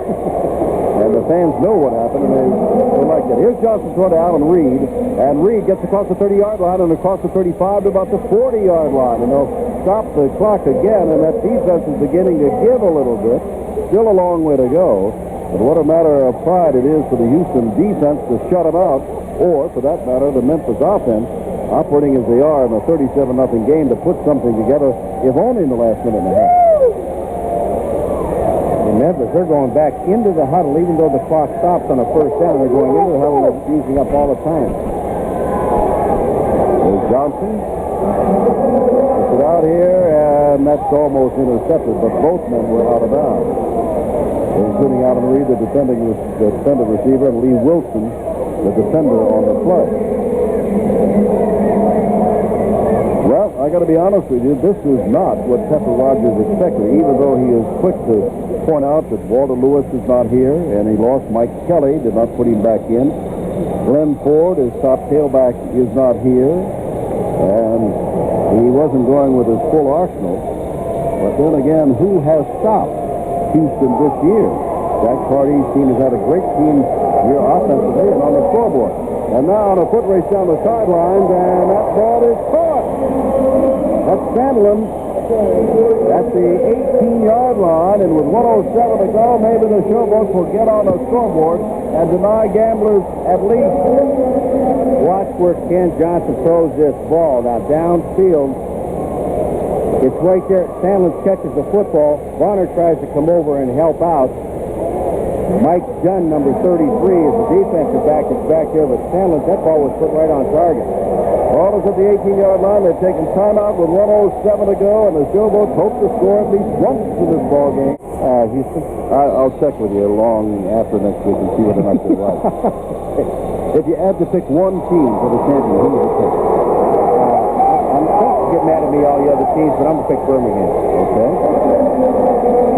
And the fans know what happened, and they like that. Here's Johnson throwing to Allen Reed, and Reed gets across the 30-yard line and across the 35 to about the 40-yard line, and they'll stop the clock again, and that defense is beginning to give a little bit. Still a long way to go, but what a matter of pride it is for the Houston defense to shut them out, or, for that matter, the Memphis offense operating as they are in a 37-0 game, to put something together, if only in the last minute and a half. In Memphis, they're going back into the huddle, even though the clock stops on a first down. They're going into the huddle and using up all the time. There's Johnson. Puts it out here, and that's almost intercepted, but both men were out of bounds. Including Alvin Reed, the defending receiver, and Lee Wilson, the defender on the play. Well, I got to be honest with you, this is not what Pepper Rodgers expected, even though he is quick to point out that Walter Lewis is not here, and he lost Mike Kelly, did not put him back in. Glenn Ford, his top tailback, is not here, and he wasn't going with his full arsenal. But then again, who has stopped Houston this year? Jack Hardy's team has had a great team here offensively and on the scoreboard. And now on a foot race down the sidelines, and that ball is caught. That's Sandlin at the 18-yard line, and with 1:07 to go, maybe the Showboats will get on the scoreboard and deny Gamblers at least. Watch where Ken Johnson throws this ball. Now downfield, it's right there. Sandlin catches the football. Bonner tries to come over and help out. Mike Dunn, number 33, is the defensive back that's back there, but Sandlin, that ball was put right on target. Ball is at the 18-yard line. They've taken timeout with 1:07 to go, and the Showboats hope to score at least once in this ball game. Houston? I'll check with you long after next week and see whether or not you're right. If you had to pick one team for the champion, who would you pick? I'm supposed to get mad at me, all the other teams, but I'm going to pick Birmingham. Okay.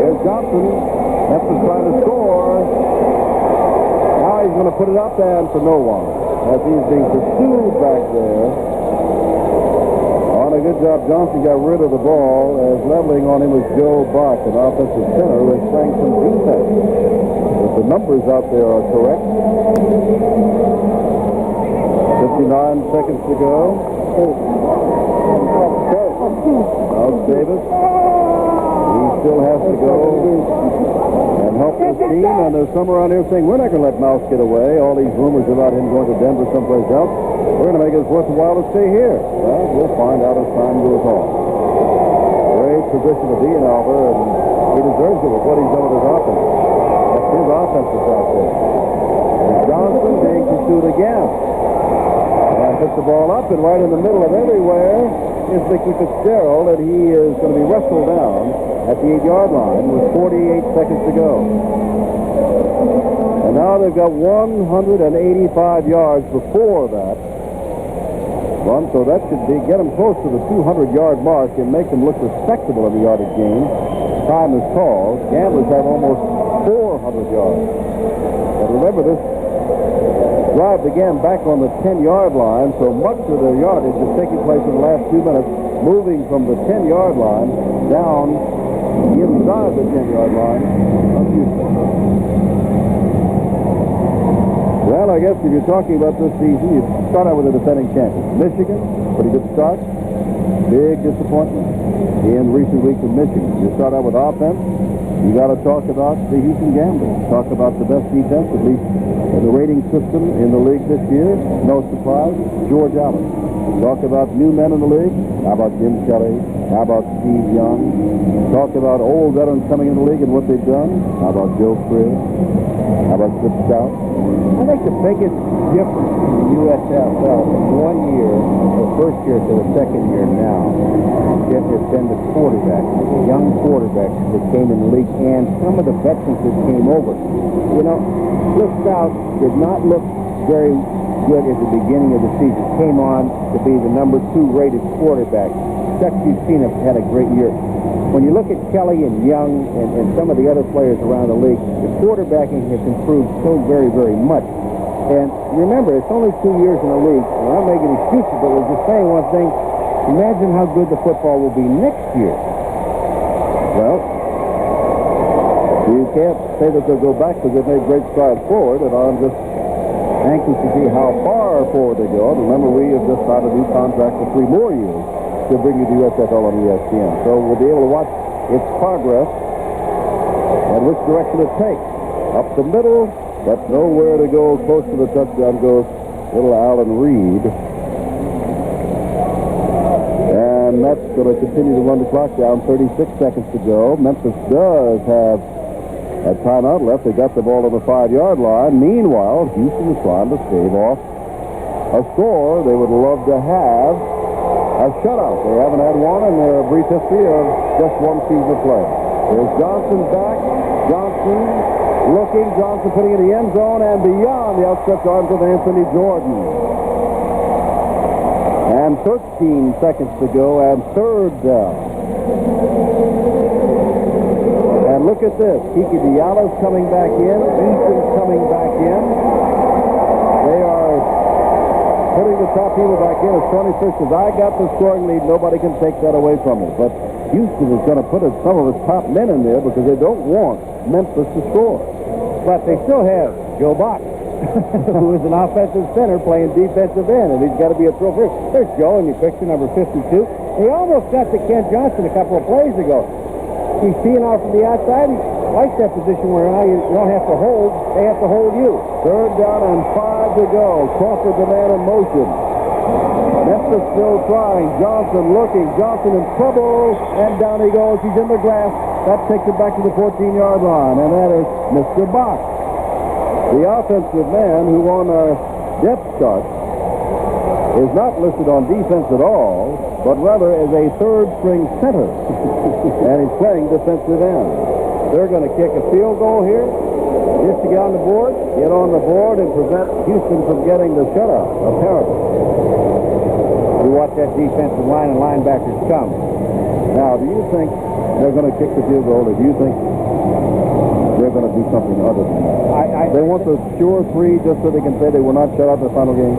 Here's Johnson. Memphis trying to score. Now he's going to put it out there for no one, as he's being pursued back there. On a good job, Johnson got rid of the ball, as leveling on him was Joe Bach, an offensive center who is playing some defense. If the numbers out there are correct. 59 seconds to go. Now Davis. He still has to go and help this team, and there's some around here saying, we're not going to let Mouse get away. All these rumors about him going to Denver someplace else. We're going to make it worthwhile to stay here. Well, we'll find out as time goes on. Great position to be in, Albert, and he deserves it with what he's done with his offense. That's his offense that's out there. And Johnson being pursued again. And puts the ball up, and right in the middle of everywhere is Mickey Fitzgerald, and he is going to be wrestled down at the 8-yard line with 48 seconds to go. And now they've got 185 yards before that run, so that should get them close to the 200-yard mark and make them look respectable in the yardage game. Time is called. Gamblers have almost 400 yards. But remember, this drive began back on the 10-yard line, so much of the yardage is taking place in the last 2 minutes, moving from the 10-yard line down inside the 10-yard line of Houston. Well, I guess if you're talking about this season, you start out with the defending champions. Michigan, pretty good start. Big disappointment in recent weeks in Michigan. You start out with offense. You got to talk about the Houston Gamblers. Talk about the best defense, at least in the rating system in the league this year. No surprise, George Allen. Talk about new men in the league. How about Jim Kelly? How about Steve Young? Talk about old veterans coming in the league and what they've done. How about Joe Cribb? How about Chip Stout? I think the biggest difference in the USFL from 1 year, the first year to the second year now, has been the quarterbacks, the young quarterbacks that came in the league, and some of the veterans that came over. You know, Chip Stout did not look very good at the beginning of the season. Came on to be the number 2 rated quarterback. Chuck Buchanan had a great year. When you look at Kelly and Young and some of the other players around the league, the quarterbacking has improved so very, very much. And remember, it's only 2 years in the league. We're not making excuses, but we're just saying one thing. Imagine how good the football will be next year. Well, you can't say that they'll go back because they've made great strides forward, and I'm just anxious to see how far forward they go. Remember, we have just signed a new contract for 3 more years to bring you to USFL on ESPN. So we'll be able to watch its progress and which direction it takes. Up the middle, but nowhere to go. Close to the touchdown goes little Allen Reed. that's going to continue to run the clock down. 36 seconds to go. Memphis does have a timeout left. They got the ball on the 5-yard line. Meanwhile, Houston is trying to stave off a score. They would love to have a shutout. They haven't had one in their brief history of just one season of play. There's Johnson back. Johnson looking. Johnson putting it in the end zone and beyond the outstretched arms of Anthony Jordan. And 13 seconds to go and third down. And look at this. Kiki Diallo's coming back in. Easton's coming back in. They are putting the top people back in as Tony Fish says, I got the scoring lead. Nobody can take that away from me. But Houston is going to put some of his top men in there because they don't want Memphis to score. But they still have Joe Bach, who is an offensive center playing defensive end, and he's got to be a throw first. There's Joe, and you picture number 52. He almost got to Ken Johnson a couple of plays ago. He's teeing off from the outside. He likes that position where now you don't have to hold. They have to hold you. Third down and 5 to go. Crawford the man in motion. Memphis still trying. Johnson looking. Johnson in trouble. And down he goes. He's in the grass. That takes it back to the 14-yard line. And that is Mr. Bach. The offensive man who on our depth chart is not listed on defense at all, but rather as a third-string center. And he's playing defensive end. They're going to kick a field goal here just to get on the board. Get on the board and prevent Houston from getting the shutout, apparently. We watch that defensive line and linebackers come. Now, do you think they're going to kick the field goal, or do you think they're going to do something other than that? They want the sure three just so they can say they were not shut out in the final game?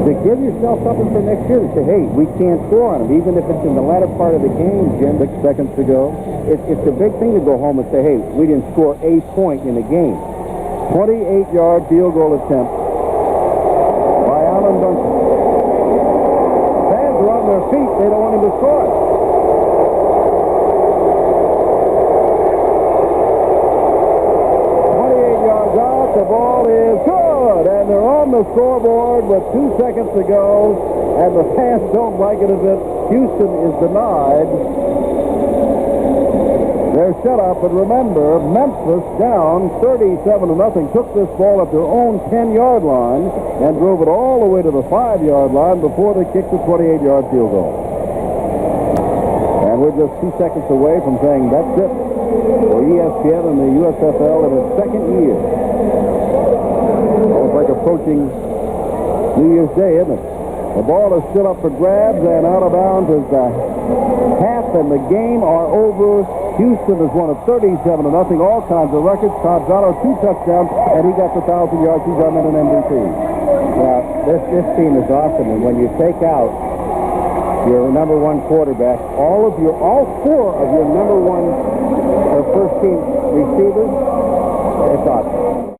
To give yourself something for next year to say, hey, we can't score on them, even if it's in the latter part of the game, Jim. 6 seconds to go. It's a big thing to go home and say, hey, we didn't score a point in the game. 28-yard field goal attempt by Alan Duncan. Fans are on their feet. They don't want him to score it. The ball is good, and they're on the scoreboard with 2 seconds to go, and the fans don't like it a bit. Houston is denied their shutout, but remember, Memphis down 37-0, took this ball at their own 10-yard line and drove it all the way to the 5-yard line before they kicked the 28-yard field goal. And we're just 2 seconds away from saying that's it for ESPN and the USFL in its second year. Almost like approaching New Year's Day, isn't it? The ball is still up for grabs, and out of bounds is the half, and the game are over. Houston has won at 37-0, all kinds of records. Cozzano 2 touchdowns, and he got the 1,000 yards. He's on an MVP. Well, this team is awesome, and when you take out your number one quarterback, all 4 of your number one or first team receivers, it's awesome.